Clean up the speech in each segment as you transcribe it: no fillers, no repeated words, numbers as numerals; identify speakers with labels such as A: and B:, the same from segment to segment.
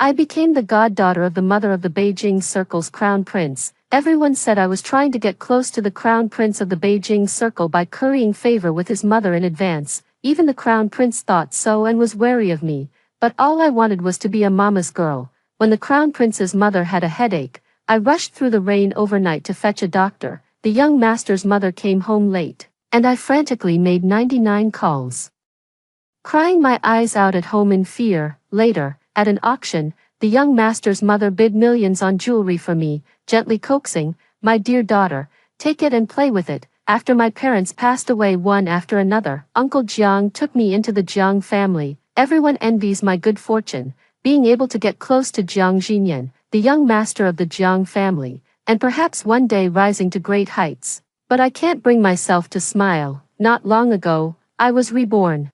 A: I became the goddaughter of the mother of the Beijing Circle's crown prince. Everyone said I was trying to get close to the crown prince of the Beijing Circle by currying favor with his mother in advance. Even the crown prince thought so and was wary of me, but all I wanted was to be a mama's girl. When the crown prince's mother had a headache, I rushed through the rain overnight to fetch a doctor. The young master's mother came home late, and I frantically made 99 calls. Crying my eyes out at home in fear. Later, at an auction, the young master's mother bid millions on jewelry for me, gently coaxing, "My dear daughter, take it and play with it." After my parents passed away one after another, Uncle Jiang took me into the Jiang family. Everyone envies my good fortune, being able to get close to Jiang Xinyan, the young master of the Jiang family, and perhaps one day rising to great heights. But I can't bring myself to smile. Not long ago, I was reborn.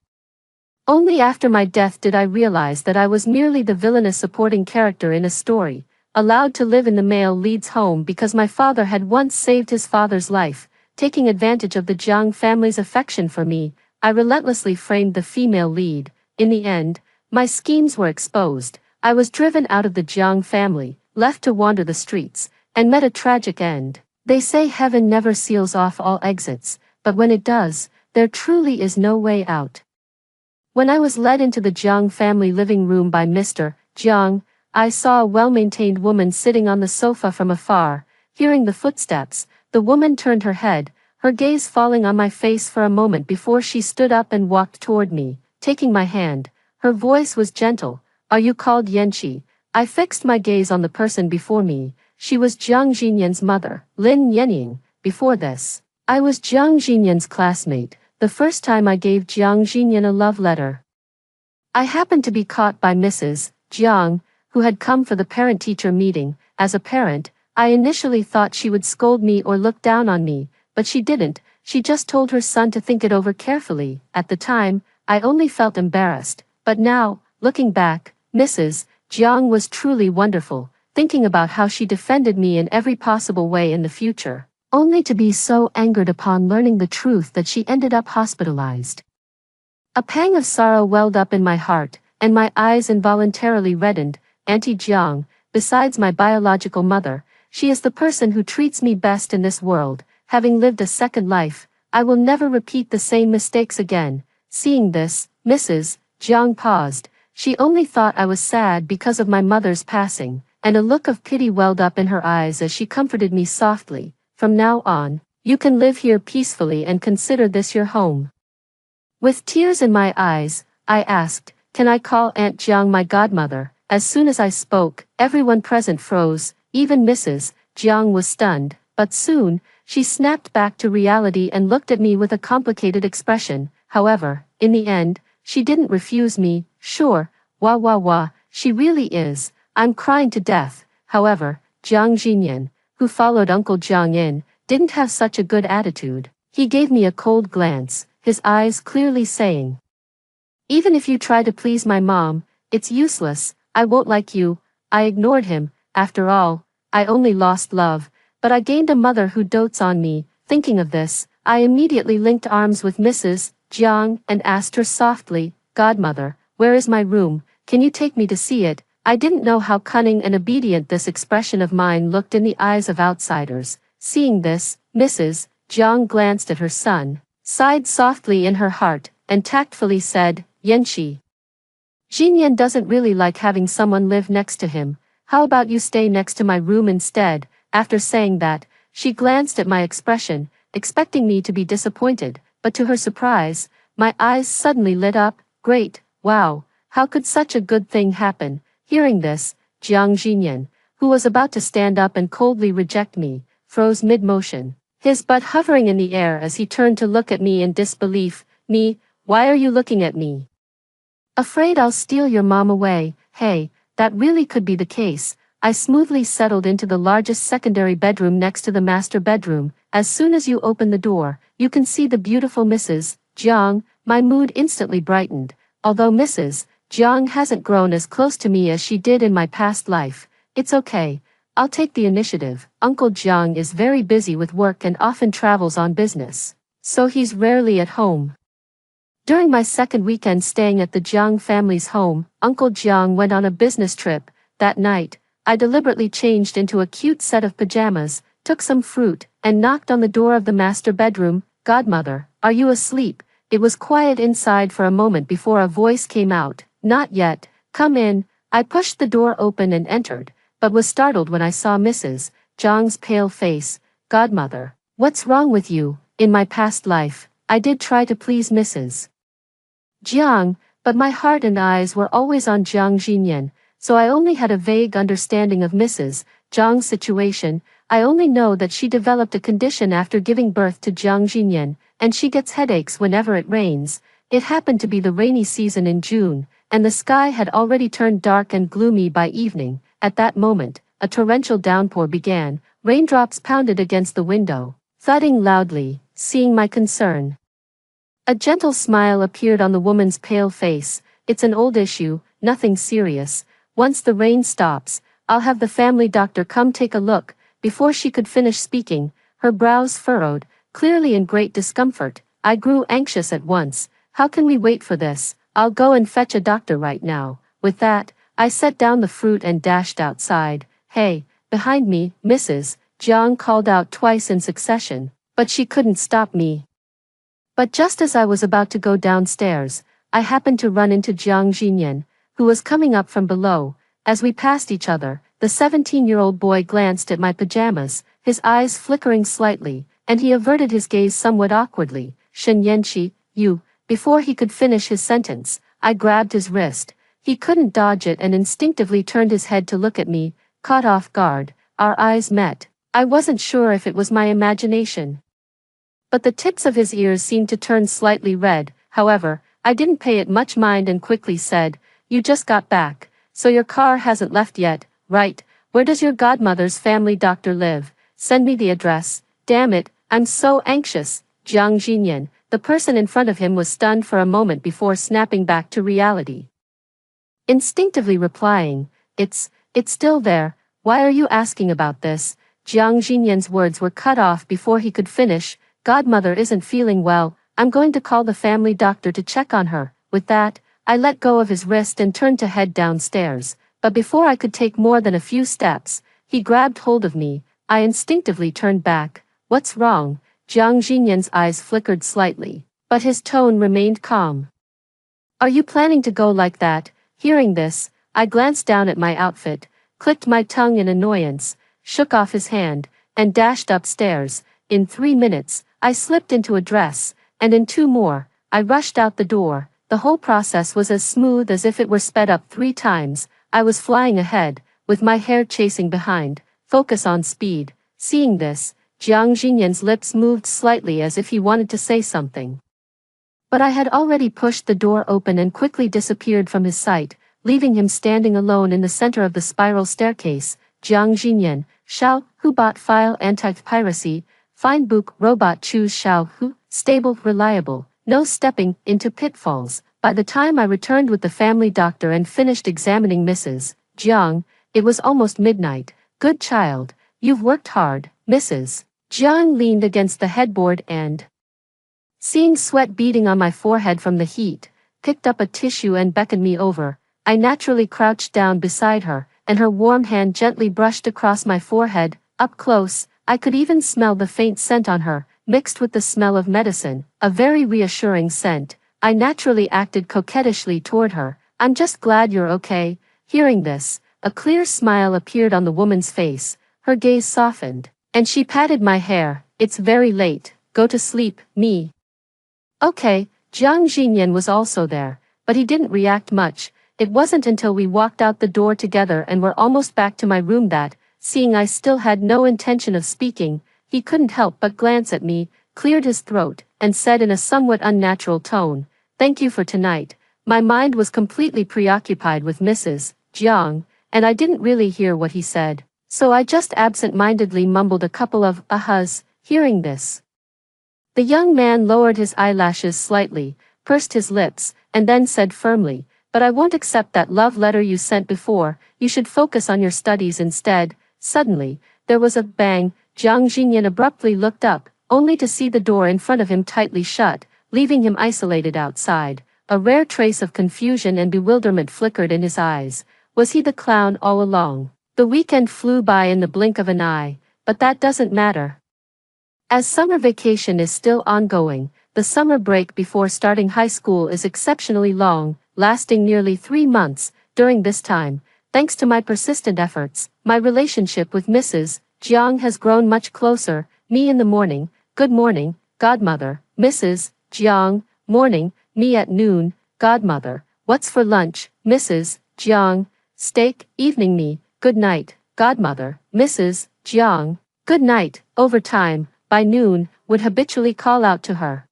A: Only after my death did I realize that I was merely the villainous supporting character in a story, allowed to live in the male lead's home because my father had once saved his father's life. Taking advantage of the Jiang family's affection for me, I relentlessly framed the female lead. In the end, my schemes were exposed. I was driven out of the Jiang family, left to wander the streets, and met a tragic end. They say heaven never seals off all exits, but when it does, there truly is no way out. When I was led into the Jiang family living room by Mr. Jiang, I saw a well-maintained woman sitting on the sofa from afar. Hearing the footsteps, the woman turned her head, her gaze falling on my face for a moment before she stood up and walked toward me, taking my hand. Her voice was gentle. "Are you called Yanqi?" I fixed my gaze on the person before me. She was Jiang Xinyan's mother, Lin Yenying. Before this, I was Jiang Xinyan's classmate, the first time I gave Jiang Xinyan a love letter. I happened to be caught by Mrs. Jiang, who had come for the parent-teacher meeting. As a parent, I initially thought she would scold me or look down on me, but she didn't. She just told her son to think it over carefully. At the time, I only felt embarrassed, but now, looking back, Mrs. Jiang was truly wonderful, thinking about how she defended me in every possible way in the future, only to be so angered upon learning the truth that she ended up hospitalized. A pang of sorrow welled up in my heart, and my eyes involuntarily reddened. Auntie Jiang, besides my biological mother, she is the person who treats me best in this world. Having lived a second life, I will never repeat the same mistakes again. Seeing this, Mrs. Jiang paused. She only thought I was sad because of my mother's passing, and a look of pity welled up in her eyes as she comforted me softly. "From now on, you can live here peacefully and consider this your home." With tears in my eyes, I asked, "Can I call Aunt Jiang my godmother?" As soon as I spoke, everyone present froze. Even Mrs. Jiang was stunned, but soon, she snapped back to reality and looked at me with a complicated expression. However, in the end, she didn't refuse me. "Sure, wah, she really is. I'm crying to death." However, Jiang Xinyan, who followed Uncle Jiang in, didn't have such a good attitude. He gave me a cold glance, his eyes clearly saying, "Even if you try to please my mom, it's useless. I won't like you." I ignored him. After all, I only lost love, but I gained a mother who dotes on me. Thinking of this, I immediately linked arms with Mrs. Jiang and asked her softly, "Godmother, where is my room? Can you take me to see it?" I didn't know how cunning and obedient this expression of mine looked in the eyes of outsiders. Seeing this, Mrs. Jiang glanced at her son, sighed softly in her heart, and tactfully said, "Yanqi, Xinyan doesn't really like having someone live next to him. How about you stay next to my room instead?" After saying that, she glanced at my expression, expecting me to be disappointed, but to her surprise, my eyes suddenly lit up. "Great, wow, how could such a good thing happen?" Hearing this, Jiang Xinyan, who was about to stand up and coldly reject me, froze mid-motion, his butt hovering in the air as he turned to look at me in disbelief. "Me? Why are you looking at me? Afraid I'll steal your mom away?" Hey, that really could be the case. I smoothly settled into the largest secondary bedroom next to the master bedroom. As soon as you open the door, you can see the beautiful Mrs. Jiang. My mood instantly brightened. Although Mrs. Jiang hasn't grown as close to me as she did in my past life, it's okay. I'll take the initiative. Uncle Jiang is very busy with work and often travels on business, so he's rarely at home. During my second weekend staying at the Jiang family's home, Uncle Jiang went on a business trip. That night, I deliberately changed into a cute set of pajamas, took some fruit, and knocked on the door of the master bedroom. "Godmother, are you asleep?" It was quiet inside for a moment before a voice came out. "Not yet, come in." I pushed the door open and entered, but was startled when I saw Mrs. Zhang's pale face. "Godmother, what's wrong with you?" In my past life, I did try to please Mrs. Jiang, but my heart and eyes were always on Jiang Xinyan, so I only had a vague understanding of Mrs. Jiang's situation. I only know that she developed a condition after giving birth to Jiang Xinyan, and she gets headaches whenever it rains. It happened to be the rainy season in June, and the sky had already turned dark and gloomy by evening. At that moment, a torrential downpour began. Raindrops pounded against the window, thudding loudly. Seeing my concern, a gentle smile appeared on the woman's pale face. "It's an old issue, nothing serious. Once the rain stops, I'll have the family doctor come take a look." Before she could finish speaking, her brows furrowed, clearly in great discomfort. I grew anxious at once. "How can we wait for this? I'll go and fetch a doctor right now." With that, I set down the fruit and dashed outside. "Hey!" Behind me, Mrs. Jiang called out twice in succession, but she couldn't stop me. But just as I was about to go downstairs, I happened to run into Jiang Xinyan, who was coming up from below. As we passed each other, the 17-year-old boy glanced at my pajamas, his eyes flickering slightly, and he averted his gaze somewhat awkwardly. "Shen Yanqi, you." Before he could finish his sentence, I grabbed his wrist. He couldn't dodge it and instinctively turned his head to look at me. Caught off guard, our eyes met. I wasn't sure if it was my imagination, but the tips of his ears seemed to turn slightly red. However, I didn't pay it much mind and quickly said, "You just got back, so your car hasn't left yet, right? Where does your godmother's family doctor live? Send me the address." "Damn it, I'm so anxious." Jiang Xinyan, the person in front of him, was stunned for a moment before snapping back to reality, instinctively replying, It's still there. Why are you asking about this?" Jiang Xinyan's words were cut off before he could finish. "Godmother isn't feeling well. I'm going to call the family doctor to check on her." With that, I let go of his wrist and turned to head downstairs, but before I could take more than a few steps, he grabbed hold of me. I instinctively turned back. "What's wrong?" Jiang Xinyan's eyes flickered slightly, but his tone remained calm. "Are you planning to go like that?" Hearing this, I glanced down at my outfit, clicked my tongue in annoyance, shook off his hand, and dashed upstairs. In 3 minutes, I slipped into a dress, and in 2 more, I rushed out the door. The whole process was as smooth as if it were sped up 3 times. I was flying ahead, with my hair chasing behind. Focus on speed. Seeing this, Jiang Xinyan's lips moved slightly as if he wanted to say something, but I had already pushed the door open and quickly disappeared from his sight, leaving him standing alone in the center of the spiral staircase. Jiang Xinyan, Xiao Hu bot file anti-piracy, find book robot choose Xiao Hu, stable, reliable, no stepping into pitfalls. By the time I returned with the family doctor and finished examining Mrs. Jiang, it was almost midnight. "Good child, you've worked hard." Mrs. Jiang leaned against the headboard and, seeing sweat beading on my forehead from the heat, picked up a tissue and beckoned me over. I naturally crouched down beside her, and her warm hand gently brushed across my forehead. Up close, I could even smell the faint scent on her, mixed with the smell of medicine, a very reassuring scent. I naturally acted coquettishly toward her. "I'm just glad you're okay." Hearing this, a clear smile appeared on the woman's face, her gaze softened, and she patted my hair. "It's very late, go to sleep." "Me." "Okay." Jiang Xinyan was also there, but he didn't react much. It wasn't until we walked out the door together and were almost back to my room that, seeing I still had no intention of speaking, he couldn't help but glance at me, cleared his throat, and said in a somewhat unnatural tone, "Thank you for tonight." My mind was completely preoccupied with Mrs. Jiang, and I didn't really hear what he said, so I just absent-mindedly mumbled a couple of ahas. Hearing this, the young man lowered his eyelashes slightly, pursed his lips, and then said firmly, "But I won't accept that love letter you sent before. You should focus on your studies instead." Suddenly, there was a bang. Jiang Xinyan abruptly looked up, only to see the door in front of him tightly shut, leaving him isolated outside. A rare trace of confusion and bewilderment flickered in his eyes. Was he the clown all along? The weekend flew by in the blink of an eye, but that doesn't matter. As summer vacation is still ongoing, the summer break before starting high school is exceptionally long, lasting nearly 3 months. During this time, thanks to my persistent efforts, my relationship with Mrs. Jiang has grown much closer. Me in the morning, good morning, godmother. Mrs. Jiang, morning, me at noon, godmother. What's for lunch, Mrs. Jiang? Steak. Evening, me, good night, godmother. Mrs. Jiang, good night. Over time, by noon, would habitually call out to her.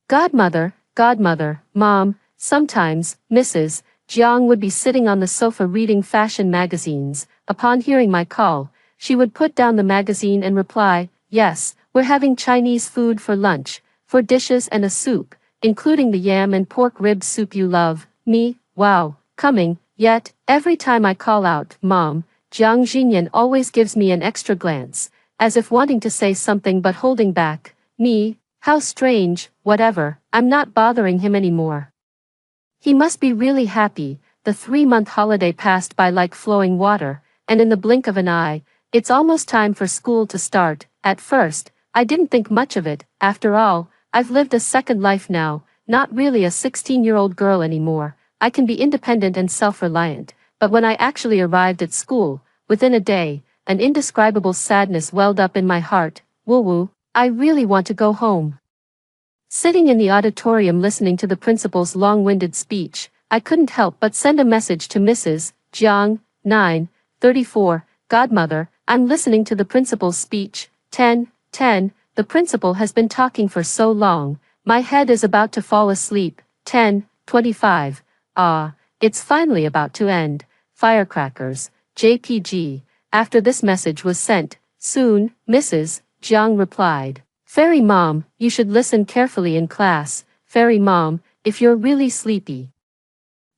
A: Godmother, godmother, mom. Sometimes, Mrs. Jiang would be sitting on the sofa reading fashion magazines. Upon hearing my call, she would put down the magazine and reply, yes, we're having Chinese food for lunch, 4 dishes and a soup, including the yam and pork rib soup you love. Me, wow, coming, yet, every time I call out, Mom, Jiang Xinyan always gives me an extra glance, as if wanting to say something but holding back. Me, how strange, whatever, I'm not bothering him anymore. He must be really happy. The 3-month holiday passed by like flowing water, and in the blink of an eye, it's almost time for school to start. At first, I didn't think much of it. After all, I've lived a second life now, not really a 16-year-old girl anymore. I can be independent and self-reliant. But when I actually arrived at school, within a day, an indescribable sadness welled up in my heart. Woo-woo, I really want to go home. Sitting in the auditorium listening to the principal's long-winded speech, I couldn't help but send a message to Mrs. Jiang. 9:34, Godmother, I'm listening to the principal's speech. 10:10, the principal has been talking for so long, my head is about to fall asleep. 10:25, it's finally about to end. Firecrackers, JPG. After this message was sent, soon, Mrs. Jiang replied. Fairy Mom, you should listen carefully in class. Fairy Mom, if you're really sleepy,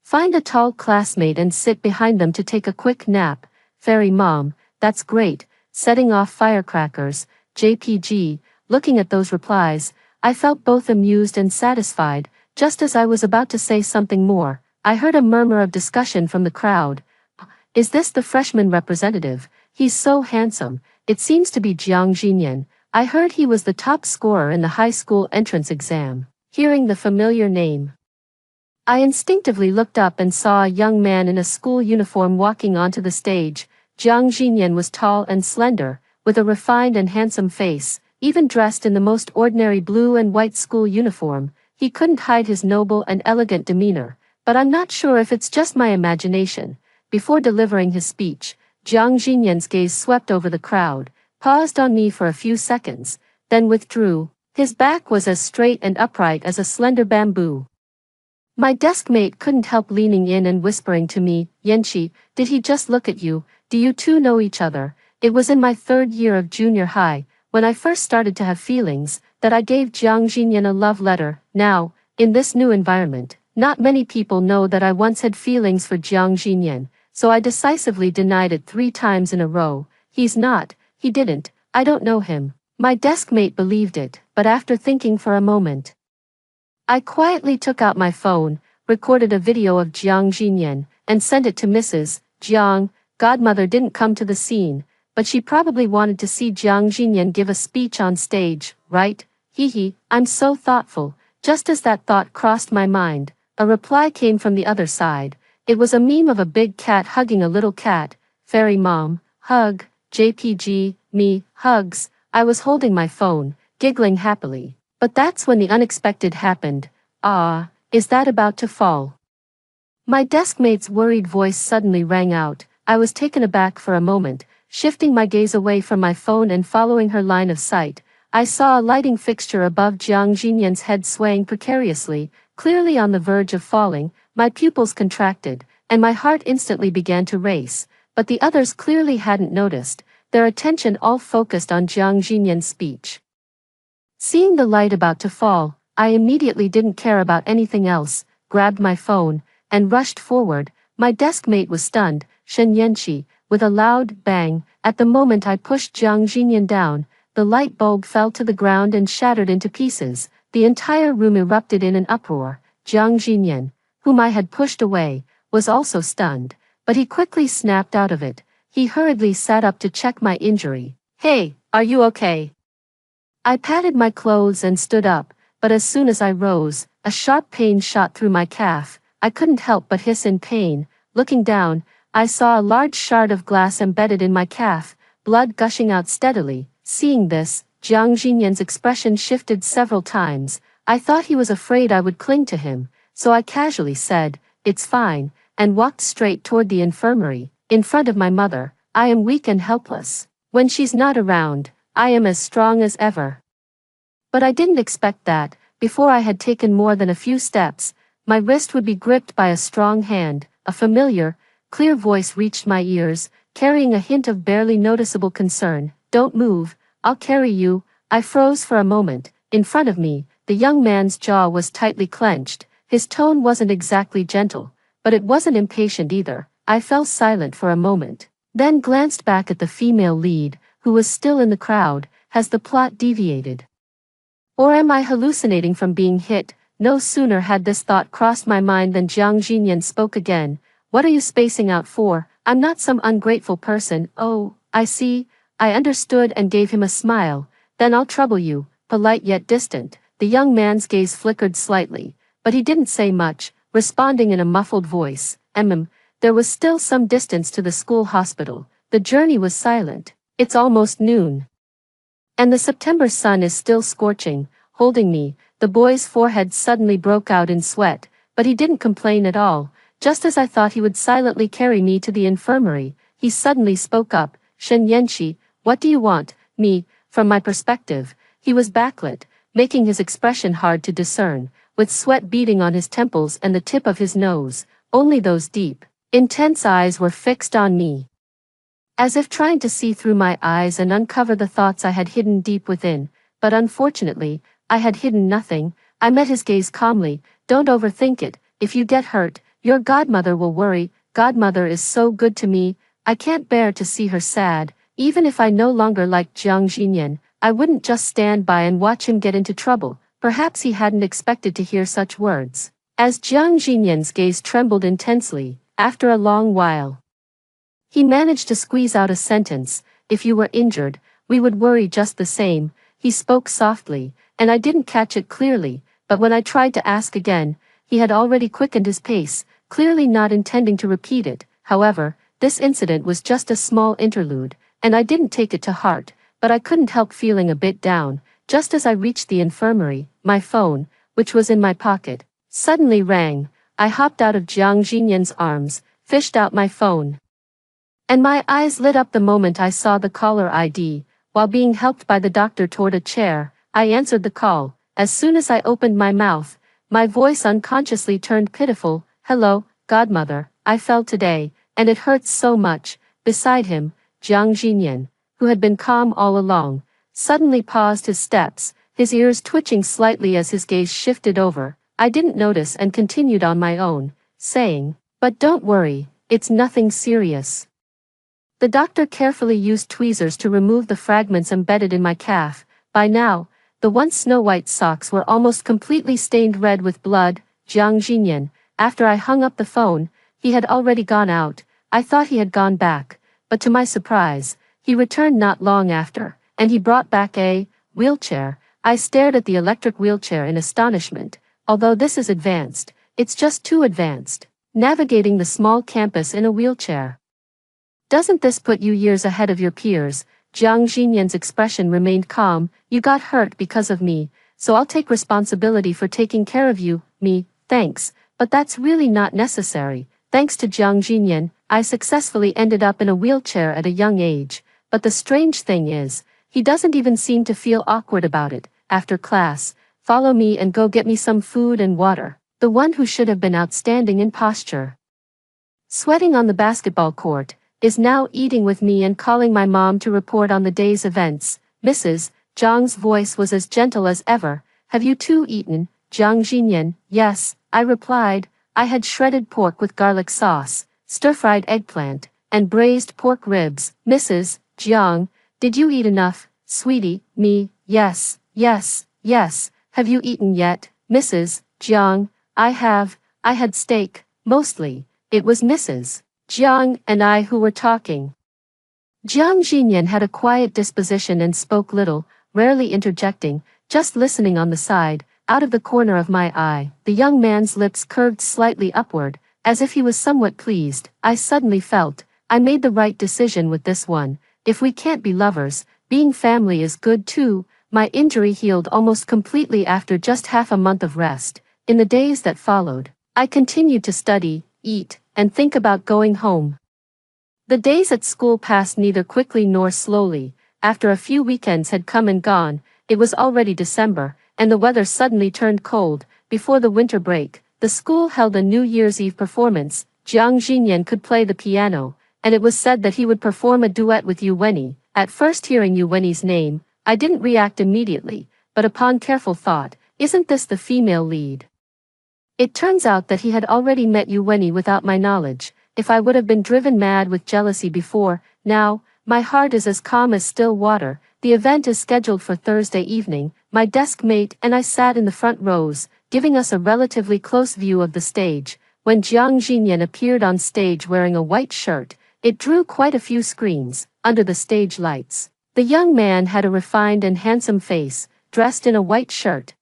A: find a tall classmate and sit behind them to take a quick nap. Fairy Mom, that's great. Setting off firecrackers, JPG. Looking at those replies, I felt both amused and satisfied. Just as I was about to say something more, I heard a murmur of discussion from the crowd. Is this the freshman representative? He's so handsome. It seems to be Jiang Xinyan. I heard he was the top scorer in the high school entrance exam. Hearing the familiar name, I instinctively looked up and saw a young man in a school uniform walking onto the stage. Jiang Xinyan was tall and slender, with a refined and handsome face. Even dressed in the most ordinary blue and white school uniform, he couldn't hide his noble and elegant demeanor. But I'm not sure if it's just my imagination. Before delivering his speech, Jiang Xinyan's gaze swept over the crowd, paused on me for a few seconds, then withdrew. His back was as straight and upright as a slender bamboo. My deskmate couldn't help leaning in and whispering to me, Yanqi, did he just look at you? Do you two know each other? It was in my 3rd year of junior high, when I first started to have feelings, that I gave Jiang Xinyan a love letter. Now, in this new environment, not many people know that I once had feelings for Jiang Xinyan, so I decisively denied it 3 times in a row. He didn't, I don't know him. My deskmate believed it, but after thinking for a moment, I quietly took out my phone, recorded a video of Jiang Xinyan, and sent it to Mrs. Jiang. Godmother didn't come to the scene, but she probably wanted to see Jiang Xinyan give a speech on stage, right? I'm so thoughtful. Just as that thought crossed my mind, a reply came from the other side. It was a meme of a big cat hugging a little cat. Fairy Mom, hug. JPG, me, hugs. I was holding my phone, giggling happily. But that's when the unexpected happened. Is that about to fall? My deskmate's worried voice suddenly rang out. I was taken aback for a moment, shifting my gaze away from my phone and following her line of sight. I saw a lighting fixture above Jiang Xinyan's head swaying precariously, clearly on the verge of falling. My pupils contracted, and my heart instantly began to race. But the others clearly hadn't noticed, their attention all focused on Jiang Xinyan's speech. Seeing the light about to fall, I immediately didn't care about anything else, grabbed my phone, and rushed forward. My deskmate was stunned. Shen Yanqi, with a loud bang, at the moment I pushed Jiang Xinyan down, the light bulb fell to the ground and shattered into pieces. The entire room erupted in an uproar. Jiang Xinyan, whom I had pushed away, was also stunned, but he quickly snapped out of it. He hurriedly sat up to check my injury. "Hey, are you okay?" I patted my clothes and stood up, but as soon as I rose, a sharp pain shot through my calf. I couldn't help but hiss in pain. Looking down, I saw a large shard of glass embedded in my calf, blood gushing out steadily. Seeing this, Jiang Xinyan's expression shifted several times. I thought he was afraid I would cling to him, so I casually said, "It's fine," and walked straight toward the infirmary. In front of my mother, I am weak and helpless. When she's not around, I am as strong as ever. But I didn't expect that, before I had taken more than a few steps, my wrist would be gripped by a strong hand. A familiar, clear voice reached my ears, carrying a hint of barely noticeable concern. "Don't move, I'll carry you." I froze for a moment. In front of me, the young man's jaw was tightly clenched. His tone wasn't exactly gentle, but it wasn't impatient either. I fell silent for a moment, then glanced back at the female lead, who was still in the crowd. Has the plot deviated? Or am I hallucinating from being hit? No sooner had this thought crossed my mind than Jiang Xinyan spoke again. "What are you spacing out for? I'm not some ungrateful person." "Oh, I see." I understood and gave him a smile. "Then I'll trouble you," polite yet distant. The young man's gaze flickered slightly, but he didn't say much, responding in a muffled voice. There was still some distance to the school hospital. The journey was silent. It's almost noon, and the September sun is still scorching. Holding me, the boy's forehead suddenly broke out in sweat, but he didn't complain at all. Just as I thought he would silently carry me to the infirmary, he suddenly spoke up. "Shen Yanxi, what do you want?" Me, from my perspective, he was backlit, making his expression hard to discern, with sweat beading on his temples and the tip of his nose. Only those deep, intense eyes were fixed on me, as if trying to see through my eyes and uncover the thoughts I had hidden deep within. But unfortunately, I had hidden nothing. I met his gaze calmly. "Don't overthink it. If you get hurt, your godmother will worry." Godmother is so good to me. I can't bear to see her sad. Even if I no longer liked Jiang Xinyan, I wouldn't just stand by and watch him get into trouble. Perhaps he hadn't expected to hear such words. As Jiang Xinyan's gaze trembled intensely, after a long while, he managed to squeeze out a sentence. "If you were injured, we would worry just the same." He spoke softly, and I didn't catch it clearly, but when I tried to ask again, he had already quickened his pace, clearly not intending to repeat it. However, this incident was just a small interlude, and I didn't take it to heart, but I couldn't help feeling a bit down. Just as I reached the infirmary, my phone, which was in my pocket, suddenly rang. I hopped out of Jiang Xinyan's arms, fished out my phone, and my eyes lit up the moment I saw the caller ID. While being helped by the doctor toward a chair, I answered the call. As soon as I opened my mouth, my voice unconsciously turned pitiful. "Hello, godmother, I fell today, and it hurts so much." Beside him, Jiang Xinyan, who had been calm all along, suddenly paused his steps, his ears twitching slightly as his gaze shifted over. I didn't notice and continued on my own, saying, "But don't worry, it's nothing serious." The doctor carefully used tweezers to remove the fragments embedded in my calf. By now, the once snow-white socks were almost completely stained red with blood. Jiang Xinyan, after I hung up the phone, he had already gone out. I thought he had gone back, but to my surprise, he returned not long after, and he brought back a wheelchair. I stared at the electric wheelchair in astonishment. Although this is advanced, it's just too advanced. Navigating the small campus in a wheelchair. Doesn't this put you years ahead of your peers? Jiang Xinyan's expression remained calm. "You got hurt because of me, so I'll take responsibility for taking care of you." Me, "Thanks, but that's really not necessary." Thanks to Jiang Xinyan, I successfully ended up in a wheelchair at a young age. But the strange thing is, he doesn't even seem to feel awkward about it. After class, follow me and go get me some food and water. The one who should have been outstanding in posture, sweating on the basketball court, is now eating with me and calling my mom to report on the day's events. Mrs. Zhang's voice was as gentle as ever. "Have you two eaten?" Jiang Xinyan, "Yes," I replied. I had shredded pork with garlic sauce, stir-fried eggplant, and braised pork ribs. "Mrs. Jiang, did you eat enough, sweetie?" Me, "Yes, yes, yes." "Have you eaten yet?" Mrs. Jiang, I had steak, mostly." It was Mrs. Jiang and I who were talking. Jiang Xinyan had a quiet disposition and spoke little, rarely interjecting, just listening on the side. Out of the corner of my eye, the young man's lips curved slightly upward, as if he was somewhat pleased. I suddenly felt, I made the right decision with this one. If we can't be lovers, being family is good too. My injury healed almost completely after just half a month of rest. In the days that followed, I continued to study, eat, and think about going home. The days at school passed neither quickly nor slowly. After a few weekends had come and gone, it was already December, and the weather suddenly turned cold. Before the winter break, the school held a New Year's Eve performance. Jiang Xinyan could play the piano, and it was said that he would perform a duet with Yu Wenyi. At first hearing Yu Wenyi's name, I didn't react immediately, but upon careful thought, isn't this the female lead? It turns out that he had already met Yu Wenyi without my knowledge. If I would have been driven mad with jealousy before, now, my heart is as calm as still water. The event is scheduled for Thursday evening. My desk mate and I sat in the front rows, giving us a relatively close view of the stage. When Jiang Xinyan appeared on stage wearing a white shirt, it drew quite a few screens, under the stage lights. The young man had a refined and handsome face, dressed in a white shirt.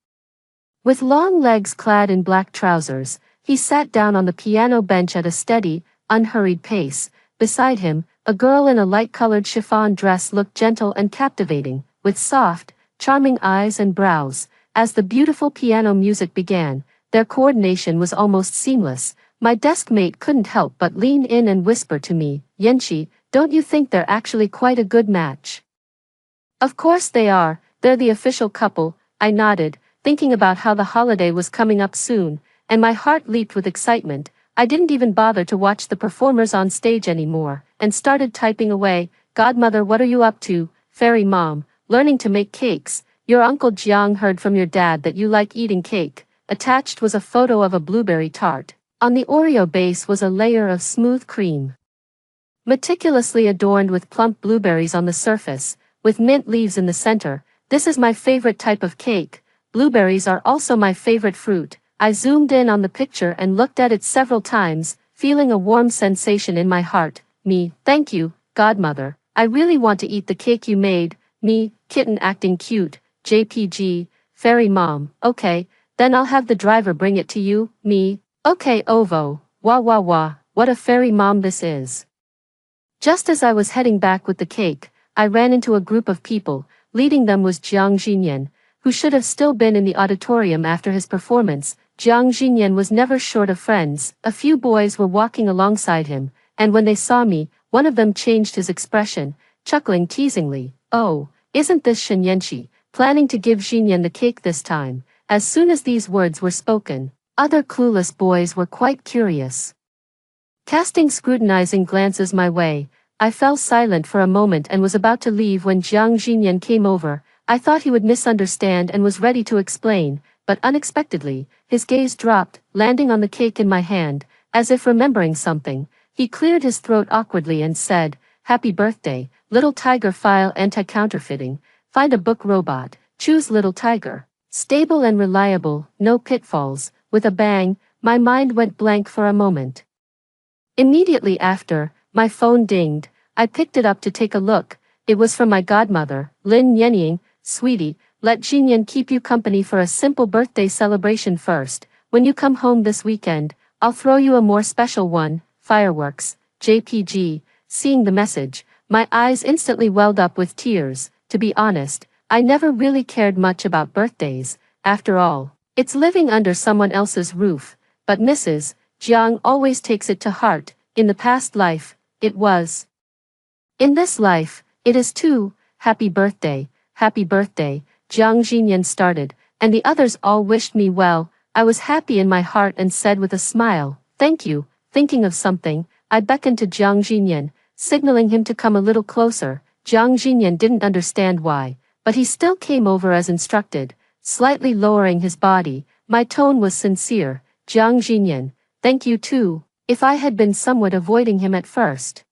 A: With long legs clad in black trousers, he sat down on the piano bench at a steady, unhurried pace. Beside him, a girl in a light-colored chiffon dress looked gentle and captivating, with soft, charming eyes and brows. As the beautiful piano music began, their coordination was almost seamless. My desk mate couldn't help but lean in and whisper to me, "Yanqi, don't you think they're actually quite a good match?" "Of course they are, they're the official couple," I nodded, thinking about how the holiday was coming up soon, and my heart leaped with excitement. I didn't even bother to watch the performers on stage anymore, and started typing away. "Godmother, what are you up to?" "Fairy mom, learning to make cakes. Your Uncle Jiang heard from your dad that you like eating cake." Attached was a photo of a blueberry tart. On the Oreo base was a layer of smooth cream, meticulously adorned with plump blueberries on the surface, with mint leaves in the center. "This is my favorite type of cake. Blueberries are also my favorite fruit." I zoomed in on the picture and looked at it several times, feeling a warm sensation in my heart. "Me, thank you, Godmother. I really want to eat the cake you made." "Me, kitten acting cute, JPG, fairy mom, okay, then I'll have the driver bring it to you." "Me, okay Ovo, wah wah wah, what a fairy mom this is." Just as I was heading back with the cake, I ran into a group of people. Leading them was Jiang Xinyan, who should have still been in the auditorium after his performance. Jiang Xinyan was never short of friends. A few boys were walking alongside him, and when they saw me, one of them changed his expression, chuckling teasingly. "Oh, isn't this Shen Yanqi, planning to give Xinyan the cake this time?" As soon as these words were spoken, other clueless boys were quite curious, casting scrutinizing glances my way. I fell silent for a moment and was about to leave when Jiang Xinyan came over. I thought he would misunderstand and was ready to explain, but unexpectedly, his gaze dropped, landing on the cake in my hand. As if remembering something, he cleared his throat awkwardly and said, "Happy birthday, little tiger." File anti-counterfeiting. Find a book robot. Choose little tiger. Stable and reliable, no pitfalls. With a bang, my mind went blank for a moment. Immediately after, my phone dinged. I picked it up to take a look. It was from my godmother, Lin Yenying. "Sweetie, let Xinyan keep you company for a simple birthday celebration first. When you come home this weekend, I'll throw you a more special one, fireworks, JPG." Seeing the message, my eyes instantly welled up with tears. To be honest, I never really cared much about birthdays. After all, it's living under someone else's roof. But Mrs. Jiang always takes it to heart. In the past life, it was. In this life, it is too. "Happy birthday, happy birthday," Jiang Xinyan started, and the others all wished me well. I was happy in my heart and said with a smile, "Thank you." Thinking of something, I beckoned to Jiang Xinyan, signaling him to come a little closer. Jiang Xinyan didn't understand why, but he still came over as instructed, slightly lowering his body. My tone was sincere. "Jiang Xinyan, thank you too." If I had been somewhat avoiding him at first,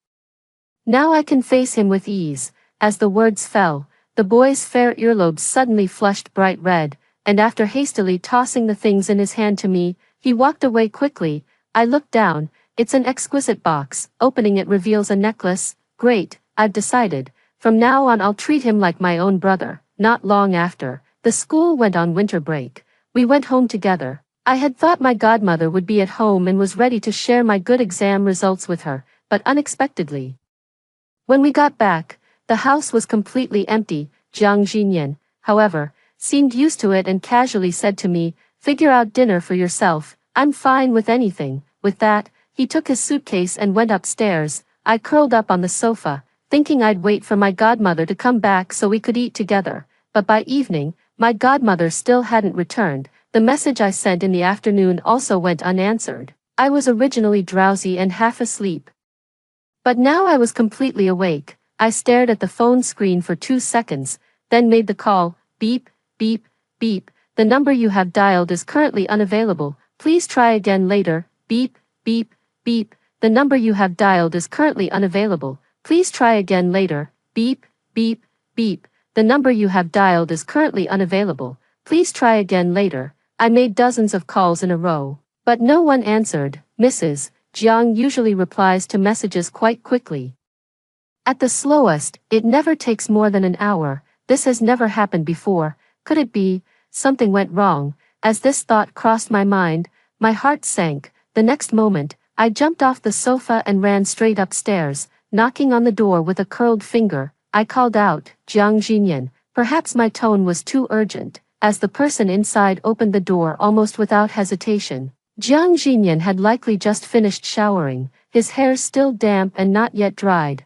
A: now I can face him with ease. As the words fell, the boy's fair earlobes suddenly flushed bright red, and after hastily tossing the things in his hand to me, he walked away quickly. I looked down, It's an exquisite box. Opening it reveals a necklace. Great, I've decided. From now on I'll treat him like my own brother. Not long after, the school went on winter break. We went home together. I had thought my godmother would be at home and was ready to share my good exam results with her, but unexpectedly, when we got back, the house was completely empty. Jiang Jinyan, however, seemed used to it and casually said to me, "Figure out dinner for yourself, I'm fine with anything." With that, he took his suitcase and went upstairs. I curled up on the sofa, thinking I'd wait for my godmother to come back so we could eat together, but by evening, my godmother still hadn't returned. The message I sent in the afternoon also went unanswered. I was originally drowsy and half asleep, but now I was completely awake. I stared at the phone screen for 2 seconds, then made the call. Beep, beep, beep. The number you have dialed is currently unavailable. Please try again later. Beep, beep, beep. The number you have dialed is currently unavailable. Please try again later. Beep, beep, beep. The number you have dialed is currently unavailable. Please try again later. I made dozens of calls in a row, but no one answered. Mrs. Jiang usually replies to messages quite quickly. At the slowest, it never takes more than an hour. This has never happened before. Could it be something went wrong? As this thought crossed my mind, my heart sank. The next moment, I jumped off the sofa and ran straight upstairs, knocking on the door with a curled finger. I called out, "Jiang Jinyan." Perhaps my tone was too urgent, as the person inside opened the door almost without hesitation. Jiang Jinyan had likely just finished showering, his hair still damp and not yet dried.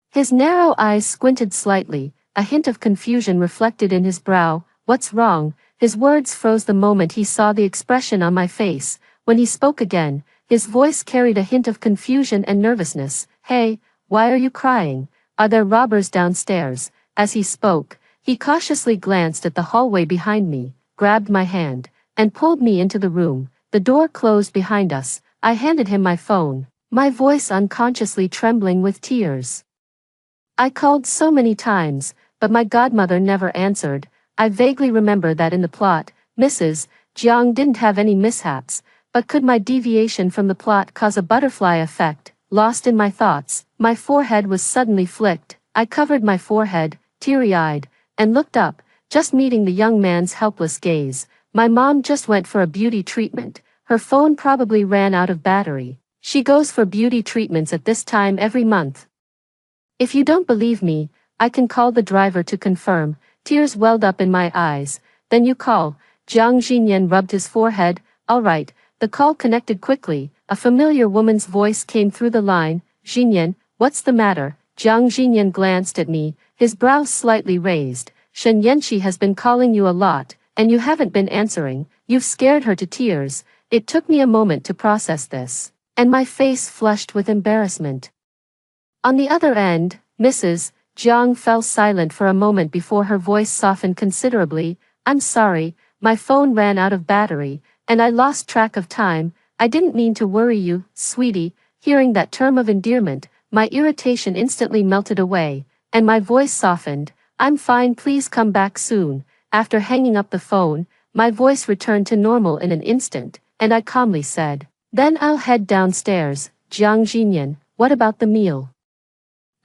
A: His narrow eyes squinted slightly, a hint of confusion reflected in his brow. "What's wrong?" His words froze the moment he saw the expression on my face. When he spoke again, his voice carried a hint of confusion and nervousness. "Hey, why are you crying? Are there robbers downstairs?" As he spoke, he cautiously glanced at the hallway behind me, grabbed my hand, and pulled me into the room. The door closed behind us. I handed him my phone, my voice unconsciously trembling with tears. I called so many times, but my godmother never answered. I vaguely remember that in the plot, Mrs. Jiang didn't have any mishaps, but could my deviation from the plot cause a butterfly effect? Lost in my thoughts, my forehead was suddenly flicked. I covered my forehead, teary-eyed, and looked up, just meeting the young man's helpless gaze. My mom just went for a beauty treatment. Her phone probably ran out of battery. She goes for beauty treatments at this time every month. If you don't believe me, I can call the driver to confirm. Tears welled up in my eyes. Then you call. Jiang Jinyan rubbed his forehead. All right. The call connected quickly. A familiar woman's voice came through the line. "Jinyan, what's the matter?" Jiang Jinyan glanced at me, his brows slightly raised. "Shen Yanqi has been calling you a lot, and you haven't been answering. You've scared her to tears." It took me a moment to process this, and my face flushed with embarrassment. On the other end, Mrs. Jiang fell silent for a moment before her voice softened considerably. "I'm sorry, my phone ran out of battery, and I lost track of time. I didn't mean to worry you, sweetie." Hearing that term of endearment, my irritation instantly melted away, and my voice softened. "I'm fine, please come back soon." After hanging up the phone, my voice returned to normal in an instant, and I calmly said, "Then I'll head downstairs." "Jiang Jinyan, what about the meal?"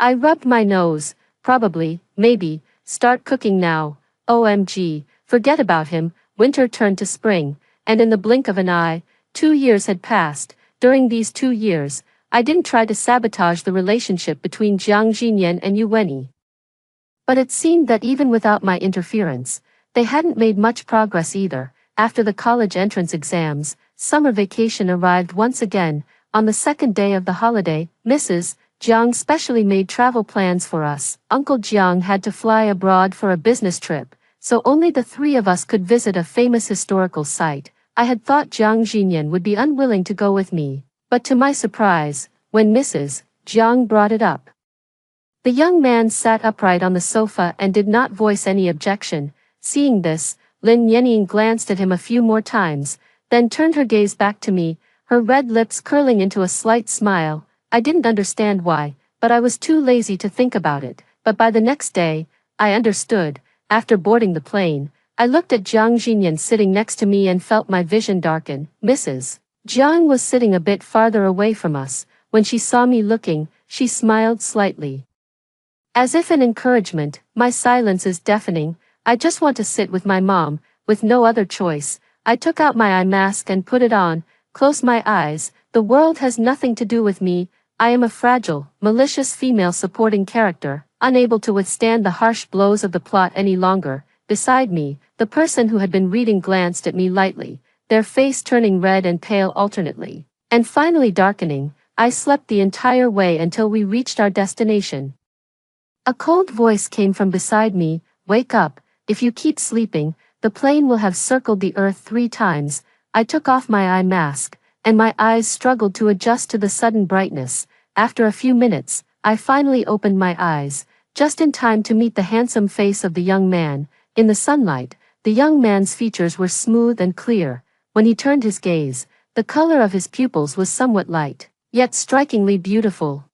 A: I rubbed my nose. "Probably, maybe, start cooking now." OMG, forget about him. Winter turned to spring, and in the blink of an eye, 2 years had passed. During these 2 years, I didn't try to sabotage the relationship between Jiang Jinyan and Yuweni. But it seemed that even without my interference, they hadn't made much progress either. After the college entrance exams, summer vacation arrived once again. On the second day of the holiday, Mrs. Jiang specially made travel plans for us. Uncle Jiang had to fly abroad for a business trip, so only the 3 of us could visit a famous historical site. I had thought Jiang Jinyan would be unwilling to go with me, but to my surprise, when Mrs. Jiang brought it up, the young man sat upright on the sofa and did not voice any objection. Seeing this, Lin Yanning glanced at him a few more times, then turned her gaze back to me, her red lips curling into a slight smile. I didn't understand why, but I was too lazy to think about it. But by the next day, I understood. After boarding the plane, I looked at Jiang Jinyan sitting next to me and felt my vision darken. Mrs. Jiang was sitting a bit farther away from us. When she saw me looking, she smiled slightly. As if in encouragement, my silence is deafening. I just want to sit with my mom, with no other choice. I took out my eye mask and put it on, closed my eyes. The world has nothing to do with me. I am a fragile, malicious female supporting character, unable to withstand the harsh blows of the plot any longer. Beside me, the person who had been reading glanced at me lightly, their face turning red and pale alternately, and finally darkening. I slept the entire way until we reached our destination. A cold voice came from beside me. Wake up, if you keep sleeping, the plane will have circled the earth 3 times. I took off my eye mask, and my eyes struggled to adjust to the sudden brightness. After a few minutes, I finally opened my eyes, just in time to meet the handsome face of the young man. In the sunlight, the young man's features were smooth and clear. When he turned his gaze, the color of his pupils was somewhat light, yet strikingly beautiful.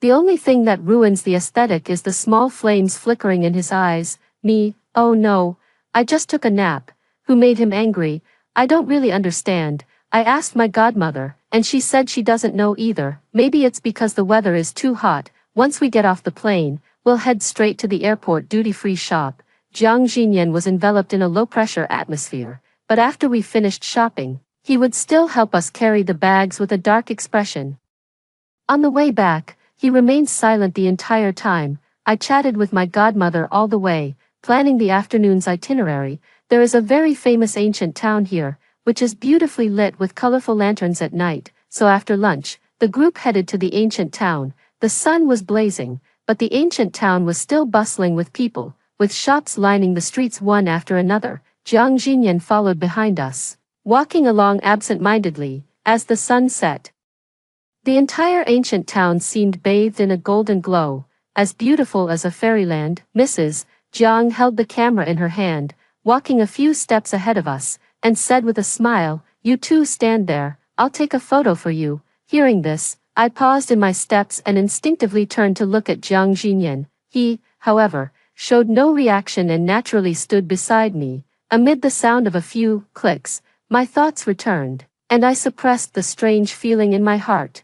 A: The only thing that ruins the aesthetic is the small flames flickering in his eyes. Me, oh no, I just took a nap. Who made him angry? I don't really understand. I asked my godmother, and she said she doesn't know either. Maybe it's because the weather is too hot. Once we get off the plane, we'll head straight to the airport duty-free shop. Jiang Xinyan was enveloped in a low-pressure atmosphere, but after we finished shopping, he would still help us carry the bags with a dark expression. On the way back, he remained silent the entire time. I chatted with my godmother all the way, planning the afternoon's itinerary. There is a very famous ancient town here, which is beautifully lit with colorful lanterns at night, so after lunch, the group headed to the ancient town. The sun was blazing, but the ancient town was still bustling with people, with shops lining the streets one after another. Jiang Xinyan followed behind us, walking along absent-mindedly, as the sun set. The entire ancient town seemed bathed in a golden glow, as beautiful as a fairyland. Mrs. Jiang held the camera in her hand, walking a few steps ahead of us, and said with a smile, "You two stand there, I'll take a photo for you." Hearing this, I paused in my steps and instinctively turned to look at Jiang Xinyan. He, however, showed no reaction and naturally stood beside me. Amid the sound of a few clicks, my thoughts returned, and I suppressed the strange feeling in my heart.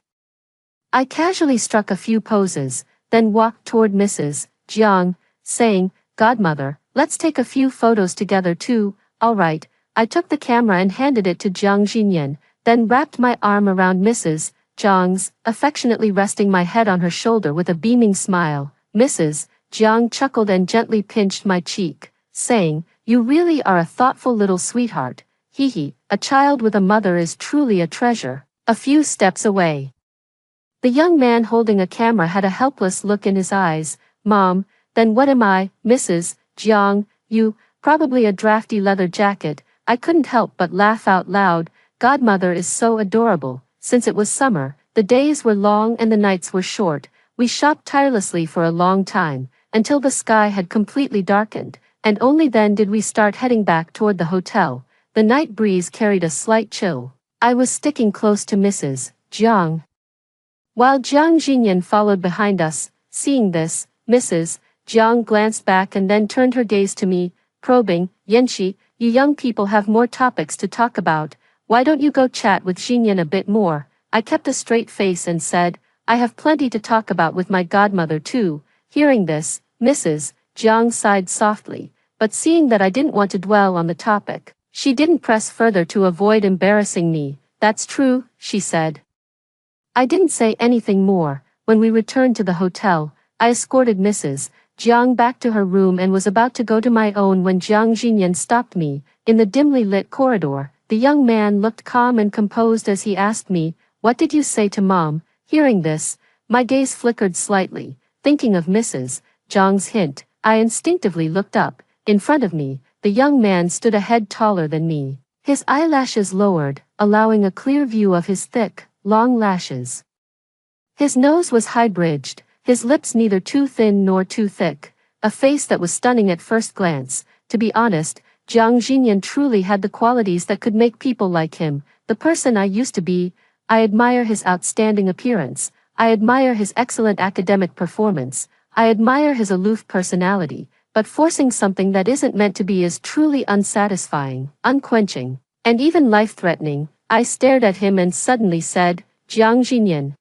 A: I casually struck a few poses, then walked toward Mrs. Jiang, saying, "Godmother, let's take a few photos together too." "All right." I took the camera and handed it to Jiang Xinyan, then wrapped my arm around Mrs. Jiang's, affectionately resting my head on her shoulder with a beaming smile. Mrs. Jiang chuckled and gently pinched my cheek, saying, "You really are a thoughtful little sweetheart. Hee, a child with a mother is truly a treasure." A few steps away, the young man holding a camera had a helpless look in his eyes. "Mom, then what am I?" "Mrs. Jiang, you, probably a drafty leather jacket." I couldn't help but laugh out loud. Godmother is so adorable. Since it was summer, the days were long and the nights were short. We shopped tirelessly for a long time, until the sky had completely darkened, and only then did we start heading back toward the hotel. The night breeze carried a slight chill. I was sticking close to Mrs. Jiang, while Jiang Xinyan followed behind us. Seeing this, Mrs. Jiang glanced back and then turned her gaze to me, probing. "Yanxi, you young people have more topics to talk about. Why don't you go chat with Xinyan a bit more?" I kept a straight face and said, "I have plenty to talk about with my godmother too." Hearing this, Mrs. Jiang sighed softly, but seeing that I didn't want to dwell on the topic, she didn't press further to avoid embarrassing me. "That's true," she said. I didn't say anything more. When we returned to the hotel, I escorted Mrs. Jiang back to her room and was about to go to my own when Jiang Xinyan stopped me. In the dimly lit corridor, the young man looked calm and composed as he asked me, "What did you say to Mom?" Hearing this, my gaze flickered slightly. Thinking of Mrs. Jiang's hint, I instinctively looked up. In front of me, the young man stood a head taller than me, his eyelashes lowered, allowing a clear view of his thick, long lashes. His nose was high-bridged, his lips neither too thin nor too thick, a face that was stunning at first glance. To be honest, Jiang Xinyan truly had the qualities that could make people like him, the person I used to be. I admire his outstanding appearance, I admire his excellent academic performance, I admire his aloof personality, but forcing something that isn't meant to be is truly unsatisfying, unquenching, and even life-threatening. I stared at him and suddenly said, Jiang Jinyan.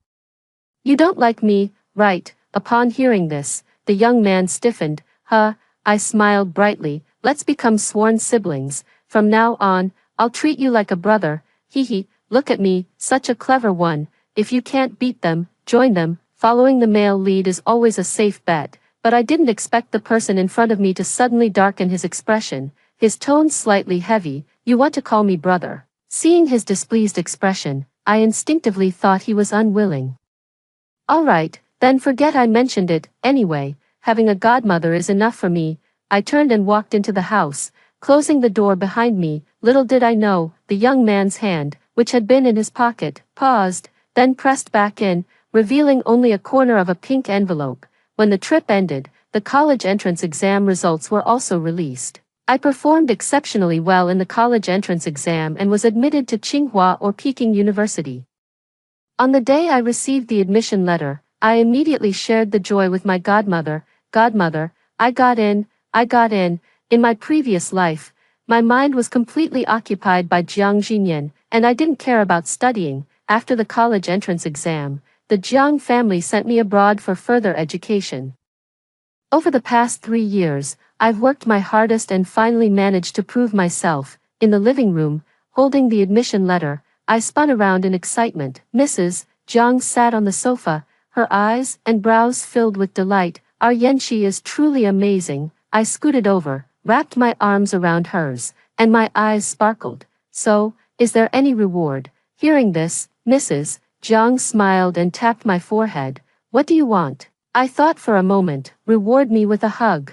A: You don't like me, right? Upon hearing this, the young man stiffened. Huh, I smiled brightly. Let's become sworn siblings. From now on, I'll treat you like a brother. Hee hee, look at me, such a clever one. If you can't beat them, join them. Following the male lead is always a safe bet, but I didn't expect the person in front of me to suddenly darken his expression, his tone slightly heavy. You want to call me brother? Seeing his displeased expression, I instinctively thought he was unwilling. All right, then forget I mentioned it. Anyway, having a godmother is enough for me. I turned and walked into the house, closing the door behind me. Little did I know, the young man's hand, which had been in his pocket, paused, then pressed back in, revealing only a corner of a pink envelope. When the trip ended, the college entrance exam results were also released. I performed exceptionally well in the college entrance exam and was admitted to Tsinghua or Peking University. On the day I received the admission letter, I immediately shared the joy with my godmother. Godmother, I got in. In my previous life, my mind was completely occupied by Jiang Jinyan, and I didn't care about studying. After the college entrance exam, the Jiang family sent me abroad for further education. Over the past 3 years, I've worked my hardest and finally managed to prove myself. In the living room, holding the admission letter, I spun around in excitement. Mrs. Jiang sat on the sofa, her eyes and brows filled with delight. Our Yanxi is truly amazing. I scooted over, wrapped my arms around hers, and my eyes sparkled. So, is there any reward? Hearing this, Mrs. Jiang smiled and tapped my forehead. What do you want? I thought for a moment. Reward me with a hug.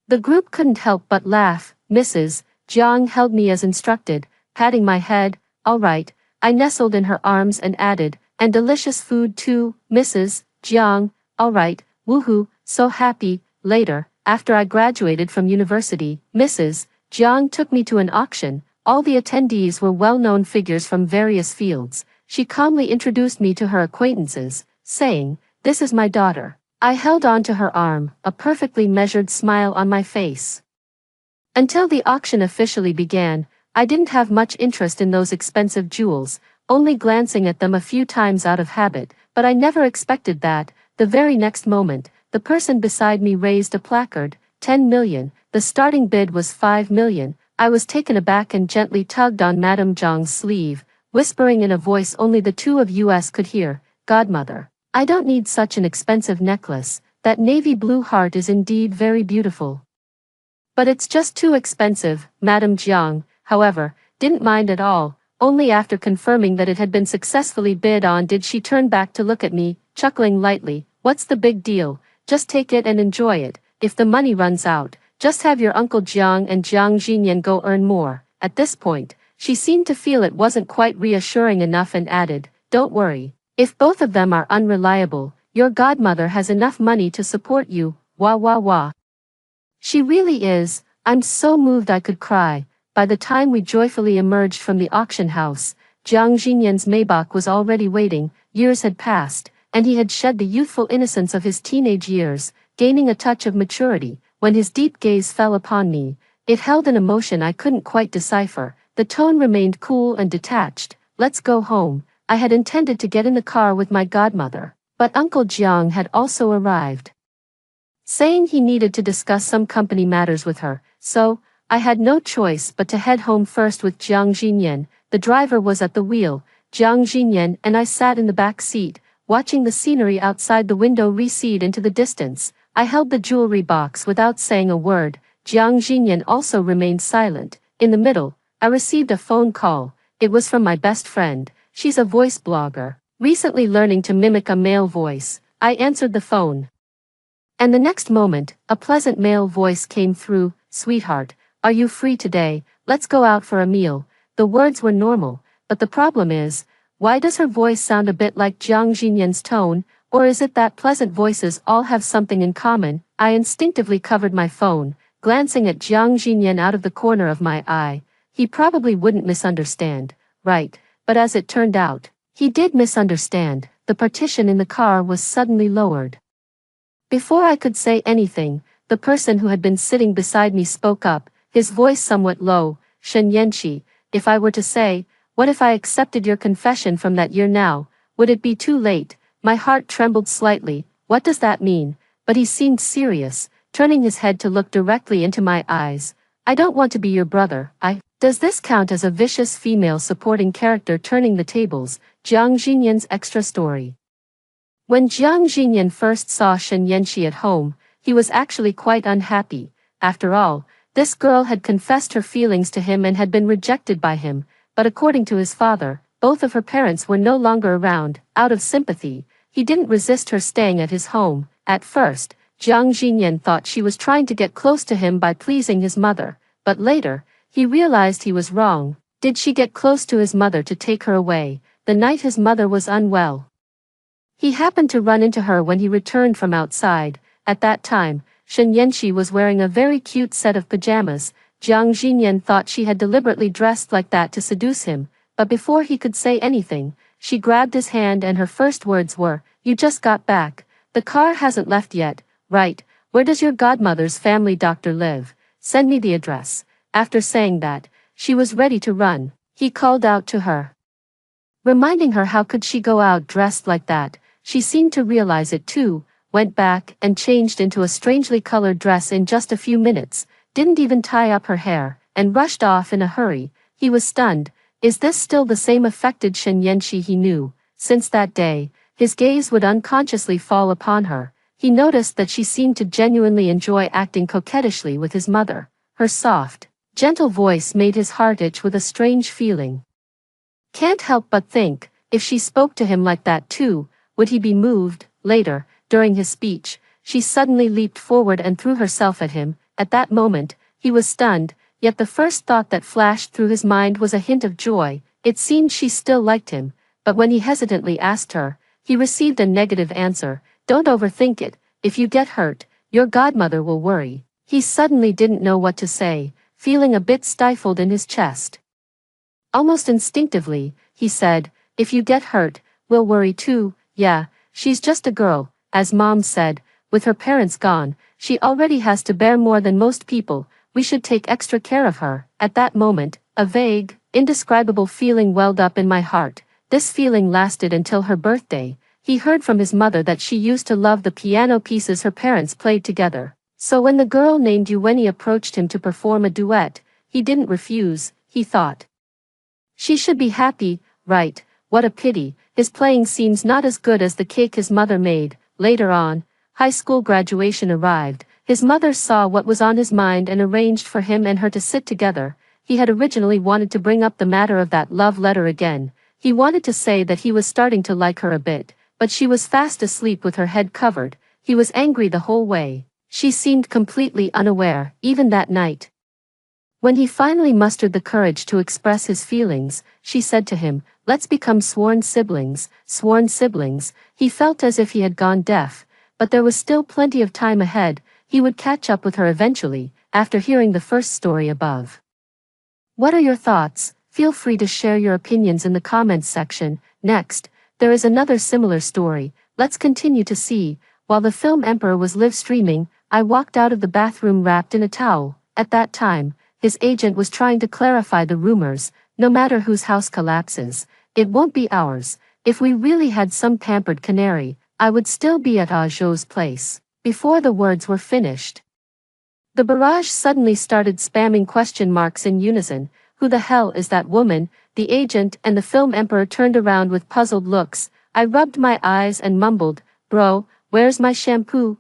A: The group couldn't help but laugh. Mrs. Jiang held me as instructed, patting my head. All right, I nestled in her arms and added, and delicious food too, Mrs. Jiang. All right, woohoo, so happy. Later, after I graduated from university, Mrs. Jiang took me to an auction. All the attendees were well-known figures from various fields. She calmly introduced me to her acquaintances, saying, this is my daughter. I held on to her arm, a perfectly measured smile on my face. Until the auction officially began, I didn't have much interest in those expensive jewels, only glancing at them a few times out of habit, but I never expected that. The very next moment, the person beside me raised a placard, 10 million, the starting bid was 5 million. I was taken aback and gently tugged on Madame Zhang's sleeve, whispering in a voice only the two of us could hear, Godmother, I don't need such an expensive necklace. That navy blue heart is indeed very beautiful. But it's just too expensive. Madame Jiang, however, didn't mind at all. Only after confirming that it had been successfully bid on did she turn back to look at me, chuckling lightly. What's the big deal? Just take it and enjoy it. If the money runs out, just have your Uncle Jiang and Jiang Jinyan go earn more. At this point, she seemed to feel it wasn't quite reassuring enough and added, don't worry. If both of them are unreliable, your godmother has enough money to support you. Wah wah wah. She really is. I'm so moved I could cry. By the time we joyfully emerged from the auction house, Jiang Jinyan's Maybach was already waiting. Years had passed, and he had shed the youthful innocence of his teenage years, gaining a touch of maturity. When his deep gaze fell upon me, it held an emotion I couldn't quite decipher. The tone remained cool and detached. Let's go home. I had intended to get in the car with my godmother, but Uncle Jiang had also arrived, saying he needed to discuss some company matters with her, so I had no choice but to head home first with Jiang Jinyan. The driver was at the wheel. Jiang Jinyan and I sat in the back seat, watching the scenery outside the window recede into the distance. I held the jewelry box without saying a word. Jiang Jinyan also remained silent. In the middle, I received a phone call. It was from my best friend. She's a voice blogger, recently learning to mimic a male voice. I answered the phone. And the next moment, a pleasant male voice came through. Sweetheart, are you free today? Let's go out for a meal. The words were normal, but the problem is, why does her voice sound a bit like Jiang Jinyan's tone, or is it that pleasant voices all have something in common? I instinctively covered my phone, glancing at Jiang Jinyan out of the corner of my eye. He probably wouldn't misunderstand, right? But as it turned out, he did misunderstand. The partition in the car was suddenly lowered. Before I could say anything, the person who had been sitting beside me spoke up, his voice somewhat low. Shen Yanqi, if I were to say, What if I accepted your confession from that year now? Would it be too late? My heart trembled slightly. What does that mean? But he seemed serious, turning his head to look directly into my eyes. I don't want to be your brother. Does this count as a vicious female supporting character turning the tables? Jiang Xinyan's extra story. When Jiang Xinyan first saw Shen Yanxi at home, he was actually quite unhappy. After all, this girl had confessed her feelings to him and had been rejected by him, but according to his father, both of her parents were no longer around. Out of sympathy, he didn't resist her staying at his home. At first, Jiang Xinyan thought she was trying to get close to him by pleasing his mother, but later, he realized he was wrong. Did she get close to his mother to take her away, the night his mother was unwell? He happened to run into her when he returned from outside. At that time, Shen Yanxi was wearing a very cute set of pajamas. Jiang Xinyan thought she had deliberately dressed like that to seduce him, but before he could say anything, she grabbed his hand and her first words were, "You just got back. The car hasn't left yet, right? Where does your godmother's family doctor live? Send me the address." After saying that, she was ready to run. He called out to her, reminding her how could she go out dressed like that. She seemed to realize it too, went back and changed into a strangely colored dress in just a few minutes, didn't even tie up her hair, and rushed off in a hurry. He was stunned. Is this still the same affected Shen Yanxi he knew? Since that day, his gaze would unconsciously fall upon her. He noticed that she seemed to genuinely enjoy acting coquettishly with his mother. Her soft, gentle voice made his heart itch with a strange feeling. Can't help but think, if she spoke to him like that too, would he be moved? Later, during his speech, she suddenly leaped forward and threw herself at him. At that moment, he was stunned, yet the first thought that flashed through his mind was a hint of joy. It seemed she still liked him, but when he hesitantly asked her, he received a negative answer. Don't overthink it. If you get hurt, your godmother will worry. He suddenly didn't know what to say, feeling a bit stifled in his chest. Almost instinctively, he said, "If you get hurt, we'll worry too." Yeah, she's just a girl, as Mom said. With her parents gone, she already has to bear more than most people. We should take extra care of her. At that moment, a vague, indescribable feeling welled up in my heart. This feeling lasted until her birthday. He heard from his mother that she used to love the piano pieces her parents played together. So when the girl named Yuweni approached him to perform a duet, he didn't refuse. He thought, she should be happy, right? What a pity, his playing seems not as good as the cake his mother made. Later on, high school graduation arrived. His mother saw what was on his mind and arranged for him and her to sit together. He had originally wanted to bring up the matter of that love letter again. He wanted to say that he was starting to like her a bit, but she was fast asleep with her head covered. He was angry the whole way. She seemed completely unaware, even that night. When he finally mustered the courage to express his feelings, she said to him, "Let's become sworn siblings." Sworn siblings. He felt as if he had gone deaf, but there was still plenty of time ahead. He would catch up with her eventually, after hearing the first story above. What are your thoughts? Feel free to share your opinions in the comments section. Next, there is another similar story. Let's continue to see. While the film Emperor was live streaming, I walked out of the bathroom wrapped in a towel. At that time, his agent was trying to clarify the rumors. No matter whose house collapses, it won't be ours. If we really had some pampered canary, I would still be at Zhou's place. Before the words were finished, the barrage suddenly started spamming question marks in unison. Who the hell is that woman? The agent and the film Emperor turned around with puzzled looks. I rubbed my eyes and mumbled, "Bro, where's my shampoo?"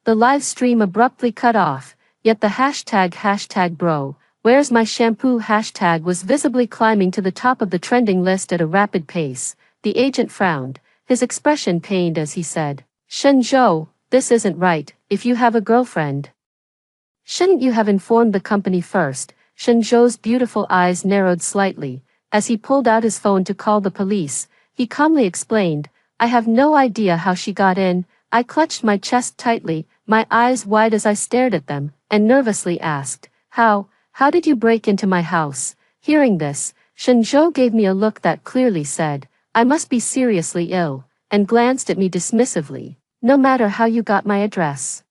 A: The live stream abruptly cut off, yet the hashtag bro, where's my shampoo hashtag was visibly climbing to the top of the trending list at a rapid pace. The agent frowned, his expression pained as he said, "Shenzhou, this isn't right. If you have a girlfriend, shouldn't you have informed the company first?" Shenzhou's beautiful eyes narrowed slightly. As he pulled out his phone to call the police, he calmly explained, "I have no idea how she got in." I clutched my chest tightly, my eyes wide as I stared at them, and nervously asked, How did you break into my house?" Hearing this, Shenzhou gave me a look that clearly said, "I must be seriously ill," and glanced at me dismissively. "No matter how you got my address,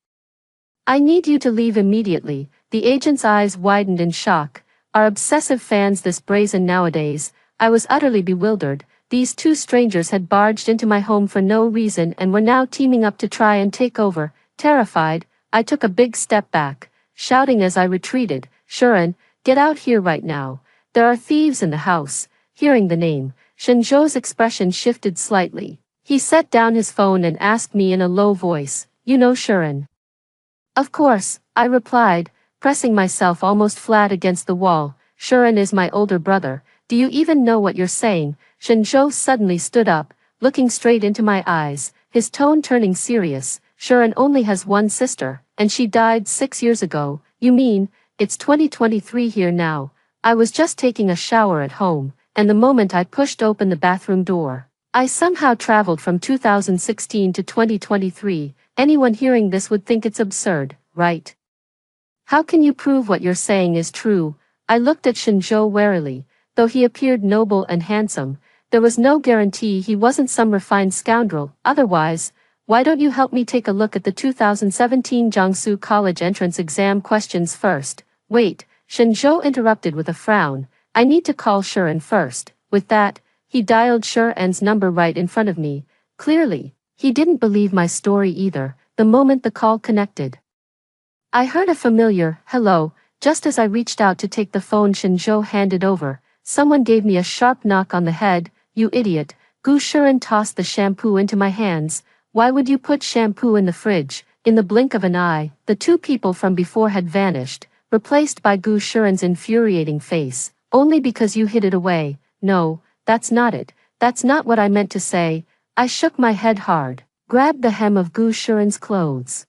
A: I need you to leave immediately." The agent's eyes widened in shock. Are obsessive fans this brazen nowadays? I was utterly bewildered. These two strangers had barged into my home for no reason and were now teaming up to try and take over. Terrified, I took a big step back, shouting as I retreated, "Sharon, get out here right now. There are thieves in the house." Hearing the name, Shinjo's expression shifted slightly. He set down his phone and asked me in a low voice, "You know Sharon?" "Of course," I replied, pressing myself almost flat against the wall. "Sharon is my older brother. Do you even know what you're saying?" Shinjo suddenly stood up, looking straight into my eyes, his tone turning serious. "Sharon only has one sister, and she died 6 years ago." "You mean, it's 2023 here now?" I was just taking a shower at home, and the moment I pushed open the bathroom door, I somehow traveled from 2016 to 2023. Anyone hearing this would think it's absurd, right? "How can you prove what you're saying is true?" I looked at Shinjo warily. Though he appeared noble and handsome, there was no guarantee he wasn't some refined scoundrel. "Otherwise, why don't you help me take a look at the 2017 Jiangsu College entrance exam questions first?" "Wait," Shinjo interrupted with a frown. "I need to call Sharon first." With that, he dialed Sharon's number right in front of me. Clearly, he didn't believe my story either. The moment the call connected, I heard a familiar "hello." Just as I reached out to take the phone Shinjo handed over, someone gave me a sharp knock on the head. "You idiot." Gu Sharon tossed the shampoo into my hands. "Why would you put shampoo in the fridge?" In the blink of an eye, the two people from before had vanished, replaced by Gu Sharon's infuriating face. "Only because you hid it away." "No, that's not it. That's not what I meant to say." I shook my head hard, grabbed the hem of Gu Sharon's clothes,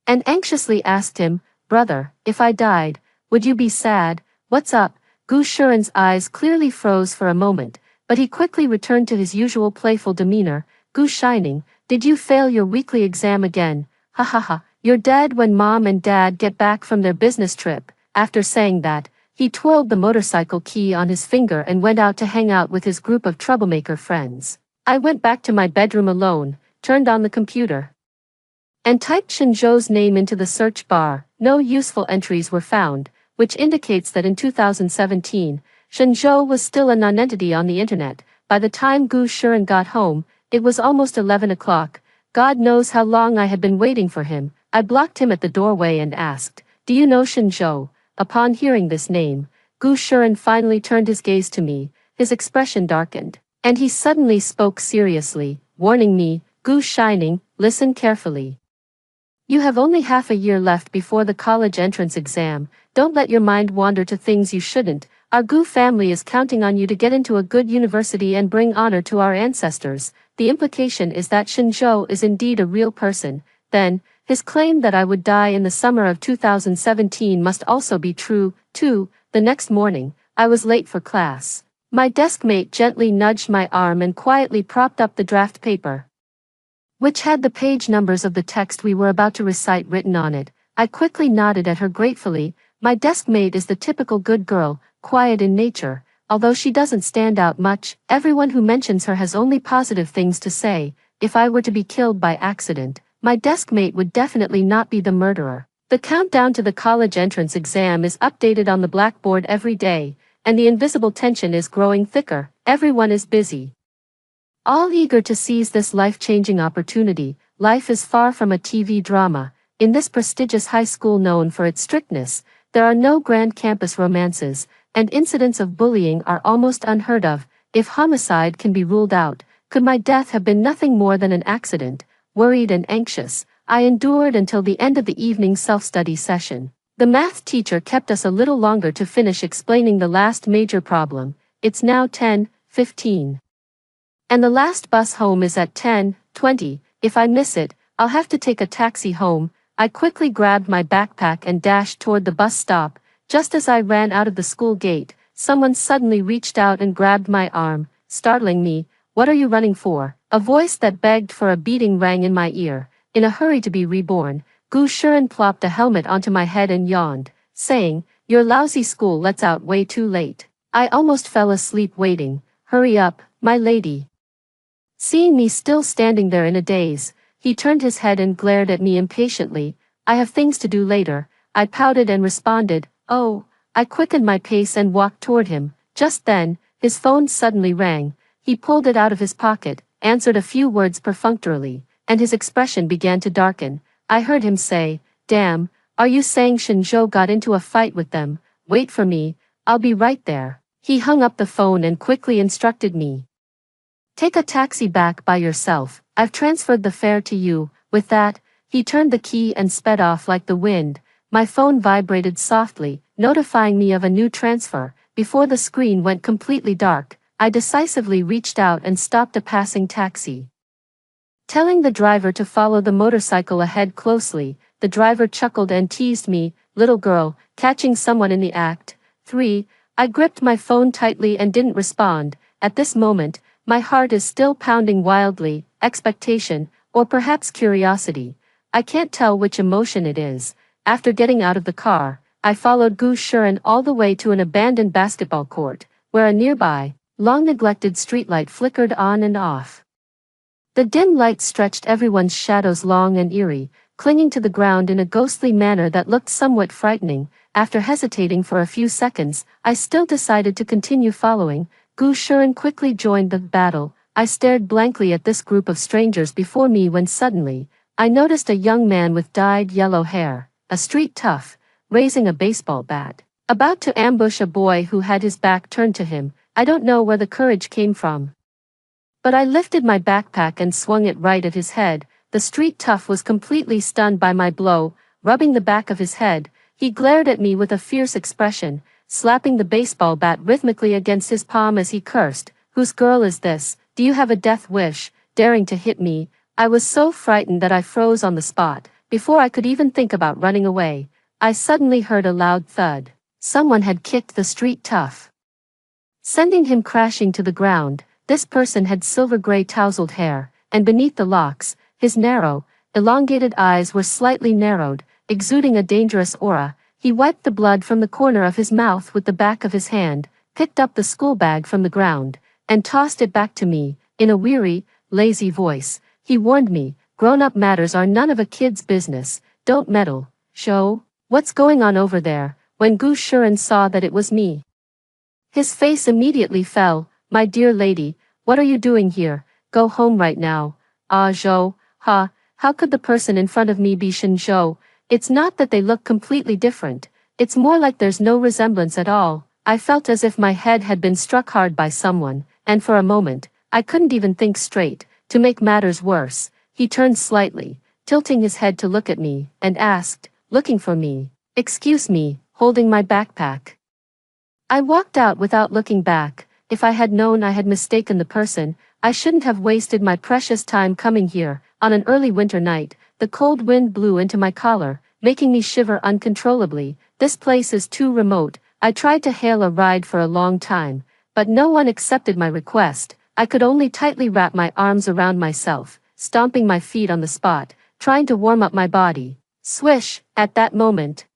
A: and anxiously asked him, "Brother, if I died, would you be sad?" "What's up?" Gu Sharon's eyes clearly froze for a moment, but he quickly returned to his usual playful demeanor. "Gu Shining, did you fail your weekly exam again?" "Ha ha ha, you're dead when mom and dad get back from their business trip." After saying that, he twirled the motorcycle key on his finger and went out to hang out with his group of troublemaker friends. I went back to my bedroom alone, turned on the computer, and typed Shinjo's name into the search bar. No useful entries were found, which indicates that in 2017, Shinjo was still a nonentity on the internet. By the time Gu Sharon got home, it was almost 11 o'clock. God knows how long I had been waiting for him. I blocked him at the doorway and asked, "Do you know Shinjo?" Upon hearing this name, Gu Sharon finally turned his gaze to me, his expression darkened, and he suddenly spoke seriously, warning me, "Gu Shining, listen carefully. You have only half a year left before the college entrance exam. Don't let your mind wander to things you shouldn't. Our Gu family is counting on you to get into a good university and bring honor to our ancestors." The implication is that Shinjo is indeed a real person. Then, his claim that I would die in the summer of 2017 must also be true, too. The next morning, I was late for class. My deskmate gently nudged my arm and quietly propped up the draft paper, which had the page numbers of the text we were about to recite written on it. I quickly nodded at her gratefully. My deskmate is the typical good girl, quiet in nature. Although she doesn't stand out much, everyone who mentions her has only positive things to say. If I were to be killed by accident, my deskmate would definitely not be the murderer. The countdown to the college entrance exam is updated on the blackboard every day, and the invisible tension is growing thicker. Everyone is busy, all eager to seize this life-changing opportunity. Life is far from a TV drama. In this prestigious high school known for its strictness, there are no grand campus romances, and incidents of bullying are almost unheard of. If homicide can be ruled out, could my death have been nothing more than an accident? Worried and anxious, I endured until the end of the evening self-study session. The math teacher kept us a little longer to finish explaining the last major problem. It's now 10:15. And the last bus home is at 10:20. If I miss it, I'll have to take a taxi home. I quickly grabbed my backpack and dashed toward the bus stop. Just as I ran out of the school gate, someone suddenly reached out and grabbed my arm, startling me. "What are you running for?" A voice that begged for a beating rang in my ear. In a hurry to be reborn, Gu Sharon plopped a helmet onto my head and yawned, saying, "Your lousy school lets out way too late." I almost fell asleep waiting. "Hurry up, my lady." Seeing me still standing there in a daze, he turned his head and glared at me impatiently. "I have things to do later." I pouted and responded, "Oh." I quickened my pace and walked toward him. Just then, his phone suddenly rang. He pulled it out of his pocket, answered a few words perfunctorily, and his expression began to darken. I heard him say, "Damn, are you saying Shinjo got into a fight with them? Wait for me, I'll be right there." He hung up the phone and quickly instructed me. "Take a taxi back by yourself, I've transferred the fare to you." With that, he turned the key and sped off like the wind. My phone vibrated softly, notifying me of a new transfer. Before the screen went completely dark, I decisively reached out and stopped a passing taxi. Telling the driver to follow the motorcycle ahead closely, the driver chuckled and teased me, "Little girl, catching someone in the act." 3. I gripped my phone tightly and didn't respond. At this moment, my heart is still pounding wildly, expectation, or perhaps curiosity. I can't tell which emotion it is. After getting out of the car, I followed Gu Shuren all the way to an abandoned basketball court, where a nearby, long-neglected streetlight flickered on and off. The dim light stretched everyone's shadows long and eerie, clinging to the ground in a ghostly manner that looked somewhat frightening. After hesitating for a few seconds, I still decided to continue following. Gu Shuren quickly joined the battle. I stared blankly at this group of strangers before me when suddenly, I noticed a young man with dyed yellow hair, a street tough, raising a baseball bat, about to ambush a boy who had his back turned to him. I don't know where the courage came from, but I lifted my backpack and swung it right at his head. The street tough was completely stunned by my blow. Rubbing the back of his head, he glared at me with a fierce expression, slapping the baseball bat rhythmically against his palm as he cursed, "Whose girl is this? Do you have a death wish?" daring to hit me. I was so frightened that I froze on the spot. Before I could even think about running away, I suddenly heard a loud thud. Someone had kicked the street tough, sending him crashing to the ground. This person had silver-gray tousled hair, and beneath the locks, his narrow, elongated eyes were slightly narrowed, exuding a dangerous aura. He wiped the blood from the corner of his mouth with the back of his hand, picked up the school bag from the ground, and tossed it back to me. In a weary, lazy voice, he warned me, "Grown-up matters are none of a kid's business. Don't meddle, Sho. What's going on over there?" When Gu Shuren saw that it was me, his face immediately fell. "My dear lady, what are you doing here? Go home right now." "Ah, Zhou, ha, how could the person in front of me be Shinjo? It's not that they look completely different, it's more like there's no resemblance at all." I felt as if my head had been struck hard by someone, and for a moment, I couldn't even think straight. To make matters worse, he turned slightly, tilting his head to look at me, and asked, looking for me, "Excuse me," holding my backpack. I walked out without looking back. If I had known I had mistaken the person, I shouldn't have wasted my precious time coming here. On an early winter night, the cold wind blew into my collar, making me shiver uncontrollably. This place is too remote. I tried to hail a ride for a long time, but no one accepted my request. I could only tightly wrap my arms around myself, stomping my feet on the spot, trying to warm up my body. Swish! At that moment,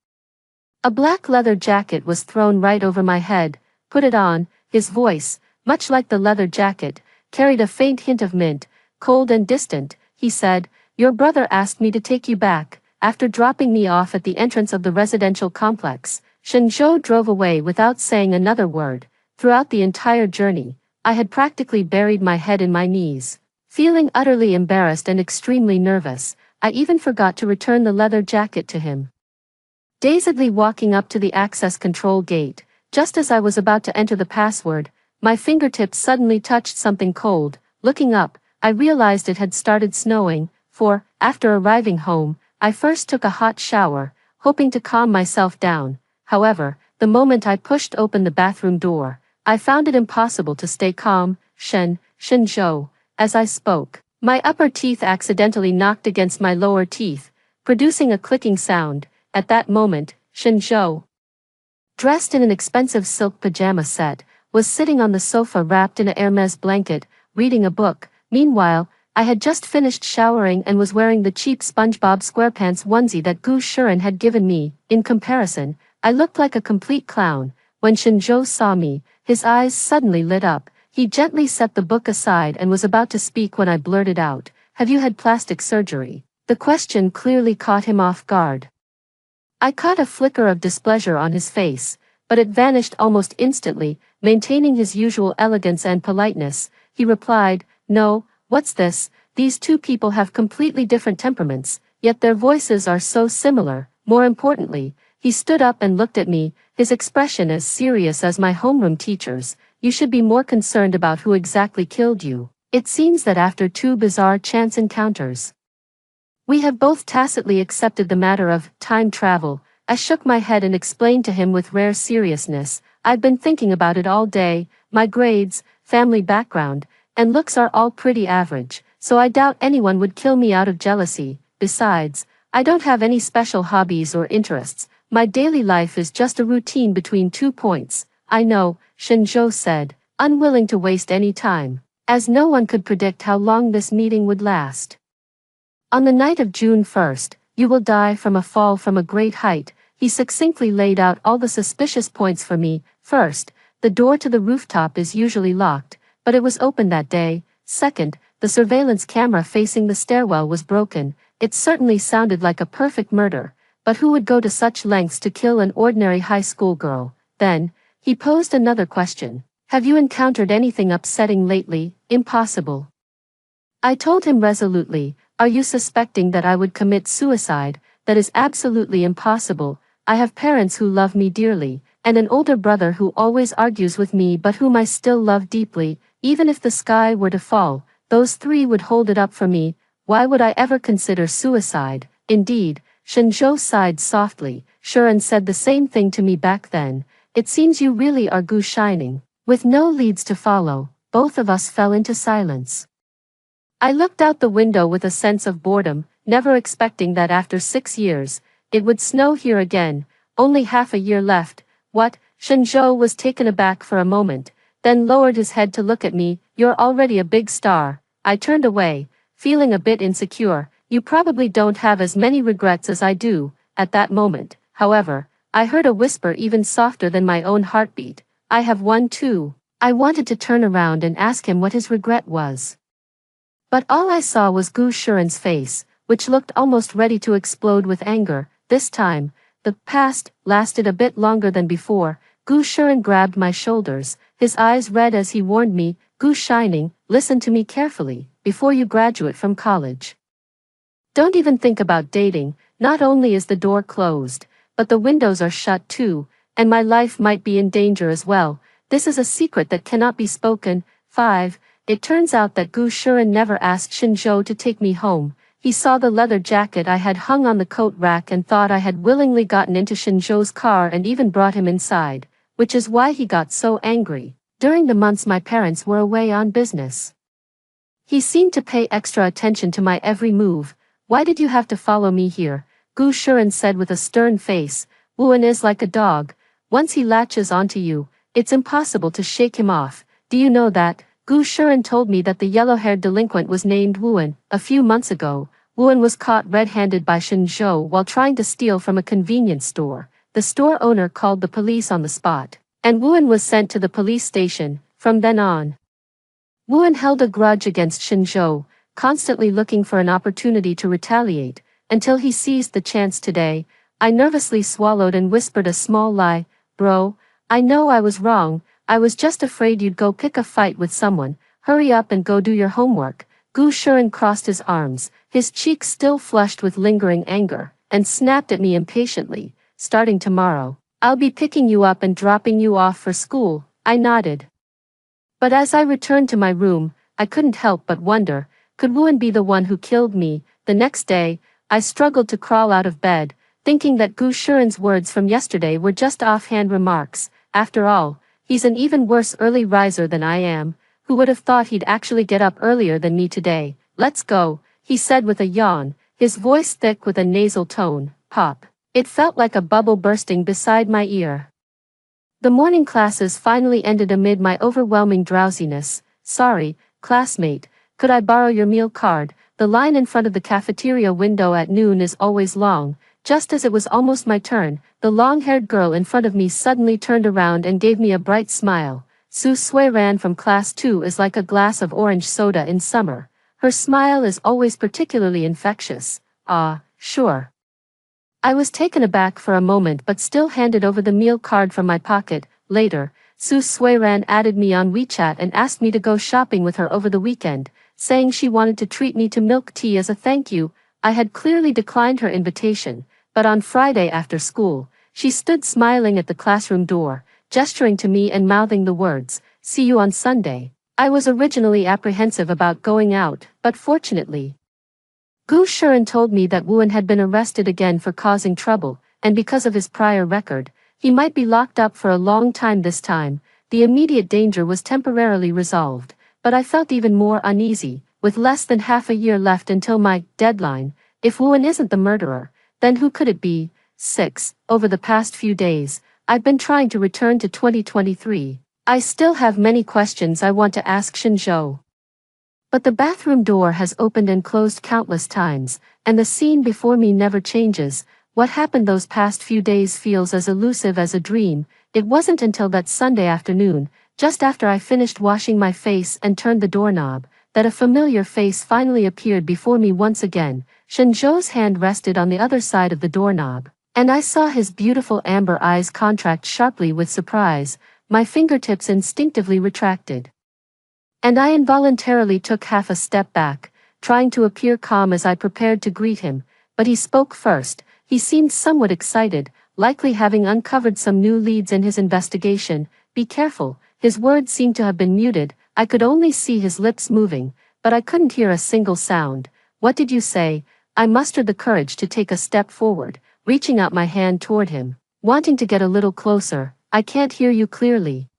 A: a black leather jacket was thrown right over my head. "Put it on." His voice, much like the leather jacket, carried a faint hint of mint. Cold and distant, he said, "Your brother asked me to take you back." After dropping me off at the entrance of the residential complex, Shinjo drove away without saying another word. Throughout the entire journey, I had practically buried my head in my knees. Feeling utterly embarrassed and extremely nervous, I even forgot to return the leather jacket to him. Dazedly walking up to the access control gate, just as I was about to enter the password, my fingertips suddenly touched something cold. Looking up, I realized it had started snowing, for, after arriving home, I first took a hot shower, hoping to calm myself down. However, the moment I pushed open the bathroom door, I found it impossible to stay calm. Shinjo. As I spoke, my upper teeth accidentally knocked against my lower teeth, producing a clicking sound. At that moment, Shinjo, dressed in an expensive silk pajama set, was sitting on the sofa wrapped in a Hermes blanket, reading a book. Meanwhile, I had just finished showering and was wearing the cheap SpongeBob SquarePants onesie that Gu Shuren had given me. In comparison, I looked like a complete clown. When Shinjo saw me, his eyes suddenly lit up. He gently set the book aside and was about to speak when I blurted out, "Have you had plastic surgery?" The question clearly caught him off guard. I caught a flicker of displeasure on his face, but it vanished almost instantly, maintaining his usual elegance and politeness. He replied, "No, what's this? These two people have completely different temperaments, yet their voices are so similar." More importantly, he stood up and looked at me, his expression as serious as my homeroom teacher's. "You should be more concerned about who exactly killed you. It seems that after two bizarre chance encounters, we have both tacitly accepted the matter of time travel." I shook my head and explained to him with rare seriousness, "I've been thinking about it all day. My grades, family background, and looks are all pretty average, so I doubt anyone would kill me out of jealousy. Besides, I don't have any special hobbies or interests. My daily life is just a routine between 2 points." "I know," Shinjo said, unwilling to waste any time, as no one could predict how long this meeting would last. "On the night of June 1st, you will die from a fall from a great height." He succinctly laid out all the suspicious points for me. First, the door to the rooftop is usually locked, but it was open that day. Second, the surveillance camera facing the stairwell was broken. It certainly sounded like a perfect murder, but who would go to such lengths to kill an ordinary high school girl? Then, he posed another question. "Have you encountered anything upsetting lately?" "Impossible." I told him resolutely. "Are you suspecting that I would commit suicide?" "That is absolutely impossible. I have parents who love me dearly, and an older brother who always argues with me but whom I still love deeply. Even if the sky were to fall, those three would hold it up for me. Why would I ever consider suicide?" "Indeed," Shinjo sighed softly. "Sure, said the same thing to me back then. It seems you really are goo shining." With no leads to follow, both of us fell into silence. I looked out the window with a sense of boredom, never expecting that after 6 years, it would snow here again. Only half a year left. "What?" Shinjo was taken aback for a moment, then lowered his head to look at me. "You're already a big star." I turned away, feeling a bit insecure. "You probably don't have as many regrets as I do." At that moment, however, I heard a whisper even softer than my own heartbeat. "I have one too." I wanted to turn around and ask him what his regret was, but all I saw was Gu Shuren's face, which looked almost ready to explode with anger. This time, the past lasted a bit longer than before. Gu Shuren grabbed my shoulders, his eyes red as he warned me, "Gu Shining, listen to me carefully. Before you graduate from college, don't even think about dating. Not only is the door closed, but the windows are shut too, and my life might be in danger as well. This is a secret that cannot be spoken." 5. It turns out that Gu Shuren never asked Shinjo to take me home. He saw the leather jacket I had hung on the coat rack and thought I had willingly gotten into Shinjo's car and even brought him inside, which is why he got so angry. During the months my parents were away on business, he seemed to pay extra attention to my every move. "Why did you have to follow me here?" Gu Shuren said with a stern face. "Wooen is like a dog. Once he latches onto you, it's impossible to shake him off. Do you know that?" Gu Shuren told me that the yellow-haired delinquent was named Wooen. A few months ago, Wooen was caught red-handed by Shinjo while trying to steal from a convenience store. The store owner called the police on the spot, and Wooen was sent to the police station. From then on, Wooen held a grudge against Shinjo, constantly looking for an opportunity to retaliate, until he seized the chance today. I nervously swallowed and whispered a small lie. "Bro, I know I was wrong. I was just afraid you'd go pick a fight with someone. Hurry up and go do your homework." Gu Shuren crossed his arms, his cheeks still flushed with lingering anger, and snapped at me impatiently. "Starting tomorrow, I'll be picking you up and dropping you off for school." I nodded. But as I returned to my room, I couldn't help but wonder, could Wooen be the one who killed me? The next day, I struggled to crawl out of bed, thinking that Gu Shuren's words from yesterday were just offhand remarks. After all, he's an even worse early riser than I am. Who would have thought he'd actually get up earlier than me today? "Let's go," he said with a yawn, his voice thick with a nasal tone. Pop. It felt like a bubble bursting beside my ear. The morning classes finally ended amid my overwhelming drowsiness. "Sorry, classmate, could I borrow your meal card?" The line in front of the cafeteria window at noon is always long. Just as it was almost my turn, the long-haired girl in front of me suddenly turned around and gave me a bright smile. "Su Sui ran from class 2 is like a glass of orange soda in summer. Her smile is always particularly infectious." "Ah, sure." I was taken aback for a moment but still handed over the meal card from my pocket. Later, Su Suiran added me on WeChat and asked me to go shopping with her over the weekend, saying she wanted to treat me to milk tea as a thank you. I had clearly declined her invitation, but on Friday after school, she stood smiling at the classroom door, gesturing to me and mouthing the words, "See you on Sunday." I was originally apprehensive about going out, but fortunately, Gu Shuren told me that Wuan had been arrested again for causing trouble, and because of his prior record, he might be locked up for a long time this time. The immediate danger was temporarily resolved, but I felt even more uneasy, with less than half a year left until my deadline. If Wuan isn't the murderer, then who could it be? 6. Over the past few days, I've been trying to return to 2023. I still have many questions I want to ask Shinzhou. But the bathroom door has opened and closed countless times, and the scene before me never changes. What happened those past few days feels as elusive as a dream. It wasn't until that Sunday afternoon, just after I finished washing my face and turned the doorknob, that a familiar face finally appeared before me once again. Shinzhou's hand rested on the other side of the doorknob, and I saw his beautiful amber eyes contract sharply with surprise. My fingertips instinctively retracted, and I involuntarily took half a step back, trying to appear calm as I prepared to greet him, but he spoke first. He seemed somewhat excited, likely having uncovered some new leads in his investigation. "Be careful." His words seemed to have been muted. I could only see his lips moving, but I couldn't hear a single sound. "What did you say?" I mustered the courage to take a step forward, reaching out my hand toward him, wanting to get a little closer. "I can't hear you clearly."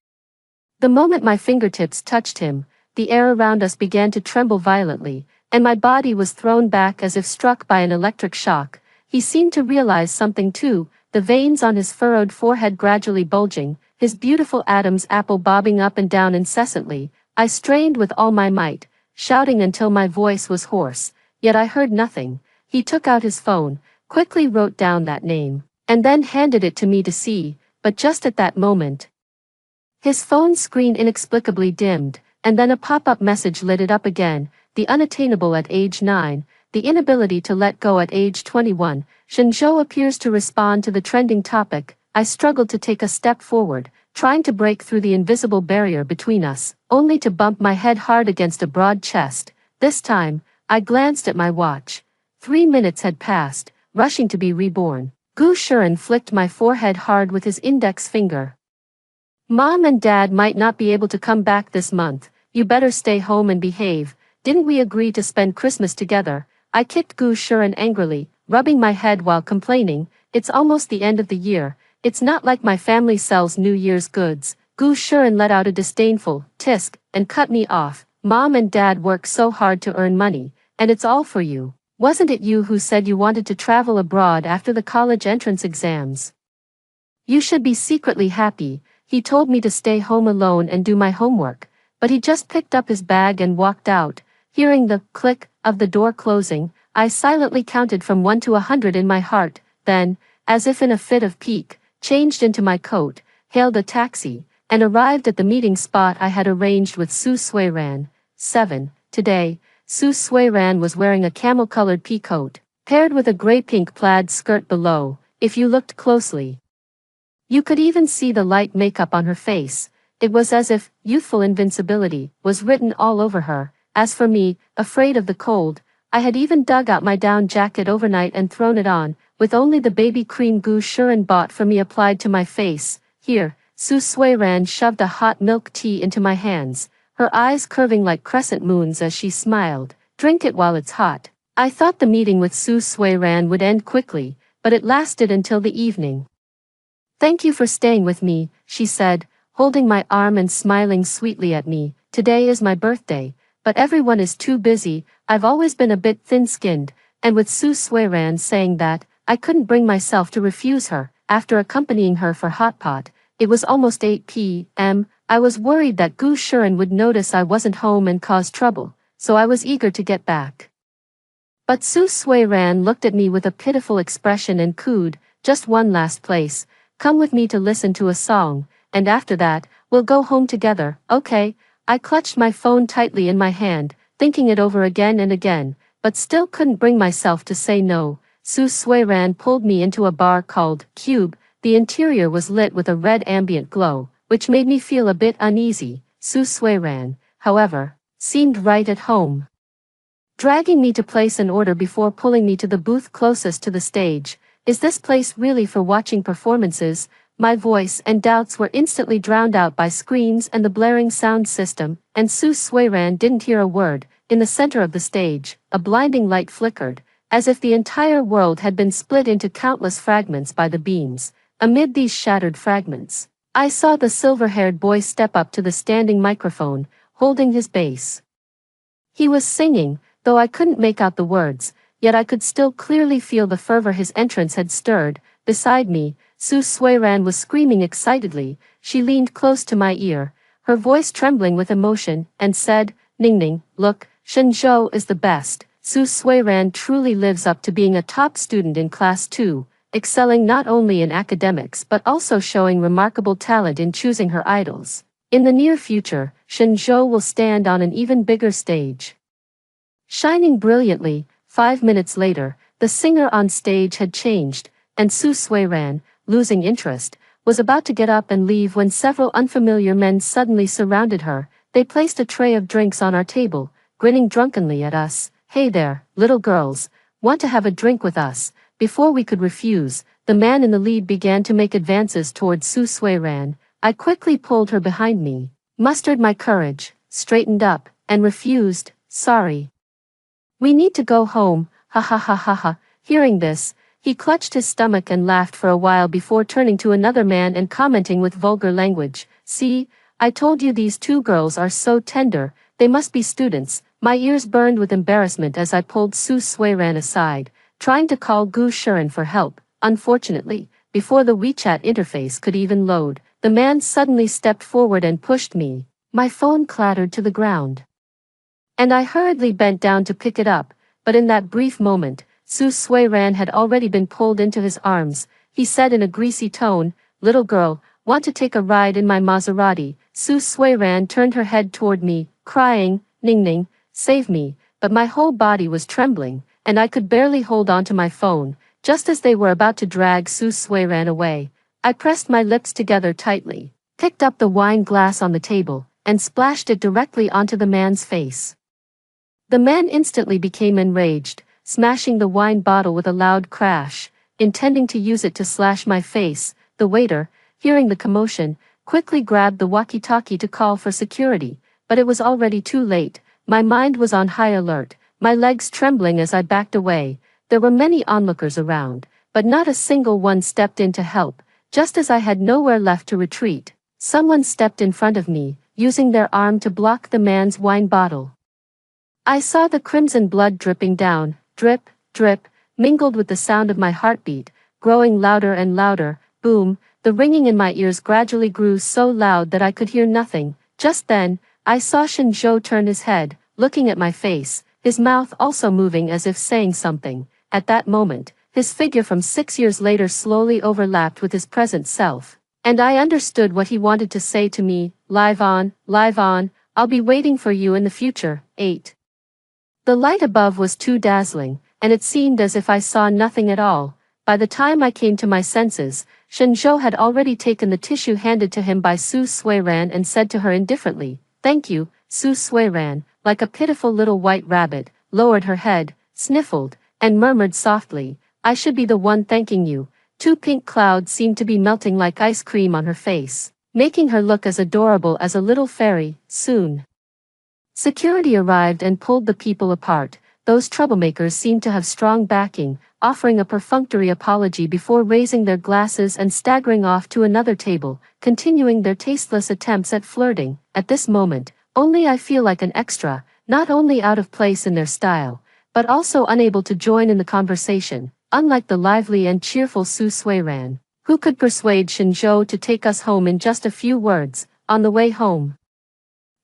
A: The moment my fingertips touched him, the air around us began to tremble violently, and my body was thrown back as if struck by an electric shock. He seemed to realize something too, the veins on his furrowed forehead gradually bulging, his beautiful Adam's apple bobbing up and down incessantly. I strained with all my might, shouting until my voice was hoarse, yet I heard nothing. He took out his phone, quickly wrote down that name, and then handed it to me to see, but just at that moment, his phone screen inexplicably dimmed, and then a pop-up message lit it up again. The unattainable at age 9, the inability to let go at age 21. Shinzhou appears to respond to the trending topic. I struggled to take a step forward, trying to break through the invisible barrier between us, only to bump my head hard against a broad chest. This time, I glanced at my watch. 3 minutes had passed, rushing to be reborn. Gu Shuren flicked my forehead hard with his index finger. "Mom and Dad might not be able to come back this month. You better stay home and behave. Didn't we agree to spend Christmas together?" I kicked Gu Shuren angrily, rubbing my head while complaining. "It's almost the end of the year. It's not like my family sells New Year's goods." Gu Shuren let out a disdainful tisk and cut me off. "Mom and Dad work so hard to earn money, and it's all for you. Wasn't it you who said you wanted to travel abroad after the college entrance exams? You should be secretly happy." He told me to stay home alone and do my homework, but he just picked up his bag and walked out. Hearing the click of the door closing, I silently counted from 1 to 100 in my heart, then, as if in a fit of pique, changed into my coat, hailed a taxi, and arrived at the meeting spot I had arranged with Su Suiran. 7. Today, Su Suiran was wearing a camel-colored pea coat, paired with a gray-pink plaid skirt below. If you looked closely, you could even see the light makeup on her face. It was as if youthful invincibility was written all over her. As for me, afraid of the cold, I had even dug out my down jacket overnight and thrown it on, with only the baby cream Gu Shuren bought for me applied to my face. "Here." Su Suiran shoved a hot milk tea into my hands, her eyes curving like crescent moons as she smiled. "Drink it while it's hot." I thought the meeting with Su Suiran would end quickly, but it lasted until the evening. "Thank you for staying with me," she said, holding my arm and smiling sweetly at me. "Today is my birthday, but everyone is too busy. I've always been a bit thin-skinned," and with Su Suiran saying that, I couldn't bring myself to refuse her. After accompanying her for hot pot, it was almost 8 p.m. I was worried that Gu Shuren would notice I wasn't home and cause trouble, so I was eager to get back. But Su Suiran looked at me with a pitiful expression and cooed, "Just one last place. Come with me to listen to a song, and after that, we'll go home together." "Okay." I clutched my phone tightly in my hand, thinking it over again and again, but still couldn't bring myself to say no. Su Suiran pulled me into a bar called Cube. The interior was lit with a red ambient glow, which made me feel a bit uneasy. Su Suiran, however, seemed right at home, dragging me to place an order before pulling me to the booth closest to the stage. Is this place really for watching performances? My voice and doubts were instantly drowned out by screams and the blaring sound system, and Su Suiran didn't hear a word. In the center of the stage, a blinding light flickered, as if the entire world had been split into countless fragments by the beams. Amid these shattered fragments, I saw the silver-haired boy step up to the standing microphone, holding his bass. He was singing, though I couldn't make out the words, yet I could still clearly feel the fervor his entrance had stirred. Beside me, Su Suiran was screaming excitedly. She leaned close to my ear, her voice trembling with emotion, and said, "Ningning, look, Shenzhou is the best." Su Suiran truly lives up to being a top student in Class 2, excelling not only in academics but also showing remarkable talent in choosing her idols. In the near future, Shenzhou will stand on an even bigger stage, shining brilliantly. 5 minutes later, the singer on stage had changed, and Su Suiran, losing interest, was about to get up and leave when several unfamiliar men suddenly surrounded her. They placed a tray of drinks on our table, grinning drunkenly at us. "Hey there, little girls, want to have a drink with us?" Before we could refuse, the man in the lead began to make advances towards Su Suiran. I quickly pulled her behind me, mustered my courage, straightened up, and refused. "Sorry. We need to go home, ha ha ha ha ha." Hearing this, he clutched his stomach and laughed for a while before turning to another man and commenting with vulgar language, "See, I told you these two girls are so tender, they must be students." My ears burned with embarrassment as I pulled Su Suiran aside, trying to call Gu Shuren for help. Unfortunately, before the WeChat interface could even load, the man suddenly stepped forward and pushed me. My phone clattered to the ground, and I hurriedly bent down to pick it up, but in that brief moment, Su Suiran had already been pulled into his arms. He said in a greasy tone, "Little girl, want to take a ride in my Maserati?" Su Suiran turned her head toward me, crying, "Ningning, save me," but my whole body was trembling, and I could barely hold on to my phone. Just as they were about to drag Su Suiran away, I pressed my lips together tightly, picked up the wine glass on the table, and splashed it directly onto the man's face. The man instantly became enraged, smashing the wine bottle with a loud crash, intending to use it to slash my face. The waiter, hearing the commotion, quickly grabbed the walkie-talkie to call for security, but it was already too late. My mind was on high alert, my legs trembling as I backed away. There were many onlookers around, but not a single one stepped in to help. Just as I had nowhere left to retreat, someone stepped in front of me, using their arm to block the man's wine bottle. I saw the crimson blood dripping down, drip, drip, mingled with the sound of my heartbeat, growing louder and louder. Boom, the ringing in my ears gradually grew so loud that I could hear nothing. Just then, I saw Shenzhou turn his head, looking at my face, his mouth also moving as if saying something. At that moment, his figure from 6 years later slowly overlapped with his present self, and I understood what he wanted to say to me. Live on, I'll be waiting for you in the future." 8. The light above was too dazzling, and it seemed as if I saw nothing at all. By the time I came to my senses, Shenzhou had already taken the tissue handed to him by Su Suiran and said to her indifferently, "Thank you." Su Suiran, like a pitiful little white rabbit, lowered her head, sniffled, and murmured softly, "I should be the one thanking you." 2 pink clouds seemed to be melting like ice cream on her face, making her look as adorable as a little fairy. Soon, security arrived and pulled the people apart. Those troublemakers seemed to have strong backing, offering a perfunctory apology before raising their glasses and staggering off to another table, continuing their tasteless attempts at flirting. At this moment, only I feel like an extra, not only out of place in their style, but also unable to join in the conversation, unlike the lively and cheerful Su Suiran, who could persuade Shenzhou to take us home in just a few words. On the way home,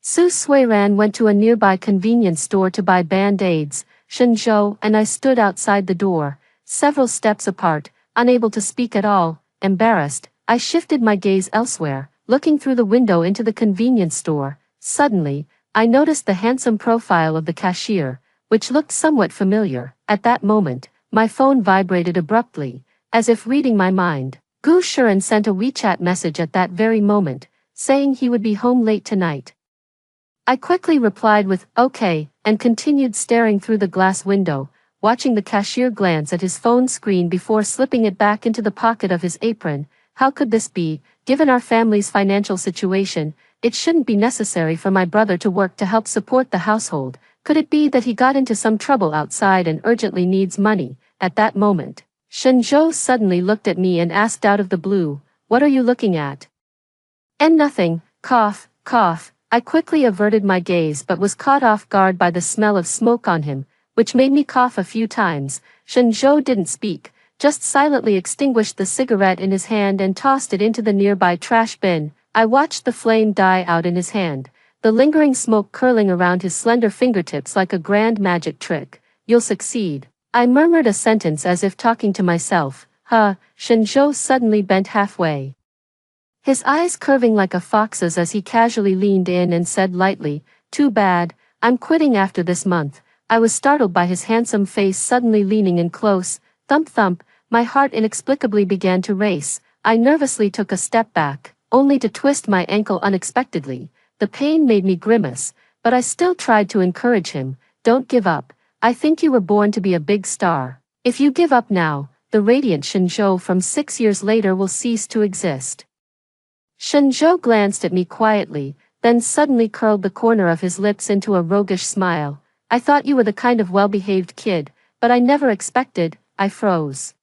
A: Su Suiran went to a nearby convenience store to buy band-aids. Shenzhou and I stood outside the door, several steps apart, unable to speak at all. Embarrassed, I shifted my gaze elsewhere, looking through the window into the convenience store. Suddenly, I noticed the handsome profile of the cashier, which looked somewhat familiar. At that moment, My phone vibrated abruptly, as if reading my mind. Gu Shiren sent a WeChat message at that very moment, saying he would be home late tonight. I quickly replied with, okay, and continued staring through the glass window, watching the cashier glance at his phone screen before slipping it back into the pocket of his apron. How could this be? Given our family's financial situation, it shouldn't be necessary for my brother to work to help support the household. Could it be that he got into some trouble outside and urgently needs money? At that moment, Shenzhou suddenly looked at me and asked out of the blue, "What are you looking at?" "And nothing, cough, cough." I quickly averted my gaze but was caught off guard by the smell of smoke on him, which made me cough a few times. Shenzhou didn't speak, just silently extinguished the cigarette in his hand and tossed it into the nearby trash bin. I watched the flame die out in his hand, the lingering smoke curling around his slender fingertips like a grand magic trick. "You'll succeed." I murmured a sentence as if talking to myself. Shenzhou suddenly bent halfway, his eyes curving like a fox's as he casually leaned in and said lightly, "Too bad, I'm quitting after this month." I was startled by his handsome face suddenly leaning in close. Thump thump, my heart inexplicably began to race. I nervously took a step back, only to twist my ankle unexpectedly. The pain made me grimace, but I still tried to encourage him. "Don't give up. I think you were born to be a big star. If you give up now, the radiant Shenzhou from 6 years later will cease to exist." Shenzhou glanced at me quietly, then suddenly curled the corner of his lips into a roguish smile. "I thought you were the kind of well-behaved kid, but I never expected." I froze,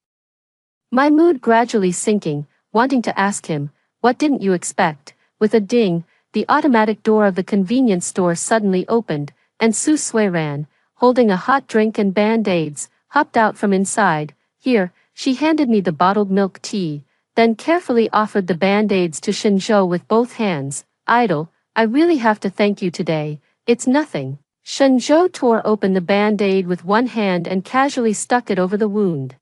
A: my mood gradually sinking, wanting to ask him, "What didn't you expect?" With a ding, the automatic door of the convenience store suddenly opened, and Su Sui ran, holding a hot drink and band-aids, hopped out from inside. "Here." She handed me the bottled milk tea, then carefully offered the band-aids to Shenzhou with both hands. "Idol, I really have to thank you today." "It's nothing." Shenzhou tore open the band-aid with one hand and casually stuck it over the wound.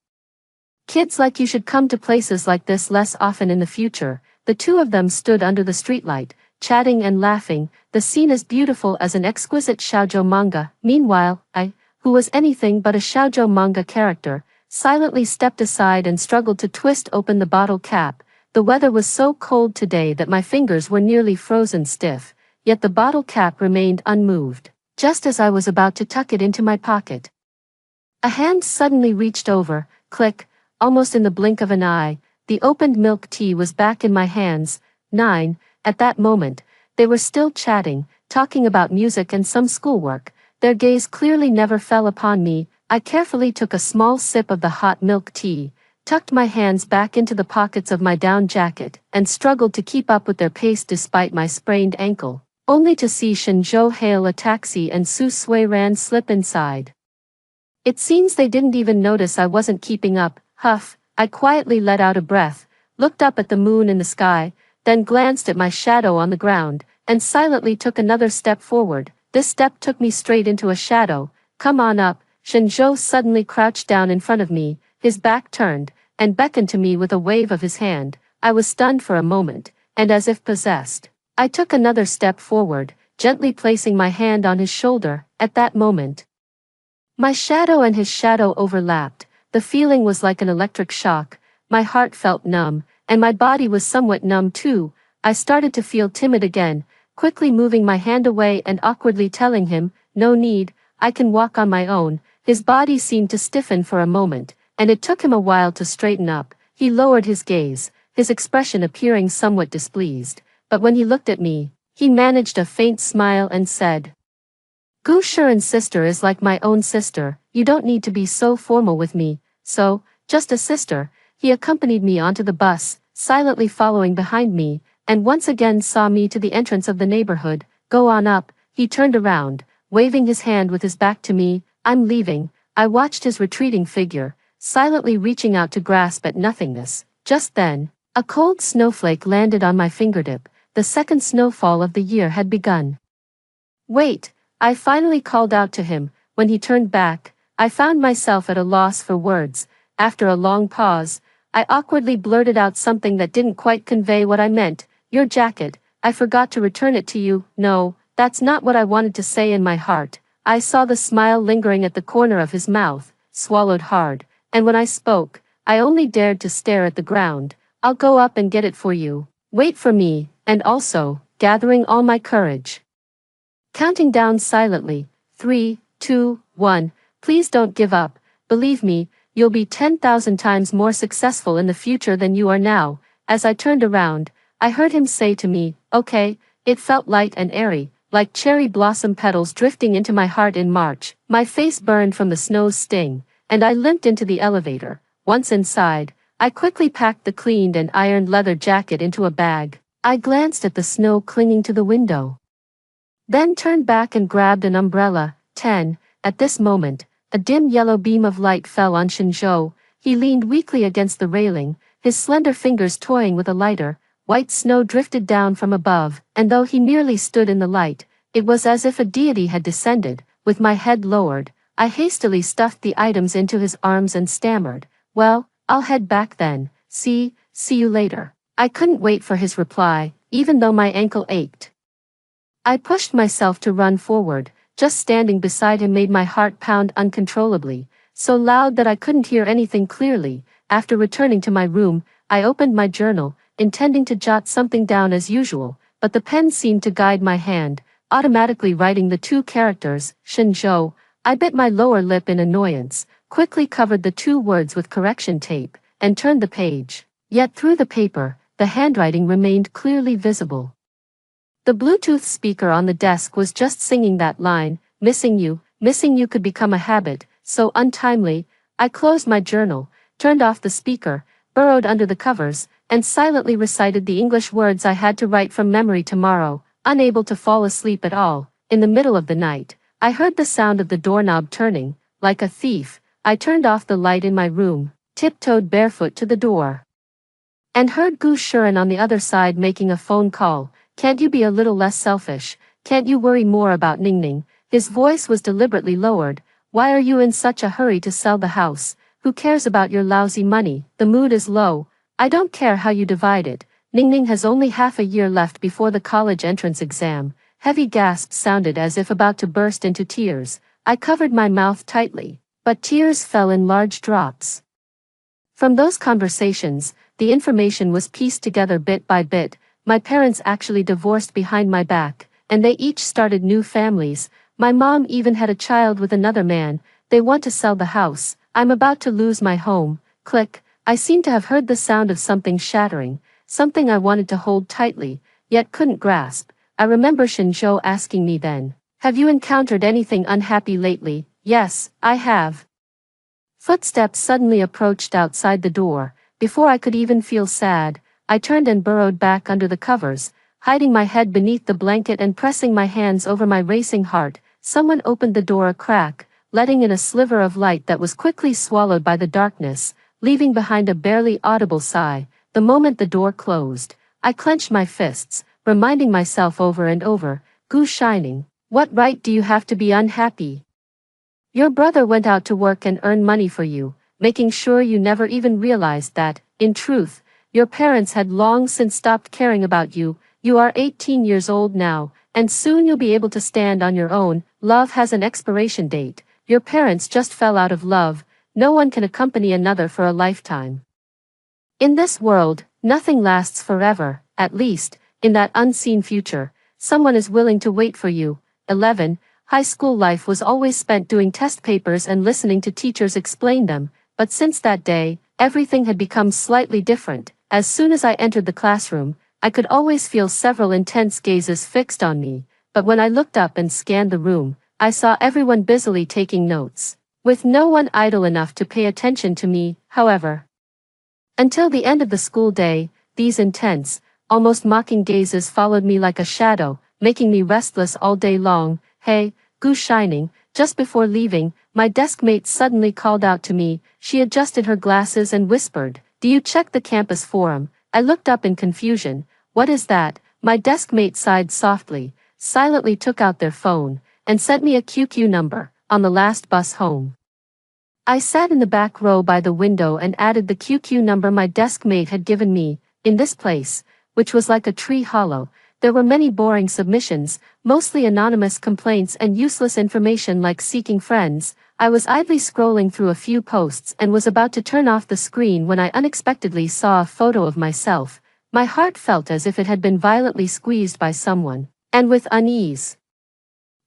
A: "Kids like you should come to places like this less often in the future." The two of them stood under the streetlight, chatting and laughing. The scene as beautiful as an exquisite shoujo manga. Meanwhile, I, who was anything but a shoujo manga character, silently stepped aside and struggled to twist open the bottle cap. The weather was so cold today that my fingers were nearly frozen stiff, yet the bottle cap remained unmoved. Just as I was about to tuck it into my pocket, a hand suddenly reached over. Click, almost in the blink of an eye, the opened milk tea was back in my hands. 9. At that moment, they were still chatting, talking about music and some schoolwork. Their gaze clearly never fell upon me. I carefully took a small sip of the hot milk tea, tucked my hands back into the pockets of my down jacket, and struggled to keep up with their pace despite my sprained ankle, only to see Shenzhou hail a taxi and Su Sui Ran slip inside. It seems they didn't even notice I wasn't keeping up. Huff, I quietly let out a breath, looked up at the moon in the sky, then glanced at my shadow on the ground, and silently took another step forward. This step took me straight into a shadow. "Come on up." Shenzhou suddenly crouched down in front of me, his back turned, and beckoned to me with a wave of his hand. I was stunned for a moment, and as if possessed, I took another step forward, gently placing my hand on his shoulder. At that moment, my shadow and his shadow overlapped. The feeling was like an electric shock. My heart felt numb, and my body was somewhat numb too. I started to feel timid again, quickly moving my hand away and awkwardly telling him, "No need, I can walk on my own." His body seemed to stiffen for a moment, and it took him a while to straighten up. He lowered his gaze, his expression appearing somewhat displeased. But when he looked at me, he managed a faint smile and said, "Gu Shiren's sister is like my own sister. You don't need to be so formal with me." "So, just a sister." He accompanied me onto the bus, silently following behind me, and once again saw me to the entrance of the neighborhood. "Go on up." He turned around, waving his hand with his back to me. "I'm leaving." I watched his retreating figure, silently reaching out to grasp at nothingness. Just then, a cold snowflake landed on my fingertip. The second snowfall of the year had begun. "Wait," I finally called out to him. When he turned back, I found myself at a loss for words. After a long pause, I awkwardly blurted out something that didn't quite convey what I meant. "Your jacket, I forgot to return it to you." "No, that's not what I wanted to say." In my heart, I saw the smile lingering at the corner of his mouth, swallowed hard, and when I spoke, I only dared to stare at the ground. I'll go up and get it for you. Wait for me, and also, gathering all my courage. Counting down silently, 3, 2, 1, please don't give up, believe me, you'll be 10,000 times more successful in the future than you are now. As I turned around, I heard him say to me, okay. It felt light and airy, like cherry blossom petals drifting into my heart in March. My face burned from the snow's sting, and I limped into the elevator. Once inside, I quickly packed the cleaned and ironed leather jacket into a bag. I glanced at the snow clinging to the window, then turned back and grabbed an umbrella. 10. At this moment, a dim yellow beam of light fell on Shinjo. He leaned weakly against the railing, his slender fingers toying with a lighter. White snow drifted down from above, and though he merely stood in the light, it was as if a deity had descended. With my head lowered, I hastily stuffed the items into his arms and stammered, well, I'll head back then. See you later. I couldn't wait for his reply, even though my ankle ached. I pushed myself to run forward. Just standing beside him made my heart pound uncontrollably, so loud that I couldn't hear anything clearly. After returning to my room, I opened my journal, intending to jot something down as usual, but the pen seemed to guide my hand, automatically writing the 2 characters, Shinjo. I bit my lower lip in annoyance, quickly covered the 2 words with correction tape, and turned the page. Yet through the paper, the handwriting remained clearly visible. The Bluetooth speaker on the desk was just singing that line, missing you could become a habit, so untimely. I closed my journal, turned off the speaker, burrowed under the covers, and silently recited the English words I had to write from memory tomorrow. Unable to fall asleep at all, in the middle of the night, I heard the sound of the doorknob turning. Like a thief, I turned off the light in my room, tiptoed barefoot to the door, and heard Gu Shuren on the other side making a phone call. Can't you be a little less selfish? Can't you worry more about Ningning? His voice was deliberately lowered. Why are you in such a hurry to sell the house? Who cares about your lousy money? The mood is low. I don't care how you divide it. Ningning has only half a year left before the college entrance exam. Heavy gasps sounded as if about to burst into tears. I covered my mouth tightly, but tears fell in large drops. From those conversations, the information was pieced together bit by bit. My parents actually divorced behind my back, and they each started new families. My mom even had a child with another man. They want to sell the house. I'm about to lose my home. Click. I seemed to have heard the sound of something shattering, something I wanted to hold tightly, yet couldn't grasp. I remember Shinjo asking me then, have you encountered anything unhappy lately? Yes, I have. Footsteps suddenly approached outside the door. Before I could even feel sad, I turned and burrowed back under the covers, hiding my head beneath the blanket and pressing my hands over my racing heart. Someone opened the door a crack, letting in a sliver of light that was quickly swallowed by the darkness, leaving behind a barely audible sigh. The moment the door closed, I clenched my fists, reminding myself over and over, Gu Shining, what right do you have to be unhappy? Your brother went out to work and earn money for you, making sure you never even realized that, in truth, your parents had long since stopped caring about you. You are 18 years old now, and soon you'll be able to stand on your own. Love has an expiration date. Your parents just fell out of love. No one can accompany another for a lifetime. In this world, nothing lasts forever. At least, in that unseen future, someone is willing to wait for you. 11. High school life was always spent doing test papers and listening to teachers explain them, but since that day, everything had become slightly different. As soon as I entered the classroom, I could always feel several intense gazes fixed on me, but when I looked up and scanned the room, I saw everyone busily taking notes, with no one idle enough to pay attention to me, however. Until the end of the school day, these intense, almost mocking gazes followed me like a shadow, making me restless all day long. Hey, Gu Shining. Just before leaving, my desk mate suddenly called out to me. She adjusted her glasses and whispered, do you check the campus forum? I looked up in confusion. What is that? My desk mate sighed softly, silently took out their phone, and sent me a QQ number, on the last bus home. I sat in the back row by the window and added the QQ number my desk mate had given me. In this place, which was like a tree hollow, there were many boring submissions, mostly anonymous complaints and useless information like seeking friends. I was idly scrolling through a few posts and was about to turn off the screen when I unexpectedly saw a photo of myself. My heart felt as if it had been violently squeezed by someone, and with unease.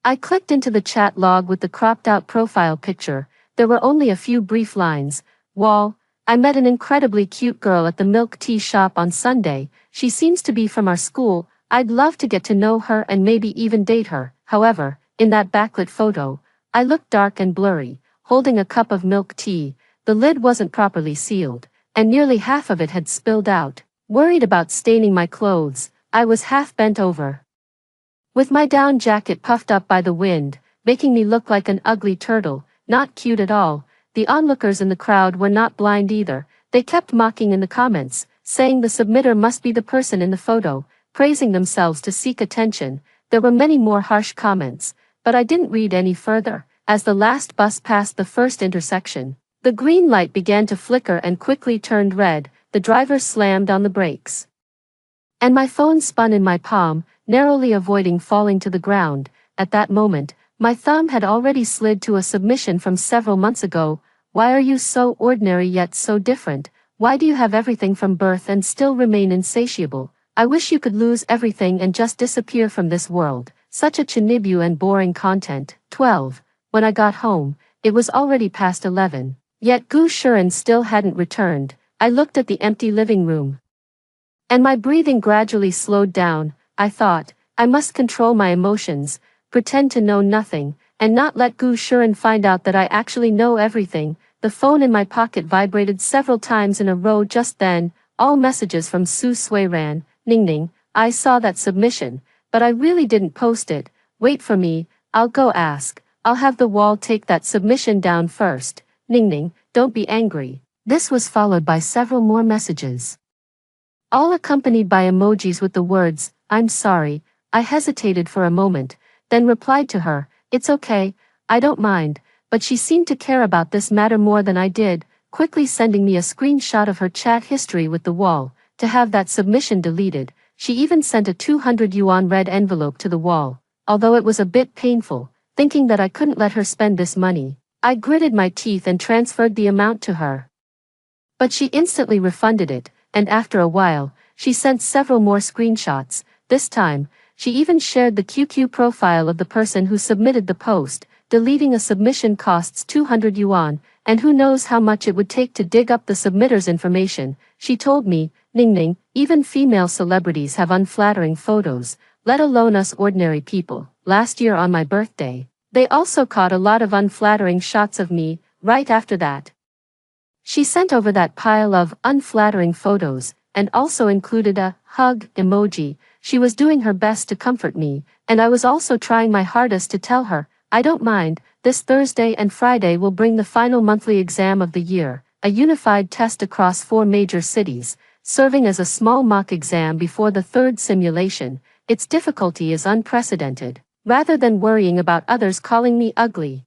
A: I clicked into the chat log with the cropped-out profile picture. There were only a few brief lines. Wall, I met an incredibly cute girl at the milk tea shop on Sunday. She seems to be from our school. I'd love to get to know her and maybe even date her. However, in that backlit photo, I looked dark and blurry, holding a cup of milk tea. The lid wasn't properly sealed, and nearly half of it had spilled out. Worried about staining my clothes, I was half bent over, with my down jacket puffed up by the wind, making me look like an ugly turtle. Not cute at all. The onlookers in the crowd were not blind either. They kept mocking in the comments, saying the submitter must be the person in the photo, praising themselves to seek attention. There were many more harsh comments, but I didn't read any further. As the last bus passed the first intersection, the green light began to flicker and quickly turned red. The driver slammed on the brakes, and my phone spun in my palm, narrowly avoiding falling to the ground. At that moment, my thumb had already slid to a submission from several months ago. Why are you so ordinary yet so different? Why do you have everything from birth and still remain insatiable? I wish you could lose everything and just disappear from this world. Such a chinibu and boring content. 12. When I got home, it was already past 11. Yet Gu Shuren still hadn't returned. I looked at the empty living room, and my breathing gradually slowed down. I thought, I must control my emotions, pretend to know nothing, and not let Gu Shuren find out that I actually know everything. The phone in my pocket vibrated several times in a row just then, all messages from Su Suiran. Ningning, I saw that submission, but I really didn't post it. Wait for me, I'll go ask. I'll have the wall take that submission down first. Ningning, don't be angry. This was followed by several more messages, all accompanied by emojis with the words, I'm sorry. I hesitated for a moment, then replied to her, it's okay, I don't mind, but she seemed to care about this matter more than I did, quickly sending me a screenshot of her chat history with the wall, to have that submission deleted. She even sent a 200 yuan red envelope to the wall, although it was a bit painful, thinking that I couldn't let her spend this money. I gritted my teeth and transferred the amount to her, but she instantly refunded it, and after a while, she sent several more screenshots. This time, she even shared the QQ profile of the person who submitted the post. Deleting a submission costs 200 yuan, and who knows how much it would take to dig up the submitter's information. She told me, Ningning, even female celebrities have unflattering photos, let alone us ordinary people. Last year on my birthday, they also caught a lot of unflattering shots of me. Right after that, she sent over that pile of unflattering photos, and also included a hug emoji. She was doing her best to comfort me, and I was also trying my hardest to tell her, I don't mind. This Thursday and Friday will bring the final monthly exam of the year, a unified test across 4 major cities, serving as a small mock exam before the third simulation. Its difficulty is unprecedented. Rather than worrying about others calling me ugly,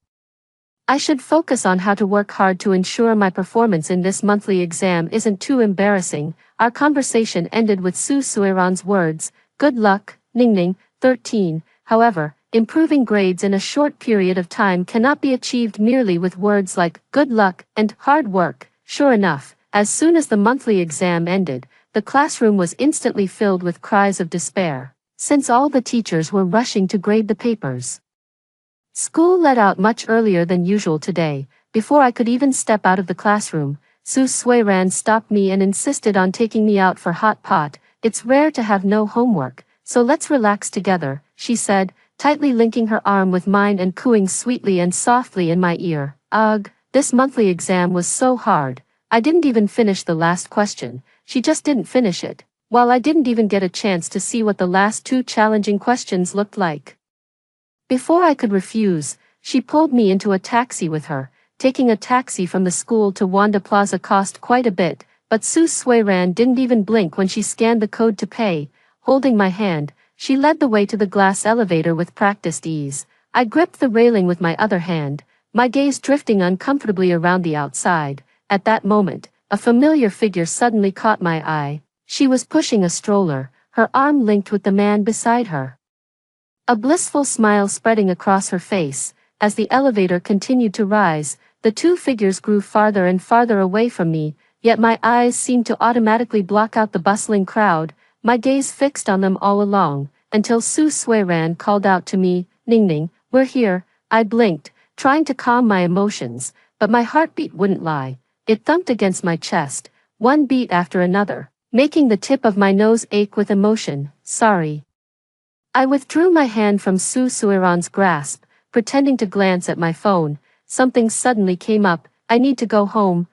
A: I should focus on how to work hard to ensure my performance in this monthly exam isn't too embarrassing. Our conversation ended with Su Suiran's words, good luck, Ningning. 13. However, improving grades in a short period of time cannot be achieved merely with words like good luck and hard work. Sure enough, as soon as the monthly exam ended, the classroom was instantly filled with cries of despair, since all the teachers were rushing to grade the papers. School let out much earlier than usual today. Before I could even step out of the classroom, Su Suiran stopped me and insisted on taking me out for hot pot. It's rare to have no homework, so let's relax together, she said, tightly linking her arm with mine and cooing sweetly and softly in my ear. Ugh, this monthly exam was so hard. I didn't even finish the last question. She just didn't finish it, while I didn't even get a chance to see what the last 2 challenging questions looked like. Before I could refuse, she pulled me into a taxi with her. Taking a taxi from the school to Wanda Plaza cost quite a bit, but Su Suiran didn't even blink when she scanned the code to pay. Holding my hand, she led the way to the glass elevator with practiced ease. I gripped the railing with my other hand, my gaze drifting uncomfortably around the outside. At that moment, a familiar figure suddenly caught my eye. She was pushing a stroller, her arm linked with the man beside her, a blissful smile spreading across her face. as the elevator continued to rise. The two figures grew farther and farther away from me, yet my eyes seemed to automatically block out the bustling crowd, my gaze fixed on them all along, until Su Suiran called out to me, "Ning Ning, we're here." I blinked, trying to calm my emotions, but my heartbeat wouldn't lie. It thumped against my chest, one beat after another, making the tip of my nose ache with emotion. "Sorry." I withdrew my hand from Su Suiran's grasp, pretending to glance at my phone. Something suddenly came up. "I need to go home."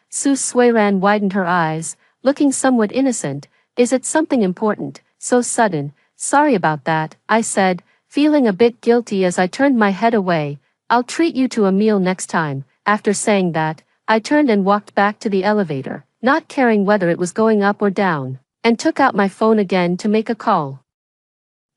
A: Su Suiran widened her eyes, looking somewhat innocent. "Is it something important, so sudden?" "Sorry about that," I said, feeling a bit guilty as I turned my head away. "I'll treat you to a meal next time." After saying that, I turned and walked back to the elevator, not caring whether it was going up or down, and took out my phone again to make a call.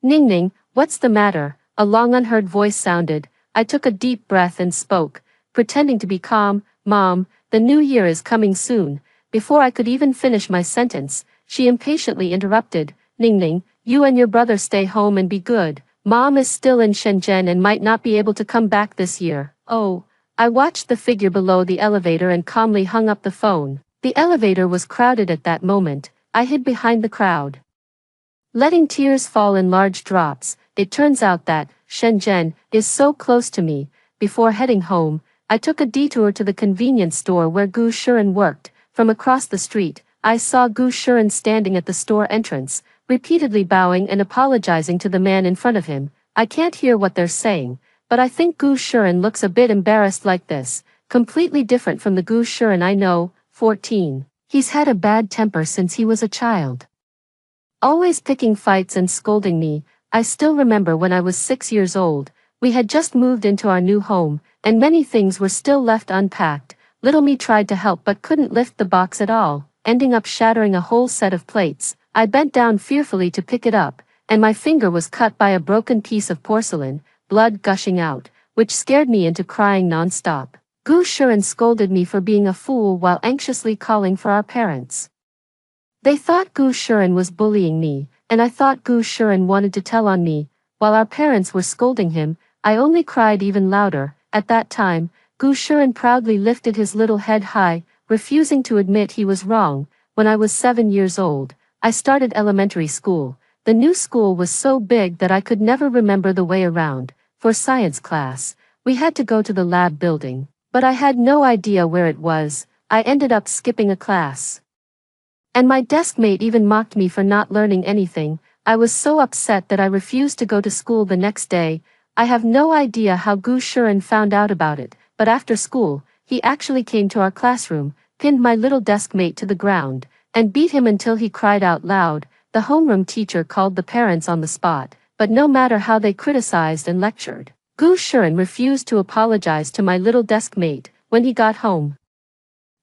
A: "Ning Ning, what's the matter?" A long unheard voice sounded. I took a deep breath and spoke, pretending to be calm. "Mom, the new year is coming soon." Before I could even finish my sentence, she impatiently interrupted. "Ning Ning, you and your brother stay home and be good. Mom is still in Shenzhen and might not be able to come back this year." "Oh." I watched the figure below the elevator and calmly hung up the phone. The elevator was crowded at that moment. I hid behind the crowd, letting tears fall in large drops. It turns out that Shenzhen is so close to me. Before heading home, I took a detour to the convenience store where Gu Shuren worked. From across the street, I saw Gu Shuren standing at the store entrance, repeatedly bowing and apologizing to the man in front of him. I can't hear what they're saying, but I think Gu Shuren looks a bit embarrassed like this, completely different from the Gu Shuren I know, 14. He's had a bad temper since he was a child, always picking fights and scolding me. I still remember when I was 6 years old, we had just moved into our new home, and many things were still left unpacked. Little me tried to help but couldn't lift the box at all, ending up shattering a whole set of plates. I bent down fearfully to pick it up, and my finger was cut by a broken piece of porcelain, blood gushing out, which scared me into crying non-stop. Gu Shuren scolded me for being a fool while anxiously calling for our parents. They thought Gu Shuren was bullying me, and I thought Gu Shuren wanted to tell on me. While our parents were scolding him, I only cried even louder. At that time, Gu Shuren proudly lifted his little head high, refusing to admit he was wrong. When I was 7 years old, I started elementary school. The new school was so big that I could never remember the way around. For science class, we had to go to the lab building, but I had no idea where it was. I ended up skipping a class, and my desk mate even mocked me for not learning anything. I was so upset that I refused to go to school the next day. I have no idea how Gu Shuren found out about it, but after school, he actually came to our classroom, pinned my little desk mate to the ground, and beat him until he cried out loud. The homeroom teacher called the parents on the spot, but no matter how they criticized and lectured, Gu Shuren refused to apologize to my little desk mate. When he got home,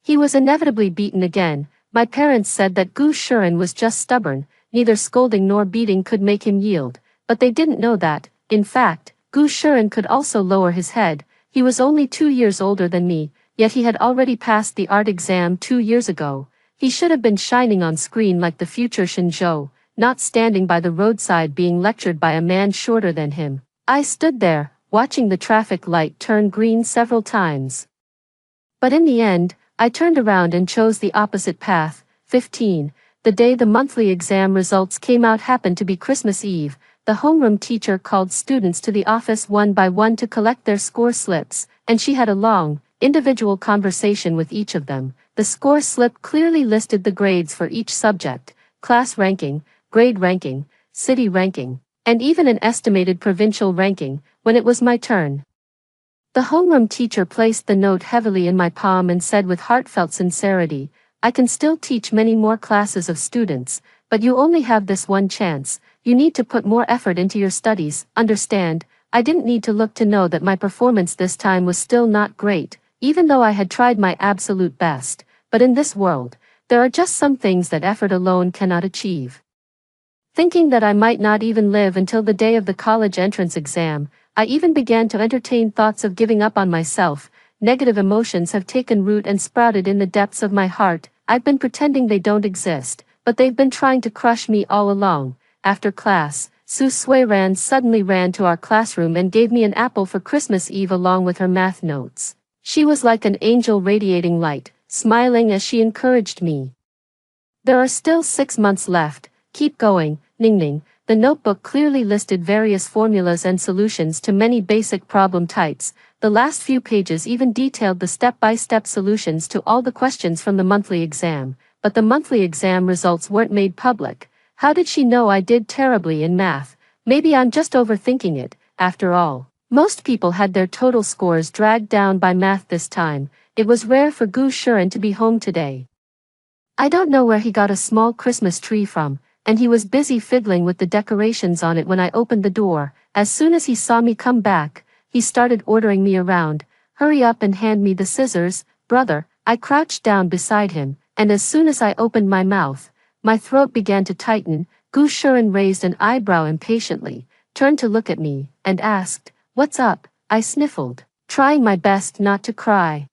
A: he was inevitably beaten again. My parents said that Gu Shuren was just stubborn, neither scolding nor beating could make him yield, but they didn't know that, in fact, Gu Shuren could also lower his head. He was only 2 years older than me, yet he had already passed the art exam 2 years ago. He should have been shining on screen like the future Shinzhou, not standing by the roadside being lectured by a man shorter than him. I stood there, watching the traffic light turn green several times. But in the end, I turned around and chose the opposite path. 15. The day the monthly exam results came out happened to be Christmas Eve. The homeroom teacher called students to the office one by one to collect their score slips, and she had a long, individual conversation with each of them. The score slip clearly listed the grades for each subject, class ranking, grade ranking, city ranking, and even an estimated provincial ranking. When it was my turn, the homeroom teacher placed the note heavily in my palm and said with heartfelt sincerity, "I can still teach many more classes of students, but you only have this one chance. You need to put more effort into your studies, understand?" I didn't need to look to know that my performance this time was still not great, even though I had tried my absolute best. But in this world, there are just some things that effort alone cannot achieve. Thinking that I might not even live until the day of the college entrance exam, I even began to entertain thoughts of giving up on myself. Negative emotions have taken root and sprouted in the depths of my heart. I've been pretending they don't exist, but they've been trying to crush me all along. After class, Su Sui-ran suddenly ran to our classroom and gave me an apple for Christmas Eve along with her math notes. She was like an angel radiating light, smiling as she encouraged me. There are still 6 months left, keep going, Ning Ning. The notebook clearly listed various formulas and solutions to many basic problem types. The last few pages even detailed the step-by-step solutions to all the questions from the monthly exam, but the monthly exam results weren't made public. How did she know I did terribly in math? Maybe I'm just overthinking it, after all. Most people had their total scores dragged down by math this time. It was rare for Gu Shuren to be home today. I don't know where he got a small Christmas tree from, and he was busy fiddling with the decorations on it when I opened the door. As soon as he saw me come back, he started ordering me around. Hurry up and hand me the scissors, brother. I crouched down beside him, and as soon as I opened my mouth, my throat began to tighten. Gu Shuren raised an eyebrow impatiently, turned to look at me, and asked, "What's up?" I sniffled, trying my best not to cry.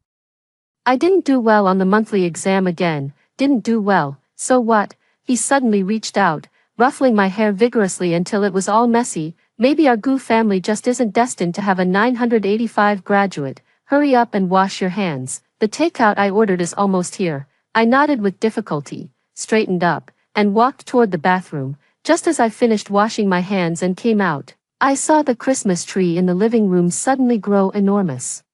A: I didn't do well on the monthly exam again. Didn't do well, so what? He suddenly reached out, ruffling my hair vigorously until it was all messy. Maybe our Gu family just isn't destined to have a 985 graduate. Hurry up and wash your hands. The takeout I ordered is almost here. I nodded with difficulty, straightened up, and walked toward the bathroom. Just as I finished washing my hands and came out, I saw the Christmas tree in the living room suddenly grow enormous.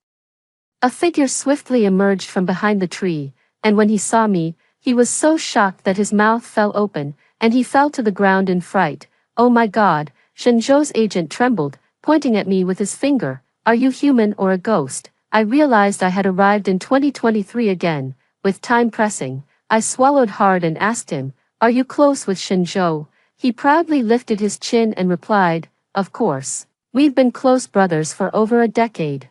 A: A figure swiftly emerged from behind the tree, and when he saw me, he was so shocked that his mouth fell open, and he fell to the ground in fright. Oh my God, Shenzhou's agent trembled, pointing at me with his finger. Are you human or a ghost? I realized I had arrived in 2023 again. With time pressing, I swallowed hard and asked him, "Are you close with Shenzhou?" He proudly lifted his chin and replied, "Of course. We've been close brothers for over a decade."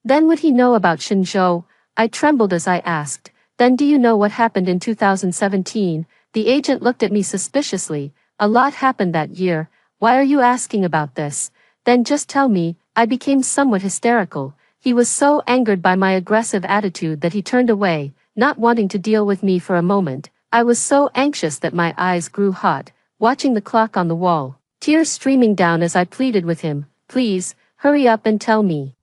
A: Then would he know about Shenzhou? I trembled as I asked, "Then do you know what happened in 2017? The agent looked at me suspiciously. "A lot happened that year. Why are you asking about this?" "Then just tell me." I became somewhat hysterical. He was so angered by my aggressive attitude that he turned away, not wanting to deal with me for a moment. I was so anxious that my eyes grew hot, watching the clock on the wall, tears streaming down as I pleaded with him, "Please, hurry up and tell me.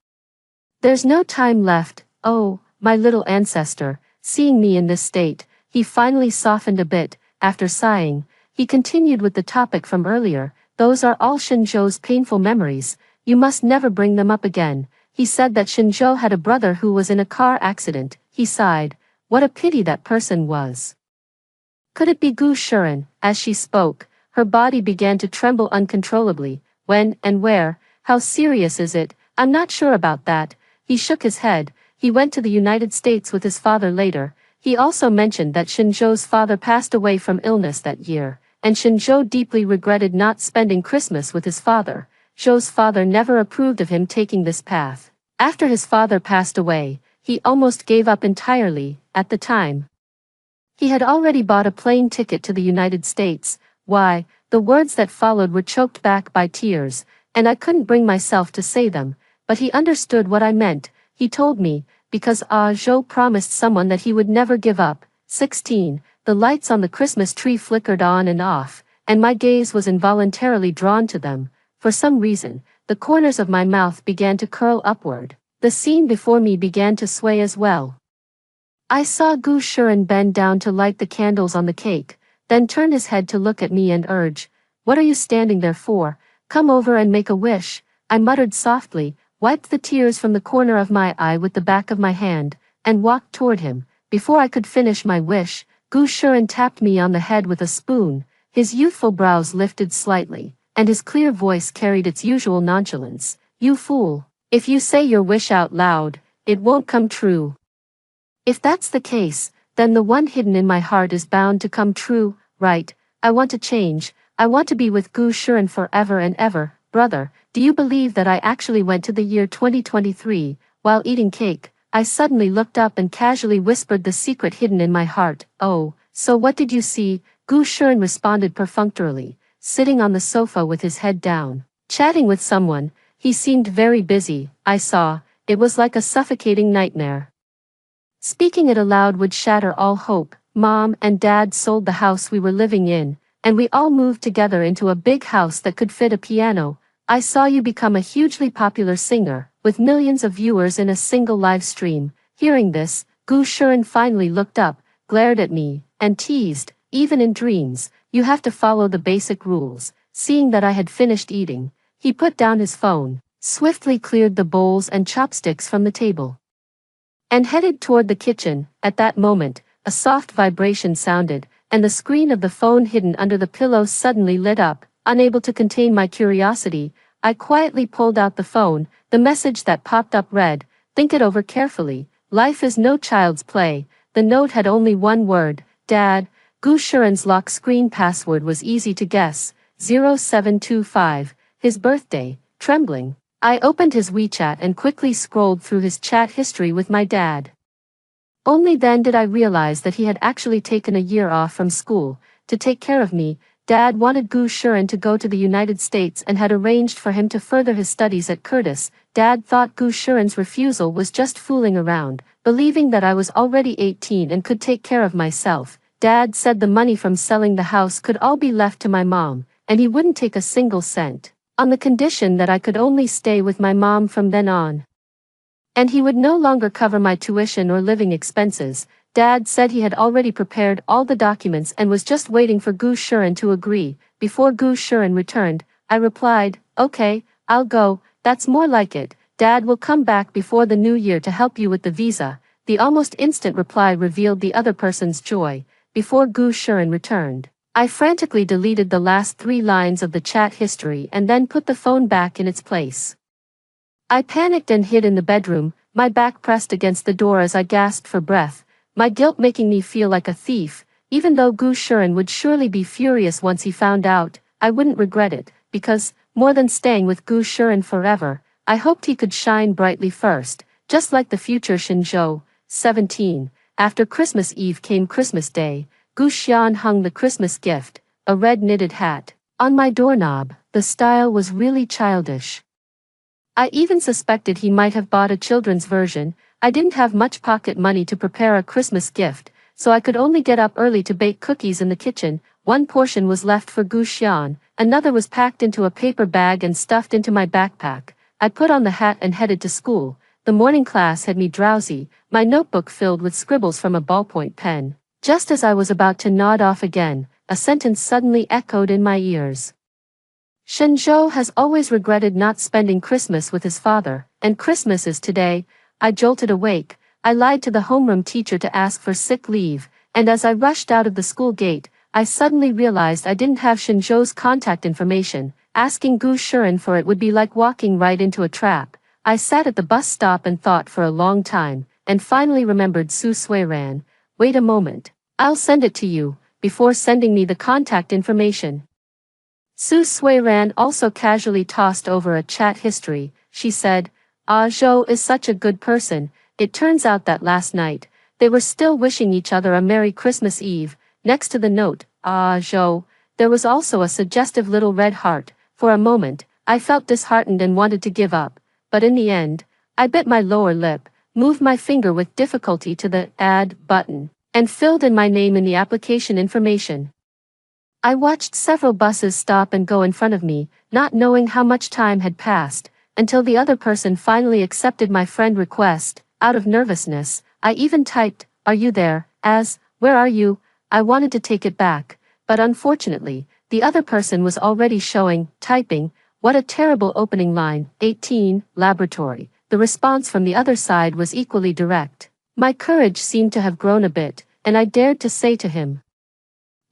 A: There's no time left." Oh, my little ancestor. Seeing me in this state, he finally softened a bit. After sighing, he continued with the topic from earlier. "Those are all Shenzhou's painful memories. You must never bring them up again." He said that Shenzhou had a brother who was in a car accident. He sighed. What a pity that person was. Could it be Gu Shuren? As she spoke, her body began to tremble uncontrollably. "When and where? How serious is it?" "I'm not sure about that." He shook his head. He went to the United States with his father later. He also mentioned that Shenzhou's father passed away from illness that year, and Shenzhou deeply regretted not spending Christmas with his father. Zhou's father never approved of him taking this path. After his father passed away, he almost gave up entirely. At the time, he had already bought a plane ticket to the United States. Why, the words that followed were choked back by tears, and I couldn't bring myself to say them, but he understood what I meant. He told me, because Zhou promised someone that he would never give up. 16. The lights on the Christmas tree flickered on and off, and my gaze was involuntarily drawn to them. For some reason, the corners of my mouth began to curl upward. The scene before me began to sway as well. I saw Gu Shuren bend down to light the candles on the cake, then turn his head to look at me and urge, "What are you standing there for? Come over and make a wish." I muttered softly, wiped the tears from the corner of my eye with the back of my hand, and walked toward him. Before I could finish my wish, Gu Shuren tapped me on the head with a spoon. His youthful brows lifted slightly, and his clear voice carried its usual nonchalance. "You fool. If you say your wish out loud, it won't come true. If that's the case, then the one hidden in my heart is bound to come true, right? I want to change. I want to be with Gu Shuren forever and ever." "Brother, do you believe that I actually went to the year 2023, while eating cake?" I suddenly looked up and casually whispered the secret hidden in my heart. "Oh, so what did you see?" Gu Shuren responded perfunctorily, sitting on the sofa with his head down, chatting with someone. He seemed very busy. I saw. It was like a suffocating nightmare. Speaking it aloud would shatter all hope. "Mom and Dad sold the house we were living in. and we all moved together into a big house that could fit a piano. I saw you become a hugely popular singer, with millions of viewers in a single live stream. Hearing this, Gu Shuren finally looked up, glared at me, and teased, even in dreams, you have to follow the basic rules. Seeing that I had finished eating, he put down his phone, swiftly cleared the bowls and chopsticks from the table, and headed toward the kitchen. At that moment, a soft vibration sounded, and the screen of the phone hidden under the pillow suddenly lit up. Unable to contain my curiosity, I quietly pulled out the phone. The message that popped up read, "Think it over carefully. Life is no child's play." The note had only one word, Dad. Gu Shuren's lock screen password was easy to guess, 0725, his birthday. Trembling, I opened his WeChat and quickly scrolled through his chat history with my dad. Only then did I realize that he had actually taken a year off from school to take care of me. Dad wanted Gu Shuren to go to the United States and had arranged for him to further his studies at Curtis. Dad thought Gu Shuren's refusal was just fooling around, believing that I was already 18 and could take care of myself. Dad said the money from selling the house could all be left to my mom, and he wouldn't take a single cent, on the condition that I could only stay with my mom from then on. And he would no longer cover my tuition or living expenses. Dad said he had already prepared all the documents and was just waiting for Gu Shuren to agree. Before Gu Shuren returned, I replied, "Okay, I'll go, that's more like it. Dad will come back before the new year to help you with the visa." The almost instant reply revealed the other person's joy. Before Gu Shuren returned, I frantically deleted the last 3 lines of the chat history and then put the phone back in its place. I panicked and hid in the bedroom, my back pressed against the door as I gasped for breath, my guilt making me feel like a thief. Even though Gu Shuren would surely be furious once he found out, I wouldn't regret it, because, more than staying with Gu Shuren forever, I hoped he could shine brightly first, just like the future Shinzhou. 17. After Christmas Eve came Christmas Day. Gu Xian hung the Christmas gift, a red knitted hat, on my doorknob. The style was really childish. I even suspected he might have bought a children's version. I didn't have much pocket money to prepare a Christmas gift, so I could only get up early to bake cookies in the kitchen. One portion was left for Gu Xian, another was packed into a paper bag and stuffed into my backpack. I put on the hat and headed to school. The morning class had me drowsy, my notebook filled with scribbles from a ballpoint pen. Just as I was about to nod off again, a sentence suddenly echoed in my ears. Shenzhou has always regretted not spending Christmas with his father, and Christmas is today. I jolted awake. I lied to the homeroom teacher to ask for sick leave, and as I rushed out of the school gate, I suddenly realized I didn't have Shenzhou's contact information. Asking Gu Shuren for it would be like walking right into a trap. I sat at the bus stop and thought for a long time, and finally remembered Su Suiran. Wait a moment. I'll send it to you, before sending me the contact information. Su Suiran also casually tossed over a chat history. She said, "Ah, Zhou is such a good person." It turns out that last night, they were still wishing each other a Merry Christmas Eve. Next to the note, "Ah, Zhou," there was also a suggestive little red heart. For a moment, I felt disheartened and wanted to give up, but in the end, I bit my lower lip, moved my finger with difficulty to the Add button, and filled in my name in the application information. I watched several buses stop and go in front of me, not knowing how much time had passed, until the other person finally accepted my friend request. Out of nervousness, I even typed, "Are you there?" as, "Where are you?" I wanted to take it back, but unfortunately, the other person was already showing, typing. What a terrible opening line. 18, laboratory. The response from the other side was equally direct. My courage seemed to have grown a bit, and I dared to say to him,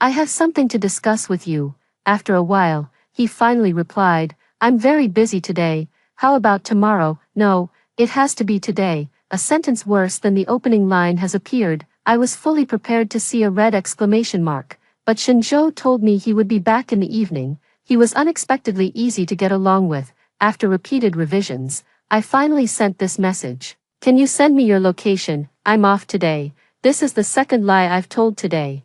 A: "I have something to discuss with you." After a while, he finally replied, "I'm very busy today. How about tomorrow?" "No, it has to be today." A sentence worse than the opening line has appeared. I was fully prepared to see a red exclamation mark, but Shenzhou told me he would be back in the evening. He was unexpectedly easy to get along with. After repeated revisions, I finally sent this message. "Can you send me your location? I'm off today." This is the second lie I've told today.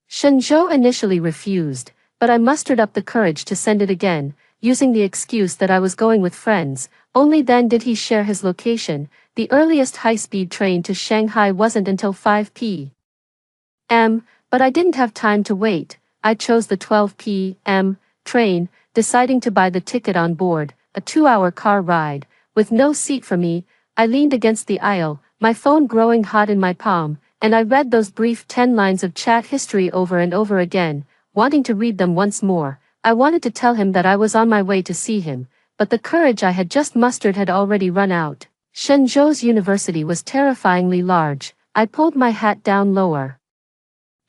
A: Shenzhou initially refused, but I mustered up the courage to send it again, using the excuse that I was going with friends. Only then did he share his location. The earliest high-speed train to Shanghai wasn't until 5 p.m., but I didn't have time to wait. I chose the 12 p.m. train, deciding to buy the ticket on board, a 2-hour car ride. With no seat for me, I leaned against the aisle, my phone growing hot in my palm, and I read those brief 10 lines of chat history over and over again, wanting to read them once more. I wanted to tell him that I was on my way to see him, but the courage I had just mustered had already run out. Shenzhou's university was terrifyingly large. I pulled my hat down lower,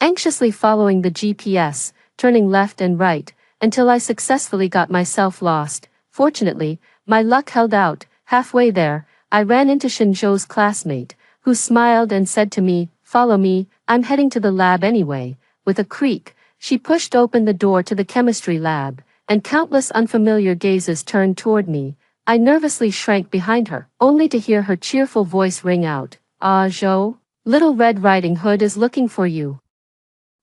A: anxiously following the GPS, turning left and right, until I successfully got myself lost. Fortunately, my luck held out. Halfway there, I ran into Shenzhou's classmate, who smiled and said to me, "Follow me, I'm heading to the lab anyway." With a creak, she pushed open the door to the chemistry lab, and countless unfamiliar gazes turned toward me. I nervously shrank behind her, only to hear her cheerful voice ring out, "Ah, Zhou, Little Red Riding Hood is looking for you."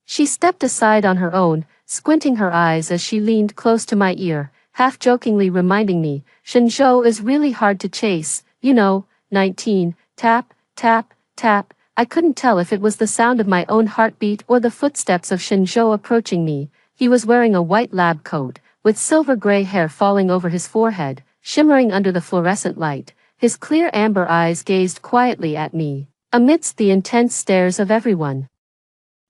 A: She stepped aside on her own, squinting her eyes as she leaned close to my ear, half-jokingly reminding me, "Shenzhou is really hard to chase, 19, tap, tap, tap." I couldn't tell if it was the sound of my own heartbeat or the footsteps of Shenzhou approaching me. He was wearing a white lab coat, with silver-gray hair falling over his forehead, shimmering under the fluorescent light. His clear amber eyes gazed quietly at me, amidst the intense stares of everyone.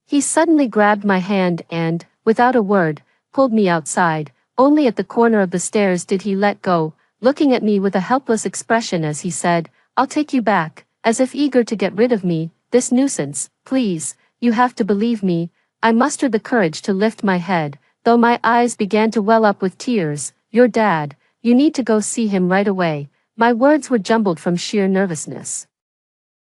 A: He suddenly grabbed my hand and, without a word, pulled me outside. Only at the corner of the stairs did he let go, looking at me with a helpless expression as he said, "I'll take you back," as if eager to get rid of me, "this nuisance, please, you have to believe me." I mustered the courage to lift my head, though my eyes began to well up with tears. "Your dad, you need to go see him right away." My words were jumbled from sheer nervousness,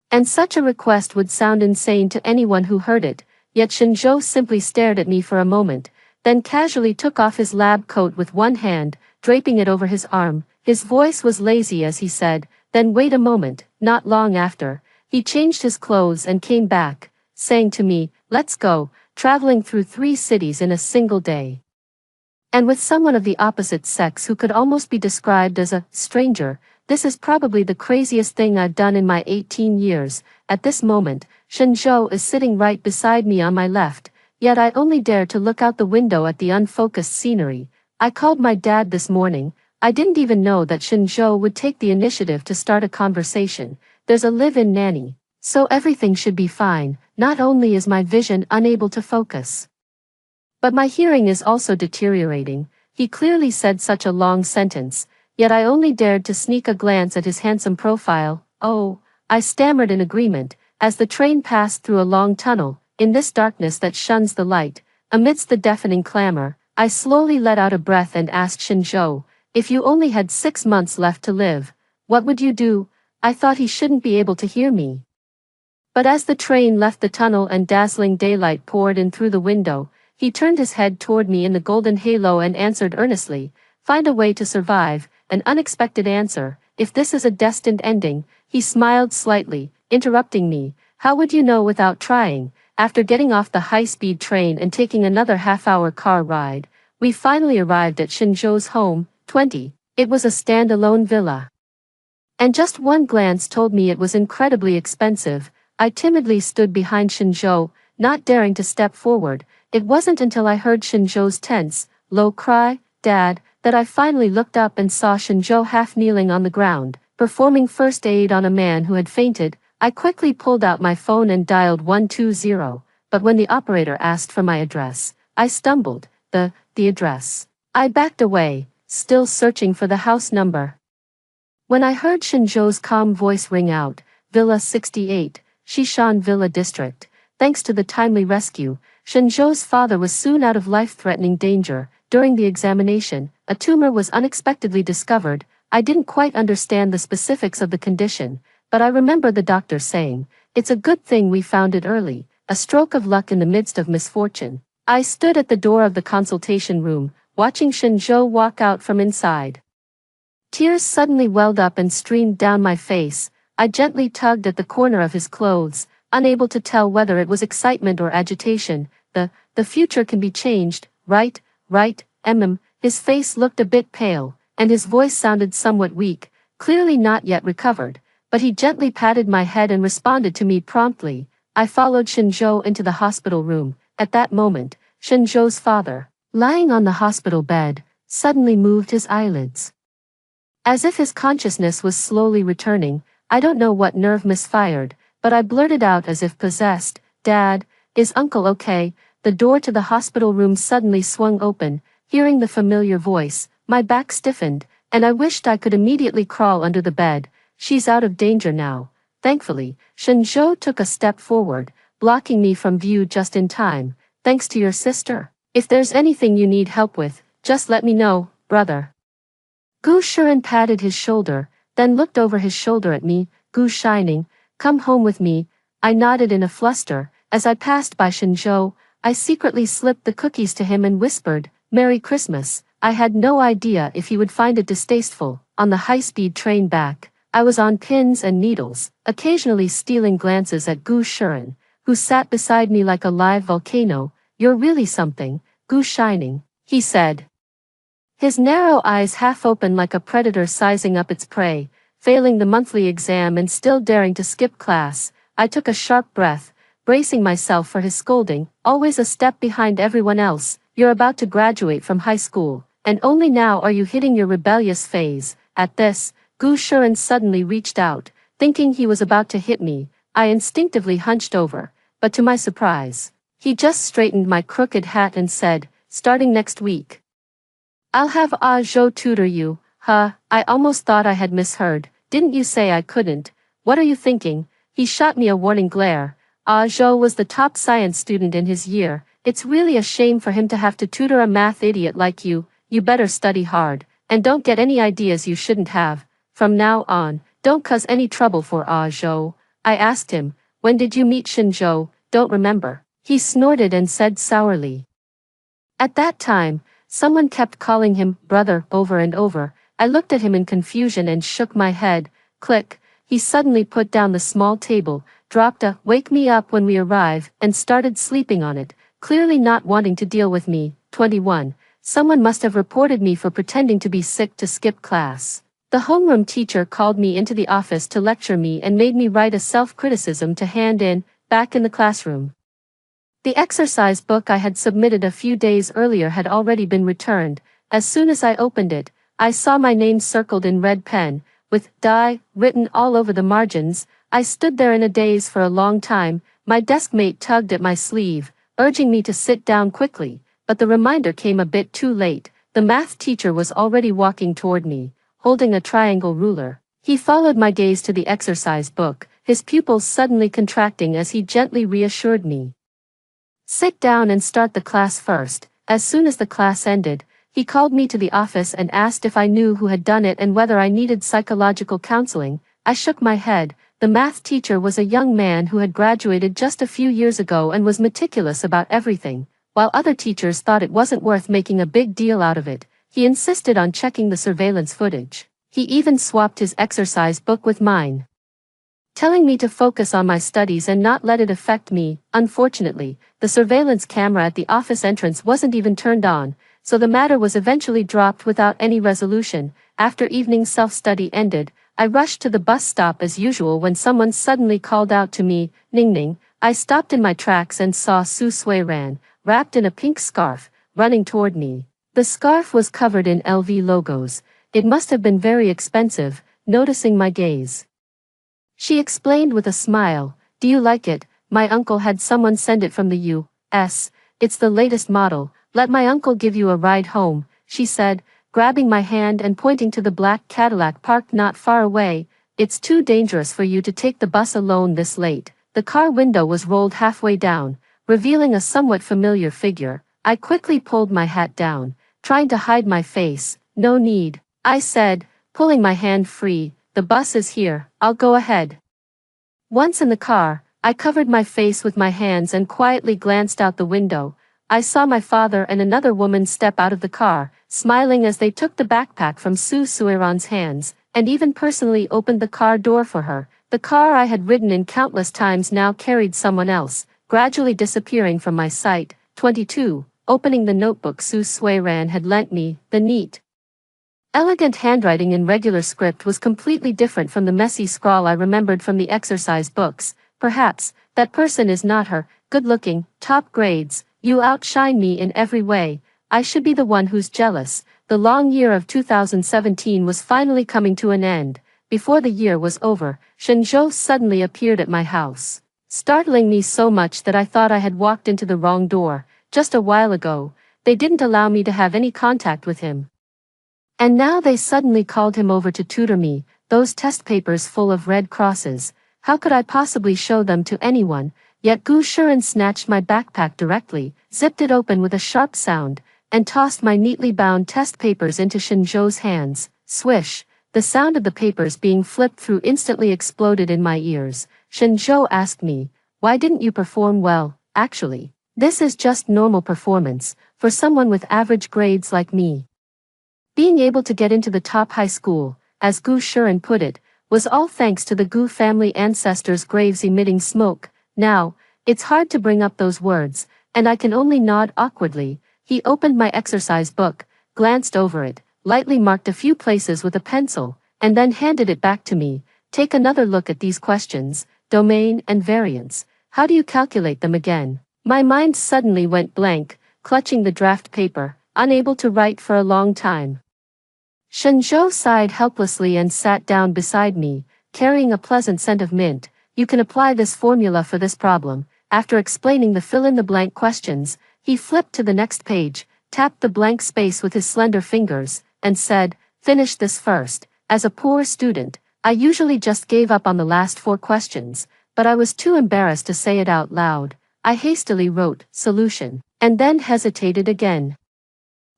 A: and such a request would sound insane to anyone who heard it. Yet Shenzhou simply stared at me for a moment, then casually took off his lab coat with one hand, draping it over his arm. His voice was lazy as he said, "Then wait a moment." Not long after, he changed his clothes and came back, saying to me, "Let's go," traveling through 3 cities in a single day. And with someone of the opposite sex who could almost be described as a stranger. This is probably the craziest thing I've done in my 18 years. At this moment, Shenzhou is sitting right beside me on my left, yet I only dare to look out the window at the unfocused scenery. I called my dad this morning. I didn't even know that Shenzhou would take the initiative to start a conversation. There's a live-in nanny, so everything should be fine. Not only is my vision unable to focus, but my hearing is also deteriorating. He clearly said such a long sentence, yet I only dared to sneak a glance at his handsome profile. "Oh," I stammered in agreement, as the train passed through a long tunnel. In this darkness that shuns the light, amidst the deafening clamor, I slowly let out a breath and asked Shenzhou, "If you only had 6 months left to live, what would you do?" I thought he shouldn't be able to hear me. But as the train left the tunnel and dazzling daylight poured in through the window, he turned his head toward me in the golden halo and answered earnestly, "Find a way to survive." An unexpected answer. If this is a destined ending, he smiled slightly, interrupting me. "How would you know without trying?" After getting off the high-speed train and taking another half-hour car ride, we finally arrived at Shenzhou's home, 20. It was a stand-alone villa, and just one glance told me it was incredibly expensive. I timidly stood behind Shenzhou, not daring to step forward. It wasn't until I heard Shenzhou's tense, low cry, "Dad," that I finally looked up and saw Shenzhou half kneeling on the ground, performing first aid on a man who had fainted. I quickly pulled out my phone and dialed 120, but when the operator asked for my address, I stumbled. The address. I backed away, still searching for the house number. When I heard Shenzhou's calm voice ring out, "Villa 68, Shishan Villa District." Thanks to the timely rescue, Shenzhou's father was soon out of life-threatening danger. During the examination, a tumor was unexpectedly discovered. I didn't quite understand the specifics of the condition, but I remember the doctor saying, "It's a good thing we found it early, a stroke of luck in the midst of misfortune." I stood at the door of the consultation room, watching Shenzhou walk out from inside. Tears suddenly welled up and streamed down my face. I gently tugged at the corner of his clothes, unable to tell whether it was excitement or agitation. The future can be changed, right? Right, His face looked a bit pale, and his voice sounded somewhat weak, clearly not yet recovered, but he gently patted my head and responded to me promptly. I followed Shenzhou into the hospital room. At that moment, Shinjo's father, lying on the hospital bed, suddenly moved his eyelids. As if his consciousness was slowly returning. I don't know what nerve misfired, but I blurted out as if possessed, "Dad, is Uncle okay?" The door to the hospital room suddenly swung open. Hearing the familiar voice, my back stiffened, and I wished I could immediately crawl under the bed. "She's out of danger now." Thankfully, Shinjo took a step forward, blocking me from view just in time. "Thanks to your sister. If there's anything you need help with, just let me know, brother." Gu Shiren patted his shoulder, then looked over his shoulder at me. "Gu Shining, come home with me." I nodded in a fluster. As I passed by Shinjo, I secretly slipped the cookies to him and whispered, "Merry Christmas." I had no idea if he would find it distasteful. On the high-speed train back, I was on pins and needles, occasionally stealing glances at Gu Shiren, who sat beside me like a live volcano. "You're really something, Gu Shining," he said. His narrow eyes half open like a predator sizing up its prey. Failing the monthly exam and still daring to skip class, I took a sharp breath, bracing myself for his scolding. "Always a step behind everyone else. You're about to graduate from high school, and only now are you hitting your rebellious phase." At this, Gu Shiren suddenly reached out, thinking he was about to hit me. I instinctively hunched over, but to my surprise, he just straightened my crooked hat and said, "Starting next week, I'll have Ah Zhou tutor you." "Huh, I almost thought I had misheard. Didn't you say I couldn't? What are you thinking?" He shot me a warning glare. Ah Zhou was the top science student in his year. "It's really a shame for him to have to tutor a math idiot like you. You better study hard, and don't get any ideas you shouldn't have. From now on, don't cause any trouble for Ah Zhou." I asked him, "When did you meet Shinjo?" "Don't remember." He snorted and said sourly. At that time, someone kept calling him brother over and over. I looked at him in confusion and shook my head. Click. He suddenly put down the small table, dropped a "wake me up when we arrive," and started sleeping on it, clearly not wanting to deal with me. 21. Someone must have reported me for pretending to be sick to skip class. The homeroom teacher called me into the office to lecture me and made me write a self-criticism to hand in, back in the classroom. The exercise book I had submitted a few days earlier had already been returned. As soon as I opened it, I saw my name circled in red pen, with "die" written all over the margins. I stood there in a daze for a long time. My desk mate tugged at my sleeve, urging me to sit down quickly, but the reminder came a bit too late. The math teacher was already walking toward me, holding a triangle ruler. He followed my gaze to the exercise book, his pupils suddenly contracting as he gently reassured me. "Sit down and start the class first." As soon as the class ended, he called me to the office and asked if I knew who had done it and whether I needed psychological counseling. I shook my head. The math teacher was a young man who had graduated just a few years ago and was meticulous about everything. While other teachers thought it wasn't worth making a big deal out of it, he insisted on checking the surveillance footage. He even swapped his exercise book with mine, telling me to focus on my studies and not let it affect me. Unfortunately, the surveillance camera at the office entrance wasn't even turned on, so the matter was eventually dropped without any resolution. After evening self-study ended, I rushed to the bus stop as usual when someone suddenly called out to me, "Ning Ning." I stopped in my tracks and saw Su Suiran, wrapped in a pink scarf, running toward me. The scarf was covered in LV logos. It must have been very expensive. Noticing my gaze, she explained with a smile, "Do you like it? My uncle had someone send it from the U.S. It's the latest model. Let my uncle give you a ride home," she said, grabbing my hand and pointing to the black Cadillac parked not far away. "It's too dangerous for you to take the bus alone this late." The car window was rolled halfway down, revealing a somewhat familiar figure. I quickly pulled my hat down, trying to hide my face. "No need," I said, pulling my hand free. "The bus is here, I'll go ahead." Once in the car, I covered my face with my hands and quietly glanced out the window. I saw my father and another woman step out of the car, smiling as they took the backpack from Su Suiran's hands, and even personally opened the car door for her. The car I had ridden in countless times now carried someone else, gradually disappearing from my sight. 22. Opening the notebook Su Suiran had lent me, the neat, elegant handwriting in regular script was completely different from the messy scrawl I remembered from the exercise books. "Perhaps, that person is not her, good-looking, top grades, You outshine me in every way. I should be the one who's jealous. The long year of 2017 was finally coming to an end. Before the year was over, Shenzhou suddenly appeared at my house, startling me so much that I thought I had walked into the wrong door. Just a while ago, they didn't allow me to have any contact with him. And now they suddenly called him over to tutor me, those test papers full of red crosses. How could I possibly show them to anyone? Yet Gu Shuren snatched my backpack directly, zipped it open with a sharp sound, and tossed my neatly bound test papers into Shenzhou's hands. Swish! The sound of the papers being flipped through instantly exploded in my ears. Shenzhou asked me, "Why didn't you perform well?" Actually, this is just normal performance, for someone with average grades like me. Being able to get into the top high school, as Gu Shuren put it, was all thanks to the Gu family ancestors' graves emitting smoke. Now, it's hard to bring up those words, and I can only nod awkwardly. He opened my exercise book, glanced over it, lightly marked a few places with a pencil, and then handed it back to me. Take another look at these questions, domain and variance. How do you calculate them again? My mind suddenly went blank, clutching the draft paper, unable to write for a long time. Shenzhou sighed helplessly and sat down beside me, carrying a pleasant scent of mint. You can apply this formula for this problem. After explaining the fill-in-the-blank questions, he flipped to the next page, tapped the blank space with his slender fingers, and said, "Finish this first." As a poor student, I usually just gave up on the last 4 questions, but I was too embarrassed to say it out loud. I hastily wrote, "Solution," and then hesitated again.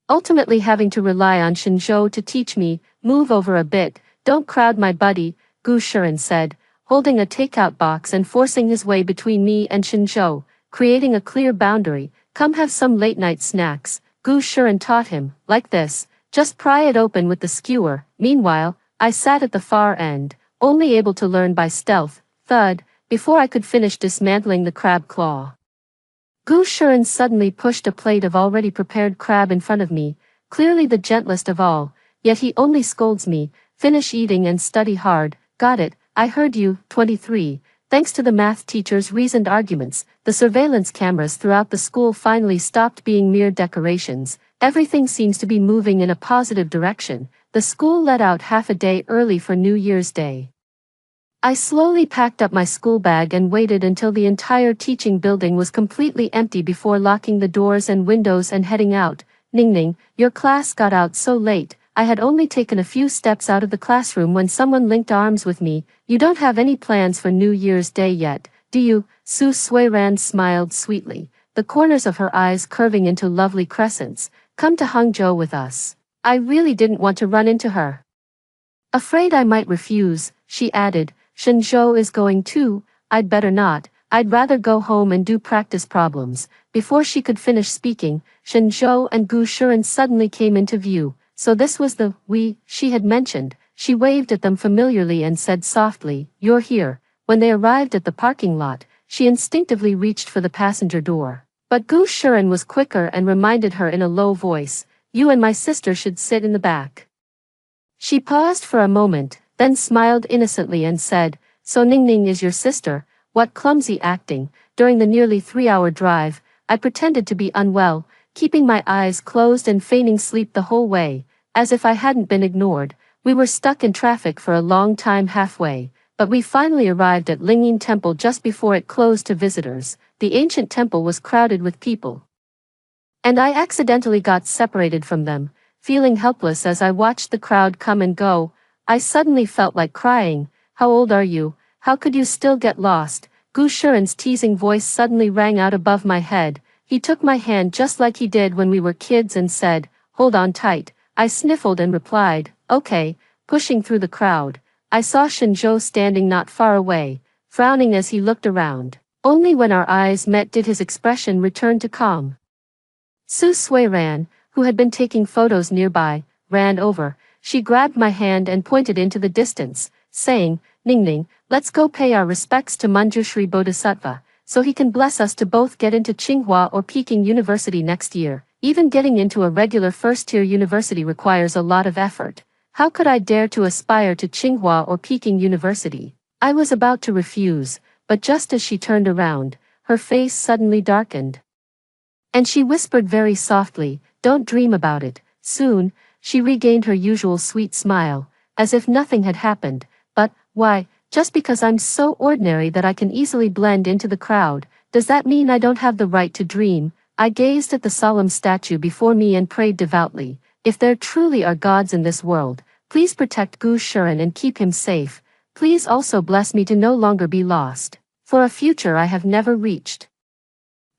A: Ultimately having to rely on Shenzhou to teach me. "Move over a bit, don't crowd my buddy," Gu Shuren said, holding a takeout box and forcing his way between me and Shenzhou, creating a clear boundary. "Come have some late-night snacks," Gu Shuren taught him, "like this. Just pry it open with the skewer." Meanwhile, I sat at the far end, only able to learn by stealth. Thud, before I could finish dismantling the crab claw. Gu Shuren suddenly pushed a plate of already prepared crab in front of me, clearly the gentlest of all, yet he only scolds me, "Finish eating and study hard." Got it, I heard you. 23. Thanks to the math teacher's reasoned arguments, the surveillance cameras throughout the school finally stopped being mere decorations. Everything seems to be moving in a positive direction. The school let out half a day early for New Year's Day. I slowly packed up my school bag and waited until the entire teaching building was completely empty before locking the doors and windows and heading out. "Ningning, your class got out so late." I had only taken a few steps out of the classroom when someone linked arms with me. "You don't have any plans for New Year's Day yet, do you?" Su Suiran smiled sweetly, the corners of her eyes curving into lovely crescents. "Come to Hangzhou with us." I really didn't want to run into her. Afraid I might refuse, she added, "Shenzhou is going too." "I'd better not. I'd rather go home and do practice problems." Before she could finish speaking, Shenzhou and Gu Shuren suddenly came into view. So this was the "we" she had mentioned. She waved at them familiarly and said softly, "You're here." When they arrived at the parking lot, she instinctively reached for the passenger door. But Gu Shuren was quicker and reminded her in a low voice, "You and my sister should sit in the back." She paused for a moment, then smiled innocently and said, "So Ningning is your sister?" What clumsy acting. During the nearly 3-hour drive, I pretended to be unwell, keeping my eyes closed and feigning sleep the whole way, as if I hadn't been ignored. We were stuck in traffic for a long time halfway, but we finally arrived at Lingyin Temple just before it closed to visitors. The ancient temple was crowded with people, and I accidentally got separated from them. Feeling helpless as I watched the crowd come and go, I suddenly felt like crying. "How old are you? How could you still get lost?" Gu Shuren's teasing voice suddenly rang out above my head. He took my hand just like he did when we were kids and said, "Hold on tight." I sniffled and replied, "Okay." Pushing through the crowd, I saw Shenzhou standing not far away, frowning as he looked around. Only when our eyes met did his expression return to calm. Su Suiran, who had been taking photos nearby, ran over. She grabbed my hand and pointed into the distance, saying, "Ningning, let's go pay our respects to Manjushri Bodhisattva, so he can bless us to both get into Tsinghua or Peking University next year." Even getting into a regular first-tier university requires a lot of effort. How could I dare to aspire to Tsinghua or Peking University? I was about to refuse, but just as she turned around, her face suddenly darkened. And she whispered very softly, don't dream about it. Soon, she regained her usual sweet smile, as if nothing had happened. But, why, just because I'm so ordinary that I can easily blend into the crowd, does that mean I don't have the right to dream? I gazed at the solemn statue before me and prayed devoutly, if there truly are gods in this world, please protect Gu Shuren and keep him safe. Please also bless me to no longer be lost, for a future I have never reached.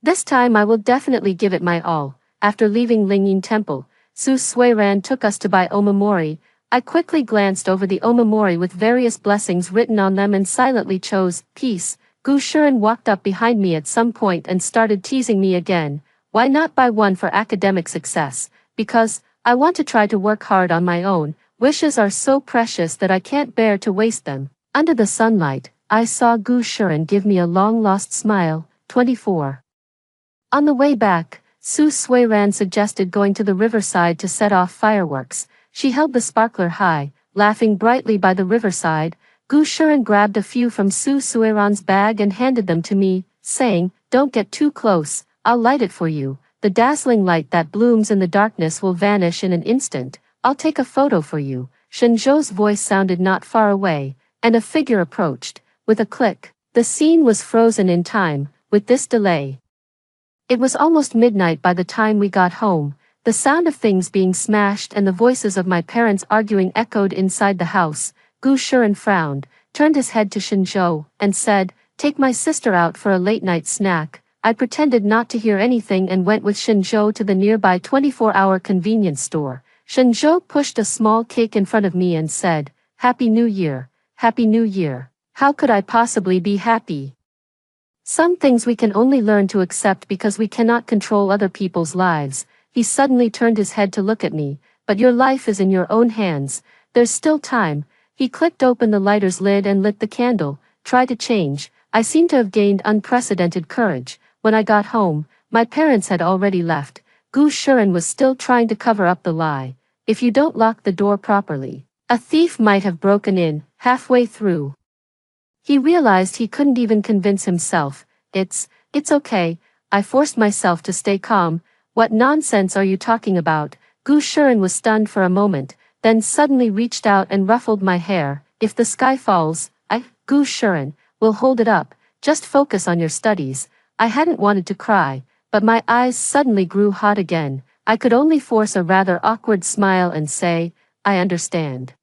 A: This time I will definitely give it my all. After leaving Lingyin Temple, Su Suiran took us to buy omamori. I quickly glanced over the omamori with various blessings written on them and silently chose peace. Gu Shuren walked up behind me at some point and started teasing me again. Why not buy one for academic success? Because I want to try to work hard on my own. Wishes are so precious that I can't bear to waste them. Under the sunlight, I saw Gu Shuren give me a long-lost smile. 24. On the way back, Su Suiran suggested going to the riverside to set off fireworks. She held the sparkler high, laughing brightly by the riverside. Gu Shuren grabbed a few from Su Suiran's bag and handed them to me, saying, don't get too close, I'll light it for you. The dazzling light that blooms in the darkness will vanish in an instant. I'll take a photo for you. Shenzhou's voice sounded not far away, and a figure approached. With a click, the scene was frozen in time. With this delay, it was almost midnight by the time we got home. The sound of things being smashed and the voices of my parents arguing echoed inside the house. Gu Shuren frowned, turned his head to Shenzhou, and said, take my sister out for a late-night snack. I pretended not to hear anything and went with Shenzhou to the nearby 24-hour convenience store. Shenzhou pushed a small cake in front of me and said, Happy New Year, Happy New Year. How could I possibly be happy? Some things we can only learn to accept because we cannot control other people's lives. He suddenly turned his head to look at me. But your life is in your own hands. There's still time. He clicked open the lighter's lid and lit the candle. Try to change. I seem to have gained unprecedented courage. When I got home, my parents had already left. Gu Shuren was still trying to cover up the lie. If you don't lock the door properly, a thief might have broken in. Halfway through, he realized he couldn't even convince himself. It's okay. I forced myself to stay calm. What nonsense are you talking about? Gu Shuren was stunned for a moment, then suddenly reached out and ruffled my hair. If the sky falls, Gu Shuren, will hold it up. Just focus on your studies. I hadn't wanted to cry, but my eyes suddenly grew hot again. I could only force a rather awkward smile and say, I understand.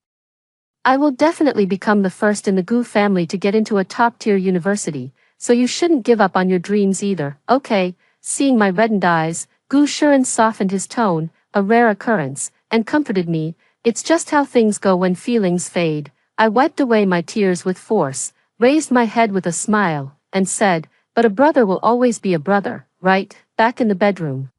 A: I will definitely become the first in the Gu family to get into a top-tier university, so you shouldn't give up on your dreams either. Okay. Seeing my reddened eyes, Gu Shuren softened his tone, a rare occurrence, and comforted me. It's just how things go when feelings fade. I wiped away my tears with force, raised my head with a smile, and said, but a brother will always be a brother, right? Back in the bedroom,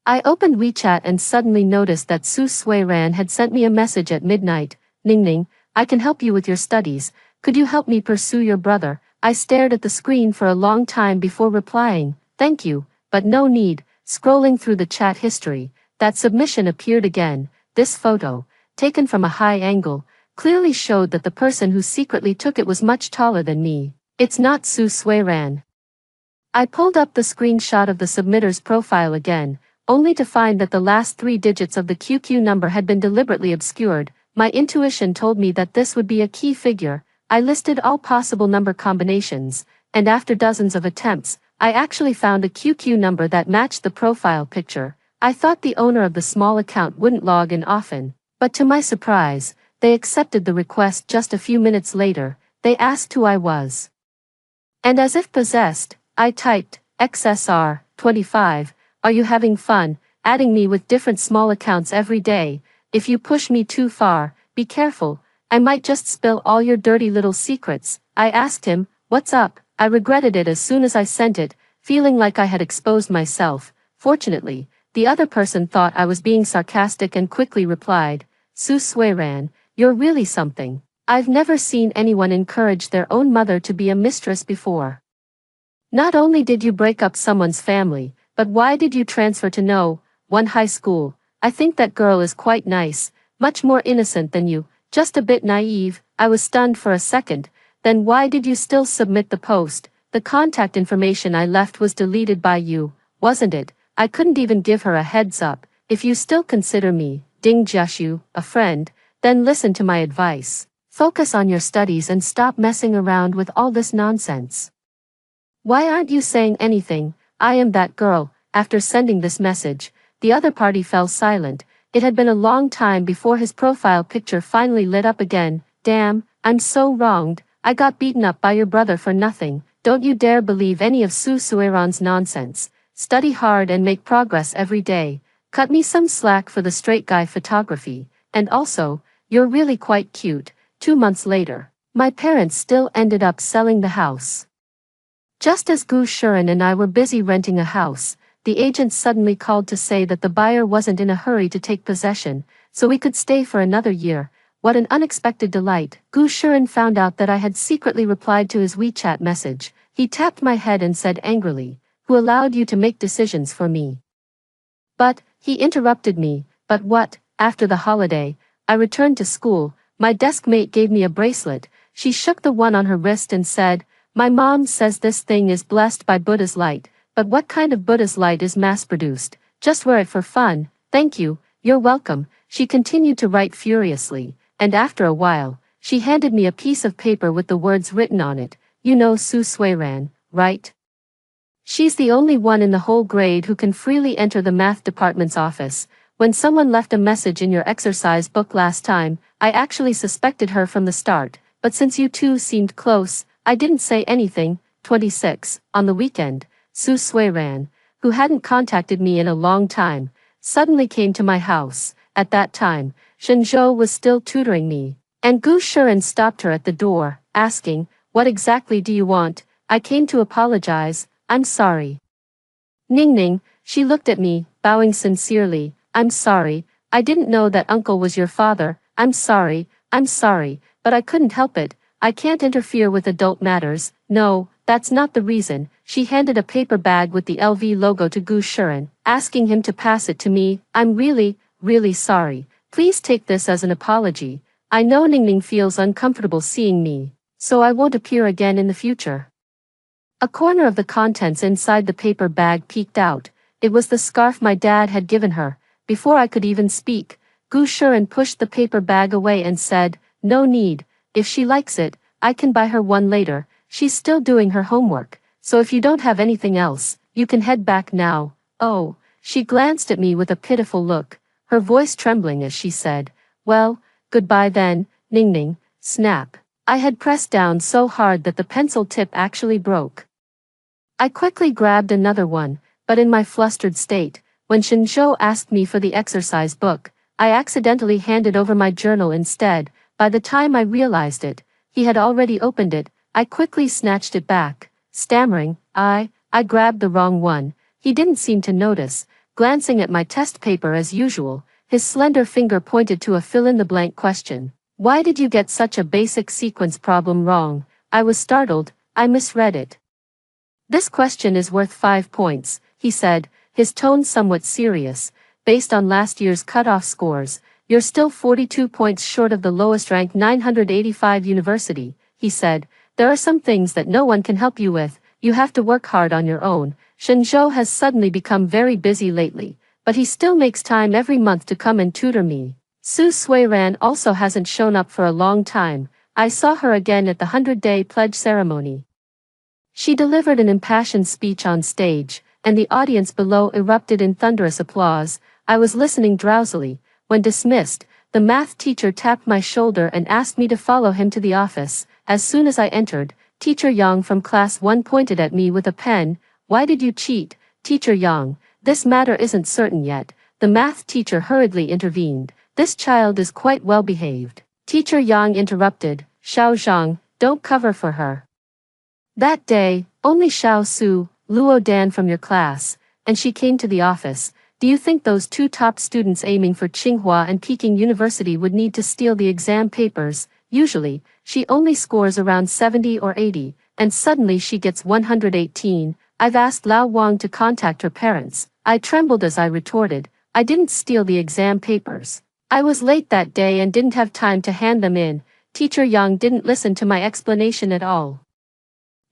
A: I opened WeChat and suddenly noticed that Su Suiran had sent me a message at midnight. Ningning, I can help you with your studies. Could you help me pursue your brother? I stared at the screen for a long time before replying, thank you, but no need. Scrolling through the chat history, that submission appeared again. This photo, taken from a high angle, clearly showed that the person who secretly took it was much taller than me. It's not Su Suiran. I pulled up the screenshot of the submitter's profile again, only to find that the last 3 digits of the QQ number had been deliberately obscured. My intuition told me that this would be a key figure. I listed all possible number combinations, and after dozens of attempts, I actually found a QQ number that matched the profile picture. I thought the owner of the small account wouldn't log in often, but to my surprise, they accepted the request just a few minutes later. They asked who I was. And as if possessed, I typed, XSR, 25, are you having fun, adding me with different small accounts every day? If you push me too far, be careful, I might just spill all your dirty little secrets. I asked him, what's up? I regretted it as soon as I sent it, feeling like I had exposed myself. Fortunately, the other person thought I was being sarcastic and quickly replied, Su Suiran, you're really something. I've never seen anyone encourage their own mother to be a mistress before. Not only did you break up someone's family, but why did you transfer to No. 1 high school? I think that girl is quite nice, much more innocent than you, just a bit naive. I was stunned for a second. Then why did you still submit the post? The contact information I left was deleted by you, wasn't it? I couldn't even give her a heads up. If you still consider me, Ding Jiashu, a friend, then listen to my advice. Focus on your studies and stop messing around with all this nonsense. Why aren't you saying anything? I am that girl. After sending this message, the other party fell silent. It had been a long time before his profile picture finally lit up again. Damn, I'm so wronged. I got beaten up by your brother for nothing. Don't you dare believe any of Su Sueron's nonsense. Study hard and make progress every day. Cut me some slack for the straight guy photography. And also, you're really quite cute. 2 months later, my parents still ended up selling the house. Just as Gu Shuren and I were busy renting a house, the agent suddenly called to say that the buyer wasn't in a hurry to take possession, so we could stay for another year. What an unexpected delight. Gu Shuren found out that I had secretly replied to his WeChat message. He tapped my head and said angrily, "Who allowed you to make decisions for me?" But, he interrupted me, "But what?" After the holiday, I returned to school. My desk mate gave me a bracelet. She shook the one on her wrist and said, "My mom says this thing is blessed by Buddha's light, but what kind of Buddha's light is mass-produced? Just wear it for fun." "Thank you, you're welcome." She continued to write furiously, and after a while, she handed me a piece of paper with the words written on it. "You know Su Sueran, right? She's the only one in the whole grade who can freely enter the math department's office. When someone left a message in your exercise book last time, I actually suspected her from the start, but since you two seemed close, I didn't say anything." 26. On the weekend, Su Sueran, who hadn't contacted me in a long time, suddenly came to my house. At that time, Shenzhou was still tutoring me, and Gu Shuren stopped her at the door, asking, "What exactly do you want?" "I came to apologize. I'm sorry." Ningning, she looked at me, bowing sincerely. "I'm sorry. I didn't know that uncle was your father. I'm sorry, but I couldn't help it. I can't interfere with adult matters." "No, that's not the reason." She handed a paper bag with the LV logo to Gu Shuren, asking him to pass it to me. "I'm really, really sorry. Please take this as an apology. I know Ningning feels uncomfortable seeing me, so I won't appear again in the future." A corner of the contents inside the paper bag peeked out. It was the scarf my dad had given her. Before I could even speak, Gu Shuren pushed the paper bag away and said, "No need. If she likes it, I can buy her one later. She's still doing her homework, so if you don't have anything else, you can head back now." "Oh." She glanced at me with a pitiful look, her voice trembling as she said, "Well, goodbye then, Ningning." Snap. I had pressed down so hard that the pencil tip actually broke. I quickly grabbed another one, but in my flustered state, when Shenzhou asked me for the exercise book, I accidentally handed over my journal instead. By the time I realized it, he had already opened it. I quickly snatched it back, stammering, I grabbed the wrong one." He didn't seem to notice, glancing at my test paper as usual. His slender finger pointed to a fill-in-the-blank question. "Why did you get such a basic sequence problem wrong?" I was startled. I misread it. "This question is worth 5 points, he said, his tone somewhat serious. "Based on last year's cutoff scores, you're still 42 points short of the lowest-ranked 985 university, he said. "There are some things that no one can help you with. You have to work hard on your own." Shenzhou has suddenly become very busy lately, but he still makes time every month to come and tutor me. Su Sueran also hasn't shown up for a long time. I saw her again at the 100-day pledge ceremony. She delivered an impassioned speech on stage, and the audience below erupted in thunderous applause. I was listening drowsily. When dismissed, the math teacher tapped my shoulder and asked me to follow him to the office. As soon as I entered, Teacher Yang from class 1 pointed at me with a pen. "Why did you cheat, Teacher Yang? This matter isn't certain yet." The math teacher hurriedly intervened. "This child is quite well behaved." Teacher Yang interrupted. "Xiao Zhang, don't cover for her." That day, only Xiao Su, Luo Dan from your class, and she came to the office. "Do you think those 2 top students aiming for Tsinghua and Peking University would need to steal the exam papers? Usually, she only scores around 70 or 80, and suddenly she gets 118. I've asked Lao Wang to contact her parents." I trembled as I retorted, "I didn't steal the exam papers. I was late that day and didn't have time to hand them in." Teacher Yang didn't listen to my explanation at all.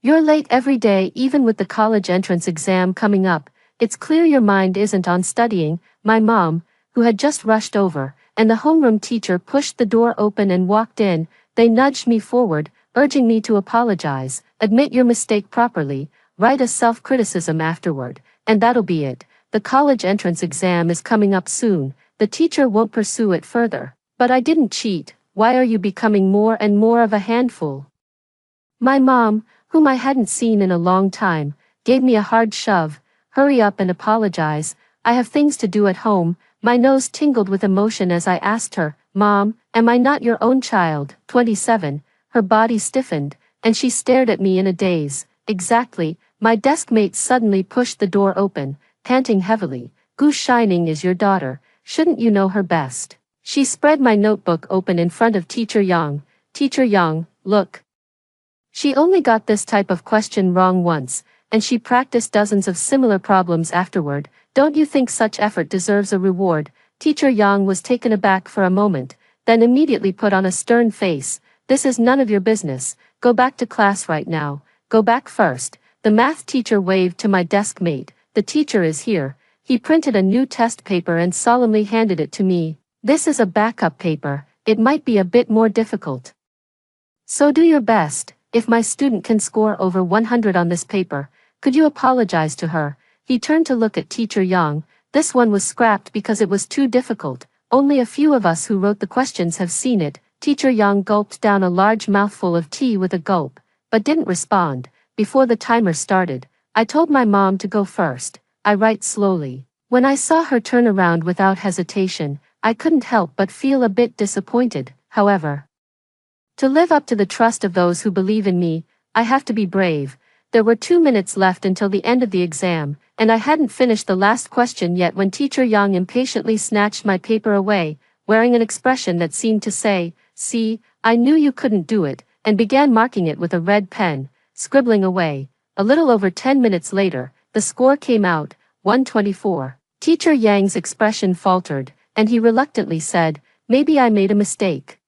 A: "You're late every day even with the college entrance exam coming up. it's clear your mind isn't on studying." My mom, who had just rushed over, and the homeroom teacher pushed the door open and walked in. They nudged me forward, urging me to apologize, admit your mistake properly, write a self-criticism afterward, and that'll be it. The college entrance exam is coming up soon. The teacher won't pursue it further. But I didn't cheat. Why are you becoming more and more of a handful? My mom, whom I hadn't seen in a long time, gave me a hard shove. Hurry up and apologize. I have things to do at home. My nose tingled with emotion as I asked her, "Mom, am I not your own child?" 27. Her body stiffened, and she stared at me in a daze. Exactly. My desk mate suddenly pushed the door open, panting heavily. "Goose Shining is your daughter. Shouldn't you know her best?" She spread my notebook open in front of Teacher Young. "Teacher Young, look. She only got this type of question wrong once, and she practiced dozens of similar problems afterward. Don't you think such effort deserves a reward?" Teacher Young was taken aback for a moment, then immediately put on a stern face. "This is none of your business. Go back to class right now. Go back first." The math teacher waved to my desk mate. "The teacher is here." He printed a new test paper and solemnly handed it to me. "This is a backup paper. It might be a bit more difficult. So do your best. If my student can score over 100 on this paper, could you apologize to her?" He turned to look at Teacher Young. "This one was scrapped because it was too difficult. Only a few of us who wrote the questions have seen it." Teacher Young gulped down a large mouthful of tea with a gulp, but didn't respond. Before the timer started, I told my mom to go first. I write slowly. When I saw her turn around without hesitation, I couldn't help but feel a bit disappointed. However, to live up to the trust of those who believe in me, I have to be brave. There were 2 minutes left until the end of the exam, and I hadn't finished the last question yet when Teacher Young impatiently snatched my paper away, wearing an expression that seemed to say, "See, I knew you couldn't do it," and began marking it with a red pen, scribbling away. A little over 10 minutes later, the score came out, 124. Teacher Yang's expression faltered, and he reluctantly said, "Maybe I made a mistake.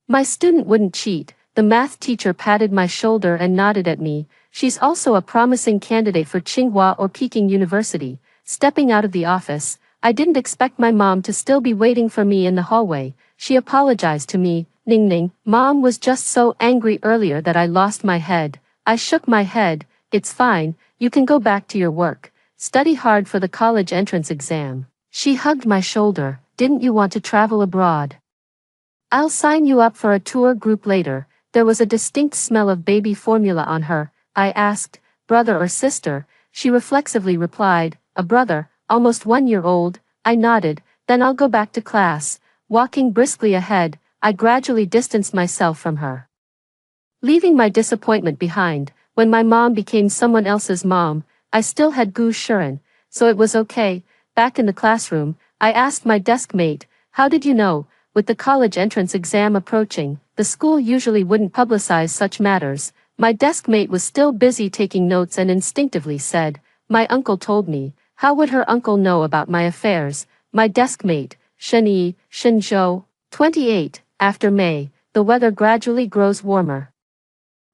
A: My student wouldn't cheat." The math teacher patted my shoulder and nodded at me. "She's also a promising candidate for Tsinghua or Peking University." Stepping out of the office, I didn't expect my mom to still be waiting for me in the hallway. She apologized to me. "Ning Ning, Mom was just so angry earlier that I lost my head." I shook my head. "It's fine, you can go back to your work. Study hard for the college entrance exam." She hugged my shoulder. "Didn't you want to travel abroad? I'll sign you up for a tour group later." There was a distinct smell of baby formula on her. I asked, "Brother or sister?" She reflexively replied, "A brother, almost 1 year old." I nodded. "Then I'll go back to class." Walking briskly ahead, I gradually distanced myself from her, leaving my disappointment behind. When my mom became someone else's mom, I still had Gu Shuren, so it was okay. Back in the classroom, I asked my desk mate, "How did you know?" With the college entrance exam approaching, the school usually wouldn't publicize such matters. My desk mate was still busy taking notes and instinctively said, "My uncle told me." How would her uncle know about my affairs? My desk mate, Shenyi, Shenzhou, 28. After May, the weather gradually grows warmer.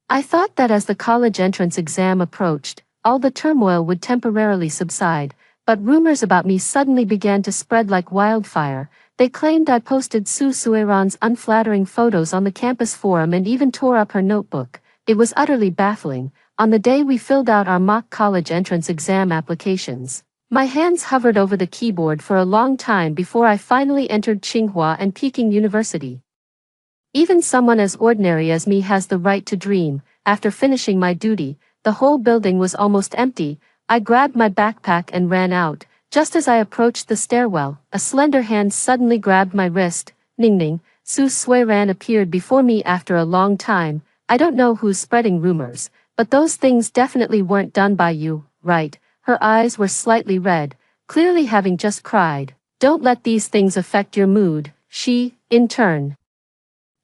A: I thought that as the college entrance exam approached, all the turmoil would temporarily subside, but rumors about me suddenly began to spread like wildfire. They claimed I posted Su Suiran's unflattering photos on the campus forum and even tore up her notebook. It was utterly baffling. On the day we filled out our mock college entrance exam applications, my hands hovered over the keyboard for a long time before I finally entered Tsinghua and Peking University. Even someone as ordinary as me has the right to dream. After finishing my duty, the whole building was almost empty. I grabbed my backpack and ran out. Just as I approached the stairwell, a slender hand suddenly grabbed my wrist. "Ning Ning." Su Suiran appeared before me after a long time. "I don't know who's spreading rumors, but those things definitely weren't done by you, right?" Her eyes were slightly red, clearly having just cried. "Don't let these things affect your mood," she, in turn,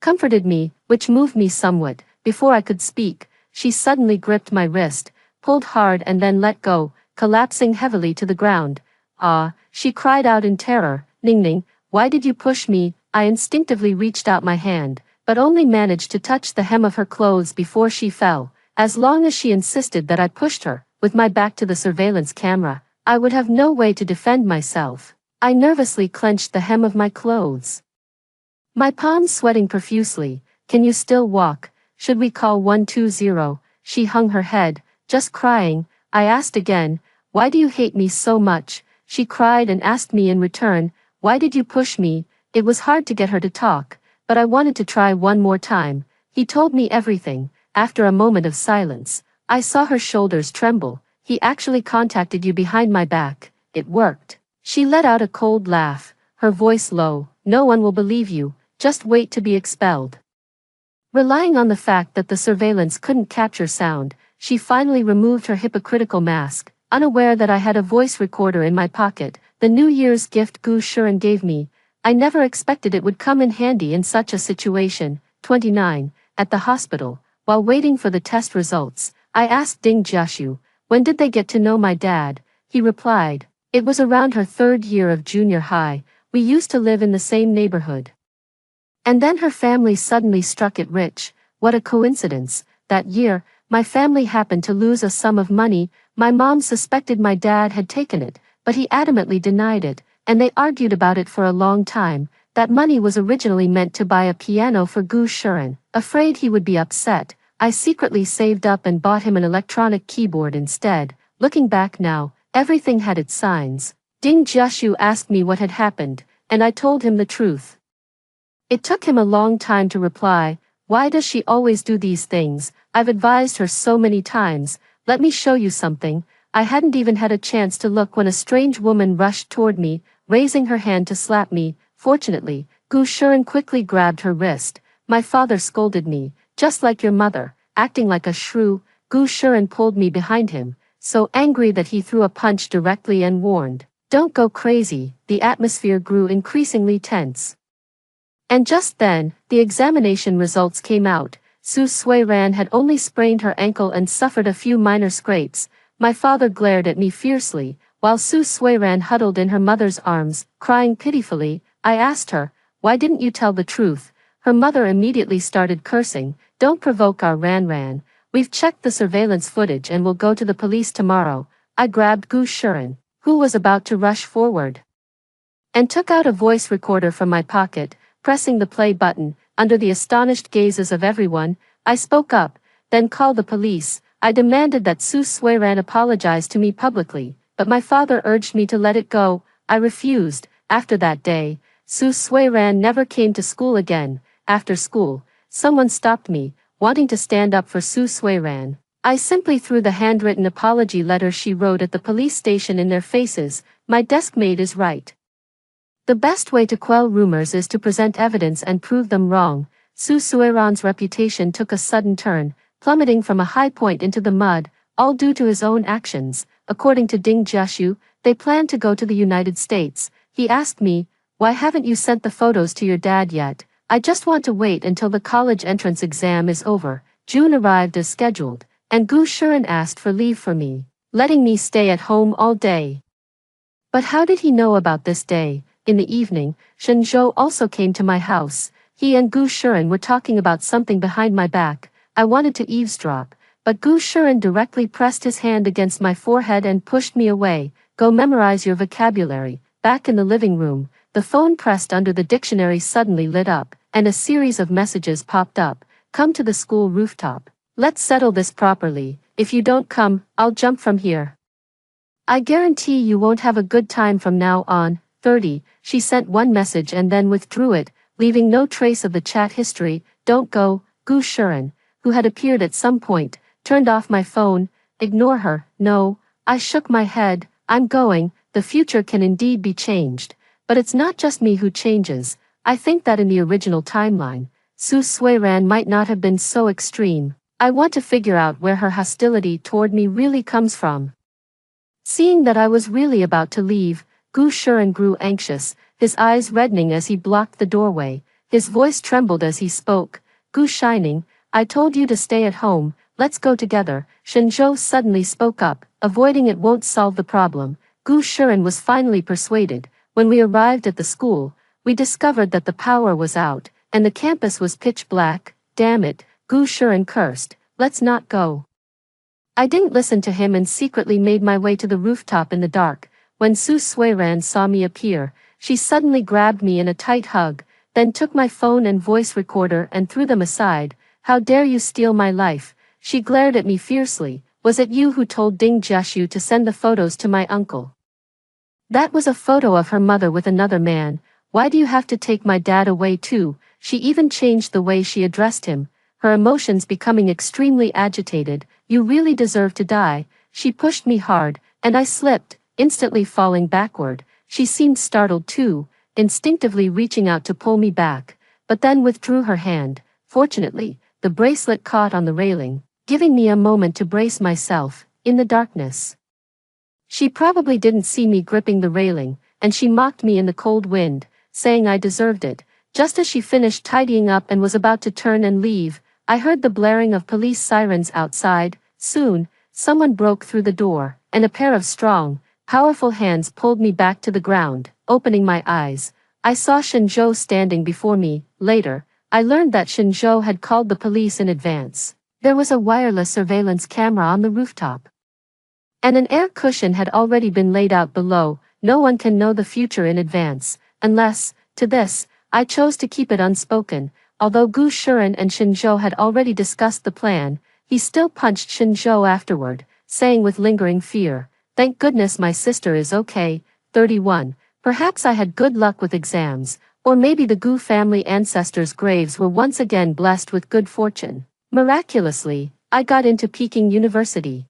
A: comforted me, which moved me somewhat. Before I could speak, she suddenly gripped my wrist, pulled hard and then let go, collapsing heavily to the ground. "Ah," she cried out in terror. "Ning Ning, why did you push me?" I instinctively reached out my hand, but only managed to touch the hem of her clothes before she fell. As long as she insisted that I pushed her, with my back to the surveillance camera, I would have no way to defend myself. I nervously clenched the hem of my clothes, my palms sweating profusely. Can you still walk? Should we call 120? She hung her head, just crying. I asked again, why do you hate me so much? She cried and asked me in return, why did you push me? It was hard to get her to talk, but I wanted to try one more time. He told me everything. After a moment of silence, I saw her shoulders tremble. He actually contacted you behind my back. It worked. She let out a cold laugh, her voice low. No one will believe you. Just wait to be expelled. Relying on the fact that the surveillance couldn't capture sound, she finally removed her hypocritical mask, unaware that I had a voice recorder in my pocket, the New Year's gift Gu Shuren gave me. I never expected it would come in handy in such a situation. 29. At the hospital, while waiting for the test results, I asked Ding Jiaxu, when did they get to know my dad? He replied, it was around her 3rd year of junior high. We used to live in the same neighborhood. And then her family suddenly struck it rich. What a coincidence. That year, my family happened to lose a sum of money. My mom suspected my dad had taken it, but he adamantly denied it, and they argued about it for a long time. That money was originally meant to buy a piano for Gu Shuren. Afraid he would be upset, I secretly saved up and bought him an electronic keyboard instead. Looking back now, everything had its signs. Ding Jiaxu asked me what had happened, and I told him the truth. It took him a long time to reply. Why does she always do these things? I've advised her so many times. Let me show you something. I hadn't even had a chance to look when a strange woman rushed toward me, raising her hand to slap me. Fortunately, Gu Shuren quickly grabbed her wrist. My father scolded me, just like your mother, acting like a shrew. Gu Shuren pulled me behind him, so angry that he threw a punch directly and warned, don't go crazy. The atmosphere grew increasingly tense. And just then, the examination results came out. Su Suiran had only sprained her ankle and suffered a few minor scrapes. My father glared at me fiercely, while Su Suiran huddled in her mother's arms, crying pitifully. I asked her, why didn't you tell the truth? Her mother immediately started cursing, don't provoke our Ran. We've checked the surveillance footage and will go to the police tomorrow. I grabbed Gu Shuren, who was about to rush forward, and took out a voice recorder from my pocket. Pressing the play button, under the astonished gazes of everyone, I spoke up, then called the police. I demanded that Su Suiran apologize to me publicly, but my father urged me to let it go. I refused. After that day, Su Suiran never came to school again. After school, someone stopped me, wanting to stand up for Su Suiran. I simply threw the handwritten apology letter she wrote at the police station in their faces. My deskmate is right. The best way to quell rumors is to present evidence and prove them wrong. Su Suiran's reputation took a sudden turn, plummeting from a high point into the mud, all due to his own actions. According to Ding Jiaxu, they planned to go to the United States. He asked me, why haven't you sent the photos to your dad yet? I just want to wait until the college entrance exam is over. June arrived as scheduled, and Gu Shuren asked for leave for me, letting me stay at home all day. But how did he know about this day? In the evening, Shen Zhou also came to my house. He and Gu Shuren were talking about something behind my back. I wanted to eavesdrop, but Gu Shuren directly pressed his hand against my forehead and pushed me away. Go memorize your vocabulary. Back in the living room, the phone pressed under the dictionary suddenly lit up, and a series of messages popped up. Come to the school rooftop. Let's settle this properly. If you don't come, I'll jump from here. I guarantee you won't have a good time from now on. 30. She sent one message and then withdrew it, leaving no trace of the chat history. Don't go. Gu Shuren, who had appeared at some point, turned off my phone. Ignore her. No. I shook my head. I'm going. The future can indeed be changed. But it's not just me who changes. I think that in the original timeline, Su Suiran might not have been so extreme. I want to figure out where her hostility toward me really comes from. Seeing that I was really about to leave, Gu Shuren grew anxious, his eyes reddening as he blocked the doorway. His voice trembled as he spoke. Gu Shining, I told you to stay at home, let's go together. Shen Zhou suddenly spoke up, avoiding it won't solve the problem. Gu Shuren was finally persuaded. When we arrived at the school, we discovered that the power was out, and the campus was pitch black. Damn it, Gu Shuren cursed. Let's not go. I didn't listen to him and secretly made my way to the rooftop in the dark. When Su Suiran saw me appear, she suddenly grabbed me in a tight hug, then took my phone and voice recorder and threw them aside. "How dare you steal my life?" She glared at me fiercely. "Was it you who told Ding Jiashu to send the photos to my uncle?" That was a photo of her mother with another man. "Why do you have to take my dad away too?" She even changed the way she addressed him, her emotions becoming extremely agitated. "You really deserve to die." She pushed me hard, and I slipped, instantly falling backward. She seemed startled too, instinctively reaching out to pull me back, but then withdrew her hand. Fortunately, the bracelet caught on the railing, giving me a moment to brace myself. In the darkness, she probably didn't see me gripping the railing, and she mocked me in the cold wind, saying I deserved it. Just as she finished tidying up and was about to turn and leave, I heard the blaring of police sirens outside. Soon, someone broke through the door, and a pair of strong, powerful hands pulled me back to the ground. Opening my eyes, I saw Shinzhou standing before me. Later, I learned that Shinzhou had called the police in advance. There was a wireless surveillance camera on the rooftop, and an air cushion had already been laid out below. No one can know the future in advance, unless, to this, I chose to keep it unspoken. Although Gu Shuren and Shinzhou had already discussed the plan, he still punched Shinzhou afterward, saying with lingering fear, "Thank goodness my sister is okay." 31. Perhaps I had good luck with exams, or maybe the Gu family ancestors' graves were once again blessed with good fortune. Miraculously, I got into Peking University.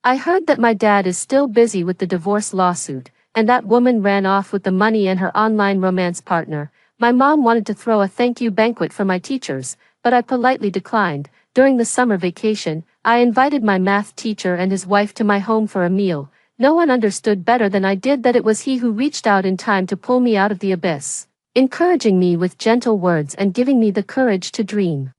A: I heard that my dad is still busy with the divorce lawsuit, and that woman ran off with the money and her online romance partner. My mom wanted to throw a thank you banquet for my teachers, but I politely declined. During the summer vacation, I invited my math teacher and his wife to my home for a meal. No one understood better than I did that it was he who reached out in time to pull me out of the abyss, encouraging me with gentle words and giving me the courage to dream.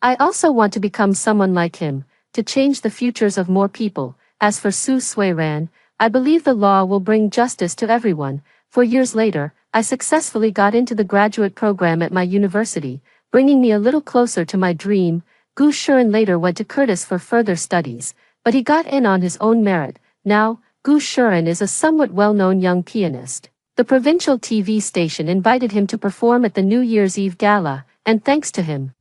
A: I also want to become someone like him, to change the futures of more people. As for Su Suiran, I believe the law will bring justice to everyone. 4 years later, I successfully got into the graduate program at my university, bringing me a little closer to my dream. Gu Shuren later went to Curtis for further studies, but he got in on his own merit. Now, Gu Shuren is a somewhat well-known young pianist. The provincial TV station invited him to perform at the New Year's Eve gala, and thanks to him,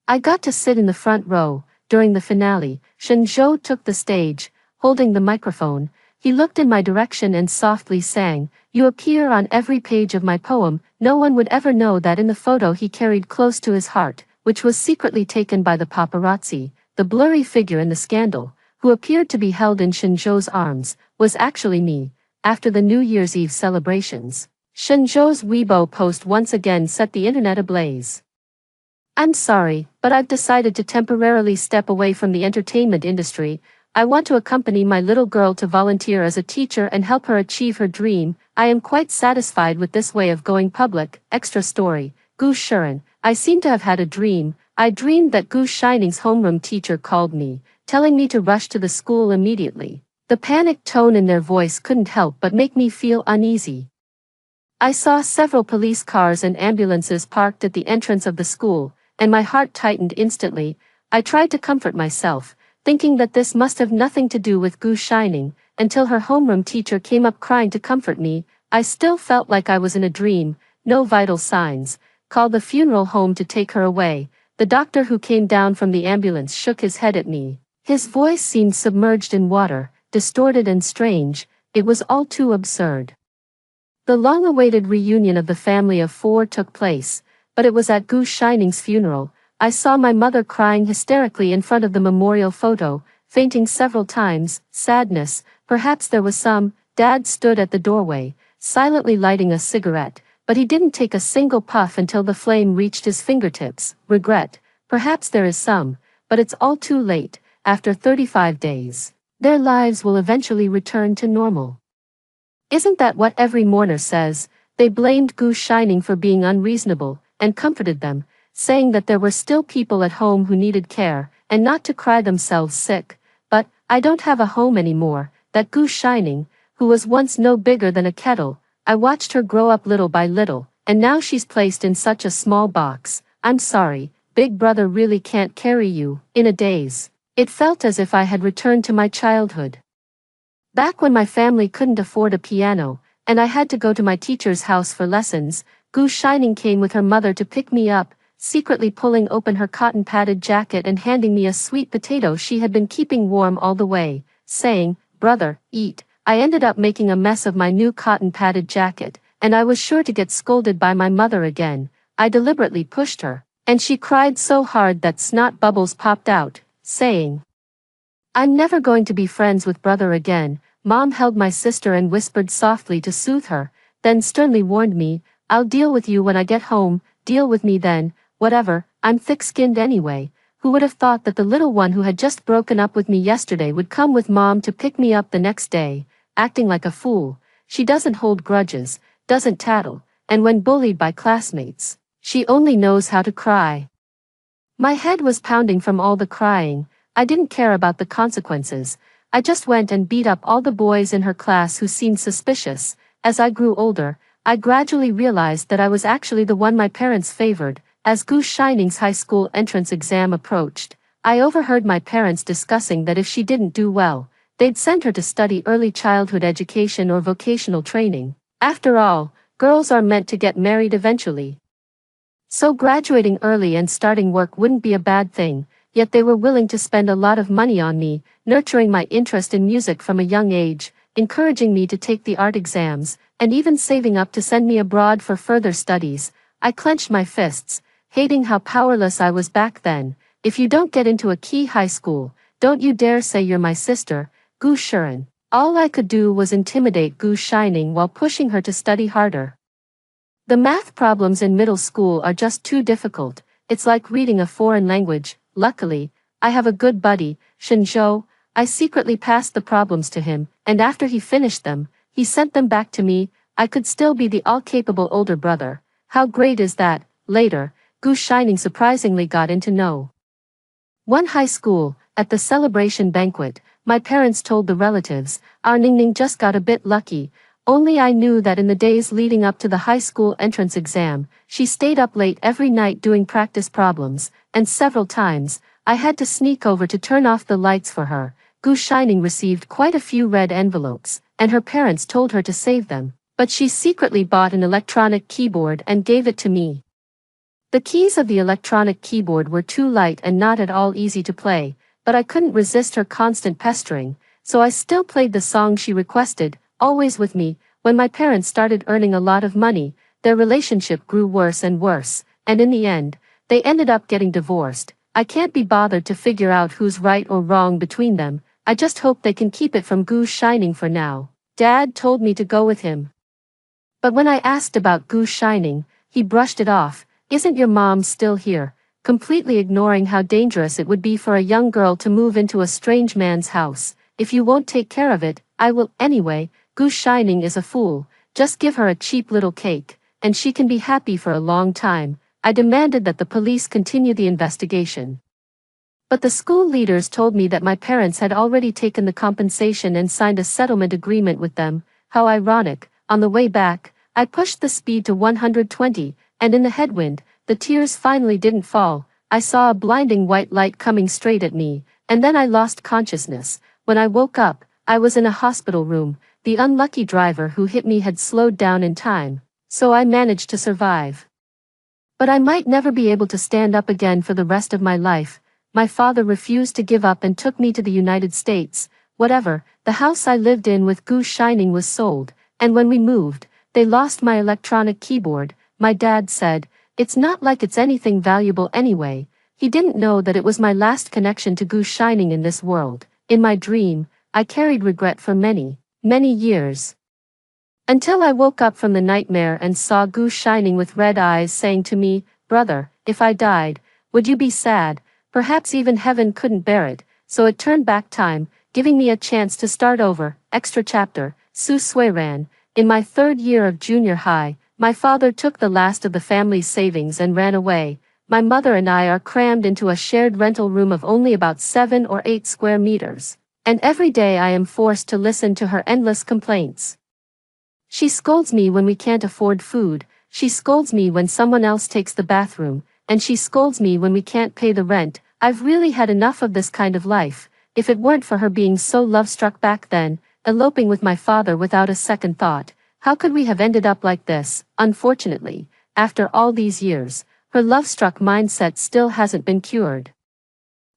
A: I got to sit in the front row. During the finale, Shinzhou took the stage, holding the microphone. He looked in my direction and softly sang, "You appear on every page of my poem." No one would ever know that in the photo he carried close to his heart, which was secretly taken by the paparazzi, the blurry figure in the scandal, who appeared to be held in Shinzhou's arms, was actually me. After the New Year's Eve celebrations, Shinzhou's Weibo post once again set the internet ablaze. "I'm sorry, but I've decided to temporarily step away from the entertainment industry. I want to accompany my little girl to volunteer as a teacher and help her achieve her dream. I am quite satisfied with this way of going public." Extra story, Gu Shuren. I seem to have had a dream. I dreamed that Gu Shining's homeroom teacher called me, telling me to rush to the school immediately. The panicked tone in their voice couldn't help but make me feel uneasy. I saw several police cars and ambulances parked at the entrance of the school, and my heart tightened instantly. I tried to comfort myself, thinking that this must have nothing to do with Gu Shining, until her homeroom teacher came up crying to comfort me. I still felt like I was in a dream. No vital signs. Called the funeral home to take her away. The doctor who came down from the ambulance shook his head at me. His voice seemed submerged in water, distorted and strange. It was all too absurd. The long-awaited reunion of the family of four took place, but it was at Gu Shining's funeral. I saw my mother crying hysterically in front of the memorial photo, fainting several times. Sadness, perhaps there was some. Dad stood at the doorway, silently lighting a cigarette, but he didn't take a single puff until the flame reached his fingertips. Regret, perhaps there is some, but it's all too late. After 35 days, their lives will eventually return to normal. Isn't that what every mourner says? They blamed Gu Shining for being unreasonable, and comforted them, saying that there were still people at home who needed care, and not to cry themselves sick. But, I don't have a home anymore. That Gu Shining, who was once no bigger than a kettle, I watched her grow up little by little, and now she's placed in such a small box. I'm sorry, Big Brother really can't carry you. In a daze, It felt as if I had returned to my childhood. Back when my family couldn't afford a piano, and I had to go to my teacher's house for lessons, Goose Shining came with her mother to pick me up, secretly pulling open her cotton-padded jacket and handing me a sweet potato she had been keeping warm all the way, saying, "Brother, eat." I ended up making a mess of my new cotton-padded jacket, and I was sure to get scolded by my mother again. I deliberately pushed her, and she cried so hard that snot bubbles popped out, saying, "I'm never going to be friends with brother again." Mom held my sister and whispered softly to soothe her, then sternly warned me, "I'll deal with you when I get home, deal with me then, whatever, I'm thick-skinned anyway." Who would have thought that the little one who had just broken up with me yesterday would come with Mom to pick me up the next day, acting like a fool. She doesn't hold grudges, doesn't tattle, and when bullied by classmates, she only knows how to cry. My head was pounding from all the crying. I didn't care about the consequences. I just went and beat up all the boys in her class who seemed suspicious. As I grew older, I gradually realized that I was actually the one my parents favored. As Goose Shining's high school entrance exam approached, I overheard my parents discussing that if she didn't do well, they'd send her to study early childhood education or vocational training. After all, girls are meant to get married eventually. So graduating early and starting work wouldn't be a bad thing, yet they were willing to spend a lot of money on me, nurturing my interest in music from a young age, encouraging me to take the art exams, and even saving up to send me abroad for further studies. I clenched my fists, hating how powerless I was back then. "If you don't get into a key high school, don't you dare say you're my sister, Goose Shining." All I could do was intimidate Goose Shining while pushing her to study harder. The math problems in middle school are just too difficult. It's like reading a foreign language. Luckily, I have a good buddy, Shinjo. I secretly passed the problems to him, and after he finished them, he sent them back to me. I could still be the all-capable older brother. How great is that? Later, Goose Shining surprisingly got into no. One high school, at the celebration banquet, my parents told the relatives, "Our Ningning just got a bit lucky." Only I knew that in the days leading up to the high school entrance exam, she stayed up late every night doing practice problems, and several times, I had to sneak over to turn off the lights for her. Goose Shining received quite a few red envelopes, and her parents told her to save them, but she secretly bought an electronic keyboard and gave it to me. The keys of the electronic keyboard were too light and not at all easy to play, but I couldn't resist her constant pestering, so I still played the song she requested, "Always With Me." When my parents started earning a lot of money, their relationship grew worse and worse, and in the end, they ended up getting divorced. I can't be bothered to figure out who's right or wrong between them. I just hope they can keep it from Goose Shining for now. Dad told me to go with him. But when I asked about Goose Shining, he brushed it off. "Isn't your mom still here?" Completely ignoring how dangerous it would be for a young girl to move into a strange man's house. "If you won't take care of it, I will anyway." Goose Shining is a fool. Just give her a cheap little cake, and she can be happy for a long time. I demanded that the police continue the investigation. But the school leaders told me that my parents had already taken the compensation and signed a settlement agreement with them. How ironic. On the way back, I pushed the speed to 120, and in the headwind, the tears finally didn't fall. I saw a blinding white light coming straight at me, and then I lost consciousness. When I woke up, I was in a hospital room. The unlucky driver who hit me had slowed down in time, so I managed to survive. But I might never be able to stand up again for the rest of my life. My father refused to give up and took me to the United States. Whatever, the house I lived in with Goose Shining was sold, and when we moved, they lost my electronic keyboard. My dad said, "It's not like it's anything valuable anyway." He didn't know that it was my last connection to Goose Shining in this world. In my dream, I carried regret for many years. Until I woke up from the nightmare and saw Goose Shining with red eyes saying to me, "Brother, if I died, would you be sad?" Perhaps even heaven couldn't bear it, so it turned back time, giving me a chance to start over. Extra chapter, Su Ran. In my 3rd year of junior high, my father took the last of the family's savings and ran away. My mother and I are crammed into a shared rental room of only about 7 or 8 square meters. And every day I am forced to listen to her endless complaints. She scolds me when we can't afford food, she scolds me when someone else takes the bathroom, and she scolds me when we can't pay the rent. I've really had enough of this kind of life. If it weren't for her being so love-struck back then, eloping with my father without a second thought, how could we have ended up like this? Unfortunately, after all these years, her love-struck mindset still hasn't been cured.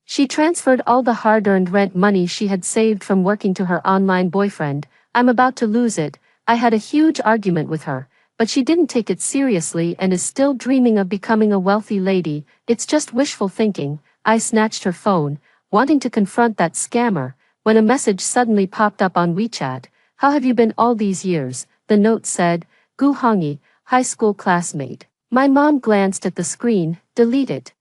A: She transferred all the hard-earned rent money she had saved from working to her online boyfriend. I'm about to lose it. I had a huge argument with her, but she didn't take it seriously and is still dreaming of becoming a wealthy lady. It's just wishful thinking. I snatched her phone, wanting to confront that scammer, when a message suddenly popped up on WeChat. How have you been all these years? The note said, Gu Hongyi, high school classmate. My mom glanced at the screen. Delete it.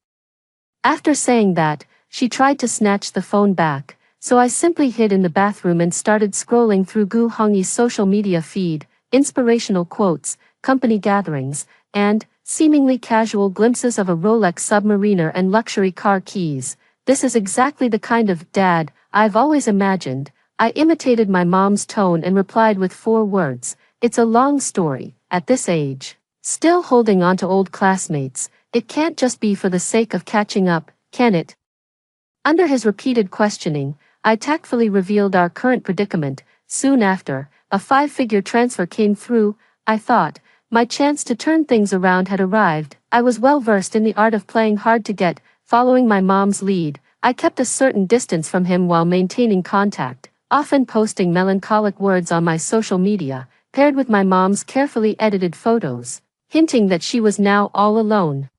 A: After saying that, she tried to snatch the phone back, so I simply hid in the bathroom and started scrolling through Gu Hongyi's social media feed, inspirational quotes, company gatherings, and seemingly casual glimpses of a Rolex Submariner and luxury car keys. This is exactly the kind of dad I've always imagined. I imitated my mom's tone and replied with 4 words. It's a long story. At this age, still holding on to old classmates, it can't just be for the sake of catching up, can it? Under his repeated questioning, I tactfully revealed our current predicament. Soon after, a 5-figure transfer came through. I thought, my chance to turn things around had arrived. I was well versed in the art of playing hard to get. Following my mom's lead, I kept a certain distance from him while maintaining contact, often posting melancholic words on my social media, paired with my mom's carefully edited photos, hinting that she was now all alone.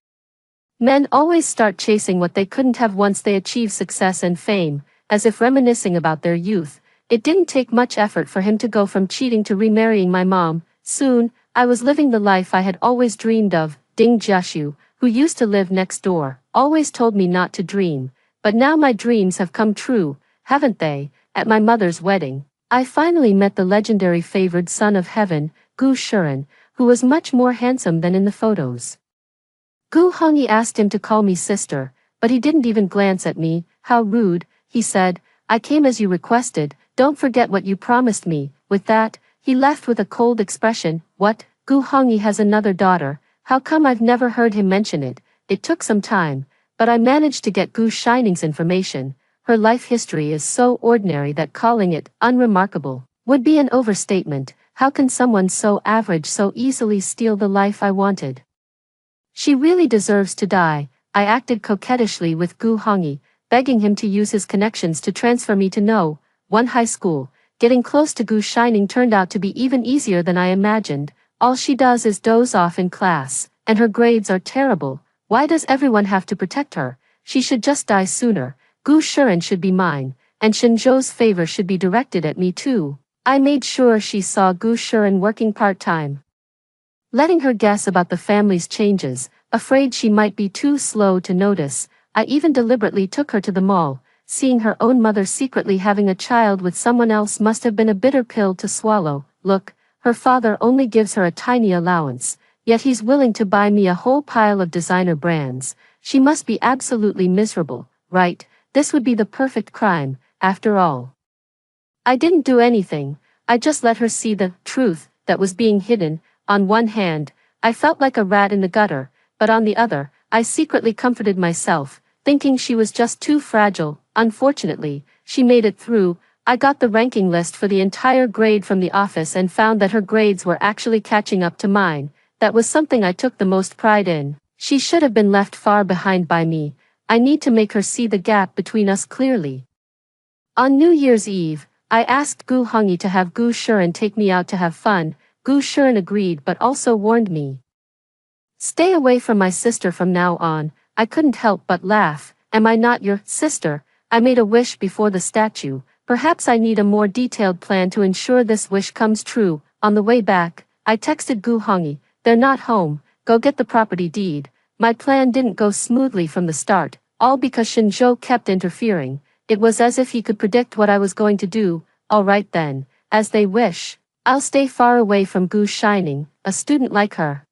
A: Men always start chasing what they couldn't have once they achieve success and fame, as if reminiscing about their youth. It didn't take much effort for him to go from cheating to remarrying my mom. Soon, I was living the life I had always dreamed of. Ding Jiashu, who used to live next door, always told me not to dream, but now my dreams have come true, haven't they? At my mother's wedding, I finally met the legendary favored son of heaven, Gu Shuren, who was much more handsome than in the photos. Gu Hongyi asked him to call me sister, but he didn't even glance at me. How rude, he said. I came as you requested, don't forget what you promised me. With that, he left with a cold expression. What? Gu Hongyi has another daughter. How come I've never heard him mention it? It took some time, but I managed to get Gu Shining's information. Her life history is so ordinary that calling it unremarkable would be an overstatement. How can someone so average so easily steal the life I wanted? She really deserves to die. I acted coquettishly with Gu Hongyi, begging him to use his connections to transfer me to No. 1 high school. Getting close to Gu Shining turned out to be even easier than I imagined. All she does is doze off in class, and her grades are terrible. Why does everyone have to protect her? She should just die sooner. Gu Shuren should be mine, and Shinzhou's favor should be directed at me too. I made sure she saw Gu Shuren working part-time, letting her guess about the family's changes, afraid she might be too slow to notice. I even deliberately took her to the mall. Seeing her own mother secretly having a child with someone else must have been a bitter pill to swallow. Look, her father only gives her a tiny allowance, yet he's willing to buy me a whole pile of designer brands. She must be absolutely miserable, right? This would be the perfect crime, after all. I didn't do anything. I just let her see the truth that was being hidden. On one hand, I felt like a rat in the gutter, but on the other, I secretly comforted myself, thinking she was just too fragile. Unfortunately, she made it through. I got the ranking list for the entire grade from the office and found that her grades were actually catching up to mine. That was something I took the most pride in. She should have been left far behind by me. I need to make her see the gap between us clearly. On New Year's Eve, I asked Gu Hongyi to have Gu Shuren take me out to have fun. Gu Shuren agreed but also warned me, stay away from my sister from now on. I couldn't help but laugh. Am I not your sister? I made a wish before the statue. Perhaps I need a more detailed plan to ensure this wish comes true. On the way back, I texted Gu Hongyi, they're not home, go get the property deed. My plan didn't go smoothly from the start, all because Shinzhou kept interfering. It was as if he could predict what I was going to do. All right then, as they wish. I'll stay far away from Gu Shining, a student like her,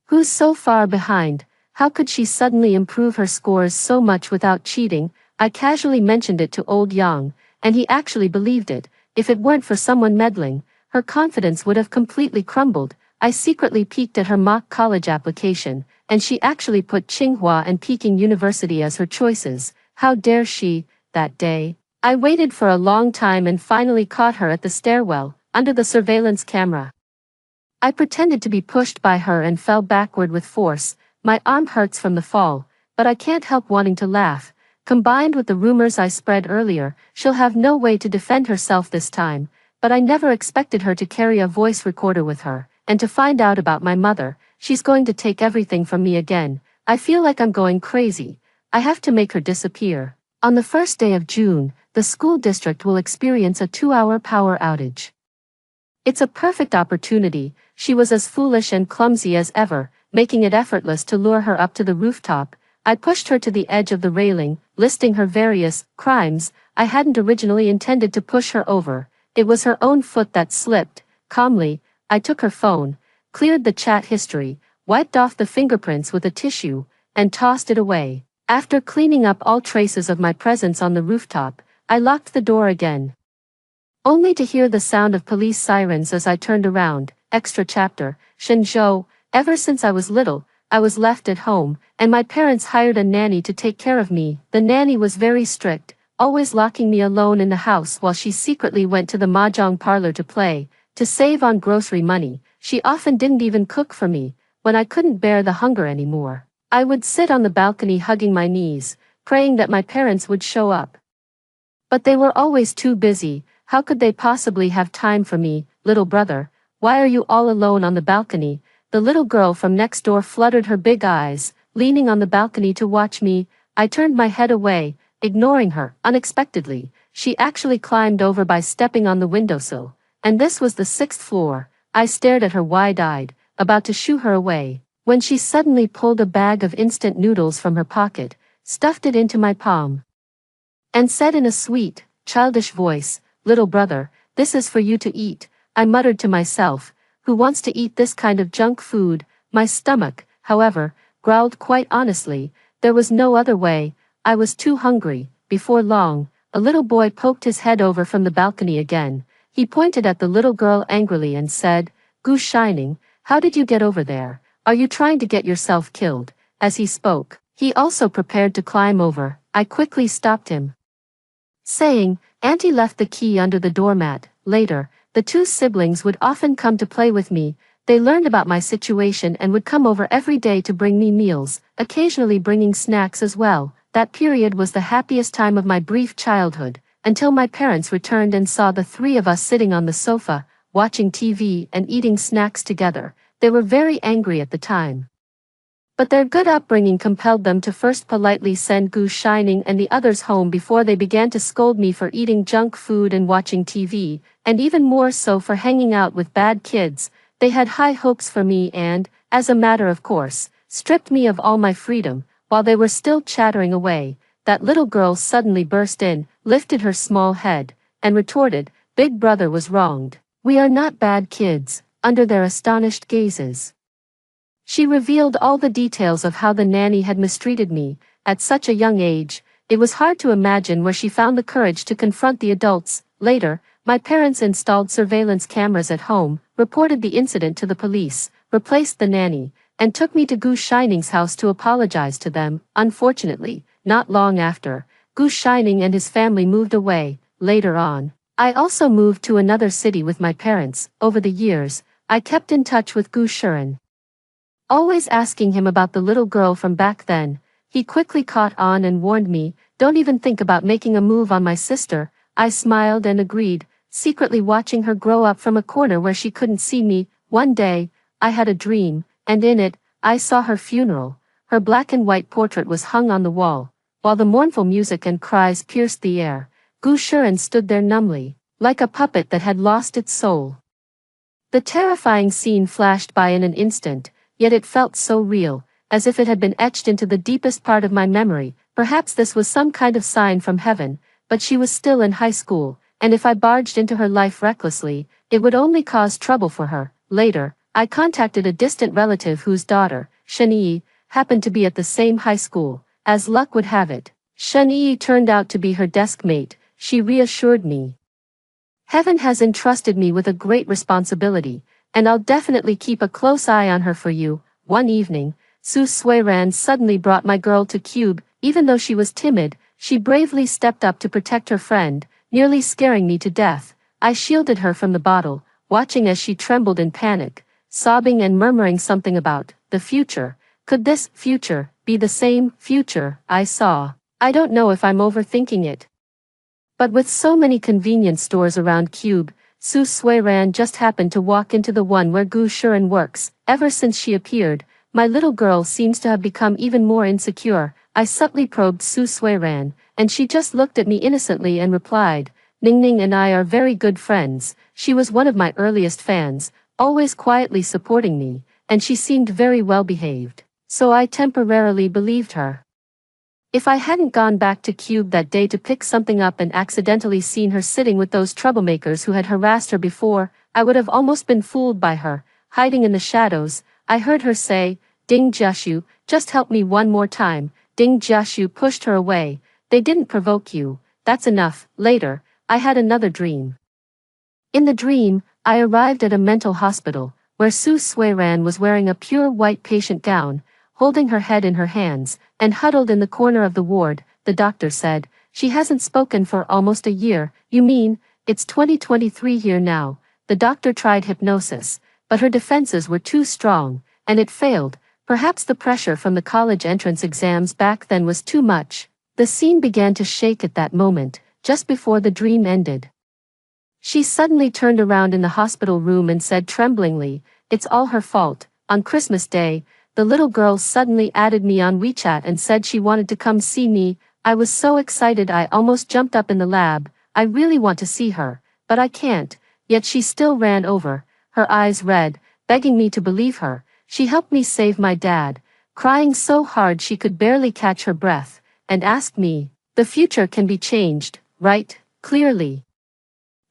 A: who's so far behind. How could she suddenly improve her scores so much without cheating? I casually mentioned it to old Yang, and he actually believed it. If it weren't for someone meddling, her confidence would have completely crumbled. I secretly peeked at her mock college application, and she actually put Tsinghua and Peking University as her choices. How dare she, that day. I waited for a long time and finally caught her at the stairwell, under the surveillance camera. I pretended to be pushed by her and fell backward with force. My arm hurts from the fall, but I can't help wanting to laugh. Combined with the rumors I spread earlier, she'll have no way to defend herself this time, but I never expected her to carry a voice recorder with her, and to find out about my mother. She's going to take everything from me again. I feel like I'm going crazy. I have to make her disappear. On the first day of June, the school district will experience a 2-hour power outage. It's a perfect opportunity. She was as foolish and clumsy as ever, making it effortless to lure her up to the rooftop. I pushed her to the edge of the railing, listing her various crimes. I hadn't originally intended to push her over. It was her own foot that slipped. Calmly, I took her phone, cleared the chat history, wiped off the fingerprints with a tissue, and tossed it away. After cleaning up all traces of my presence on the rooftop, I locked the door again, only to hear the sound of police sirens as I turned around. Extra chapter, Shenzhou. Ever since I was little, I was left at home, and my parents hired a nanny to take care of me. The nanny was very strict, always locking me alone in the house while she secretly went to the mahjong parlor to play. To save on grocery money, she often didn't even cook for me. When I couldn't bear the hunger anymore, I would sit on the balcony hugging my knees, praying that my parents would show up. But they were always too busy. How could they possibly have time for me? Little brother, why are you all alone on the balcony? The little girl from next door fluttered her big eyes, leaning on the balcony to watch me. I turned my head away, ignoring her. Unexpectedly, she actually climbed over by stepping on the windowsill, and this was the 6th floor. I stared at her wide-eyed, about to shoo her away, when she suddenly pulled a bag of instant noodles from her pocket, stuffed it into my palm, and said in a sweet, childish voice, "Little brother, this is for you to eat." I muttered to myself, who wants to eat this kind of junk food? My stomach, however, growled quite honestly. There was no other way. I was too hungry. Before long, a little boy poked his head over from the balcony again. He pointed at the little girl angrily and said, "Goose Shining, how did you get over there? Are you trying to get yourself killed?" As he spoke, he also prepared to climb over. I quickly stopped him, saying, "Auntie left the key under the doormat." Later, the two siblings would often come to play with me. They learned about my situation and would come over every day to bring me meals, occasionally bringing snacks as well. That period was the happiest time of my brief childhood, until my parents returned and saw the three of us sitting on the sofa, watching TV and eating snacks together. They were very angry at the time, but their good upbringing compelled them to first politely send Goose Shining and the others home before they began to scold me for eating junk food and watching TV, and even more so for hanging out with bad kids. They had high hopes for me and, as a matter of course, stripped me of all my freedom. While they were still chattering away, that little girl suddenly burst in, lifted her small head, and retorted, "Big brother was wronged. We are not bad kids." Under their astonished gazes, she revealed all the details of how the nanny had mistreated me. At such a young age, it was hard to imagine where she found the courage to confront the adults. Later, my parents installed surveillance cameras at home, reported the incident to the police, replaced the nanny, and took me to Goose Shining's house to apologize to them. Unfortunately, not long after, Goose Shining and his family moved away. Later on, I also moved to another city with my parents. Over the years, I kept in touch with Goose Shining, always asking him about the little girl from back then. He quickly caught on and warned me, "Don't even think about making a move on my sister." I smiled and agreed, secretly watching her grow up from a corner where she couldn't see me. One day, I had a dream, and in it, I saw her funeral. Her black and white portrait was hung on the wall, while the mournful music and cries pierced the air. Goose Shining stood there numbly, like a puppet that had lost its soul. The terrifying scene flashed by in an instant, yet it felt so real, as if it had been etched into the deepest part of my memory. Perhaps this was some kind of sign from heaven, but she was still in high school, and if I barged into her life recklessly, it would only cause trouble for her. Later, I contacted a distant relative whose daughter, Shenyi, happened to be at the same high school. As luck would have it, Shenyi turned out to be her desk mate. She reassured me, "Heaven has entrusted me with a great responsibility. and I'll definitely keep a close eye on her for you. One evening, Su Suiran suddenly brought my girl to Cube. Even though she was timid, she bravely stepped up to protect her friend, nearly scaring me to death. I shielded her from the bottle, watching as she trembled in panic, sobbing and murmuring something about the future. Could this future be the same future I saw? I don't know if I'm overthinking it. But with so many convenience stores around Cube, Su Suiran just happened to walk into the one where Gu Shuren works. Ever since she appeared, my little girl seems to have become even more insecure. I subtly probed Su Suiran, and she just looked at me innocently and replied, Ningning and I are very good friends. She was one of my earliest fans, always quietly supporting me, and she seemed very well behaved. So I temporarily believed her. If I hadn't gone back to Cube that day to pick something up and accidentally seen her sitting with those troublemakers who had harassed her before, I would have almost been fooled by her. Hiding in the shadows, I heard her say, Ding Jiashu, just help me one more time. Ding Jiashu pushed her away. They didn't provoke you. That's enough. Later, I had another dream. In the dream, I arrived at a mental hospital, where Su Suiran was wearing a pure white patient gown, holding her head in her hands, and huddled in the corner of the ward. The doctor said, she hasn't spoken for almost a year. You mean, it's 2023 here now? The doctor tried hypnosis, but her defenses were too strong, and it failed. Perhaps the pressure from the college entrance exams back then was too much. The scene began to shake at that moment, just before the dream ended. She suddenly turned around in the hospital room and said tremblingly, it's all her fault. On Christmas Day, the little girl suddenly added me on WeChat and said she wanted to come see me. I was so excited I almost jumped up in the lab. I really want to see her, but I can't. Yet she still ran over, her eyes red, begging me to believe her. She helped me save my dad, crying so hard she could barely catch her breath, and asked me, the future can be changed, right? Clearly.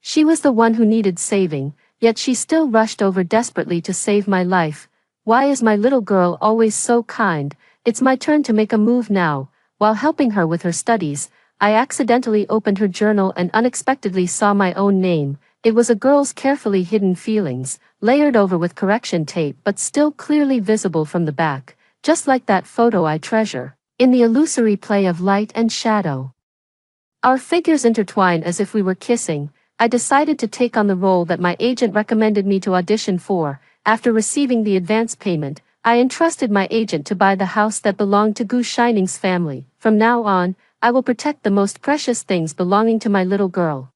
A: She was the one who needed saving, yet she still rushed over desperately to save my life. Why is my little girl always so kind? It's my turn to make a move now. While helping her with her studies, I accidentally opened her journal and unexpectedly saw my own name. It was a girl's carefully hidden feelings, layered over with correction tape but still clearly visible from the back, just like that photo I treasure, in the illusory play of light and shadow. Our figures intertwined as if we were kissing. I decided to take on the role that my agent recommended me to audition for. After receiving the advance payment, I entrusted my agent to buy the house that belonged to Gu Shining's family. From now on, I will protect the most precious things belonging to my little girl.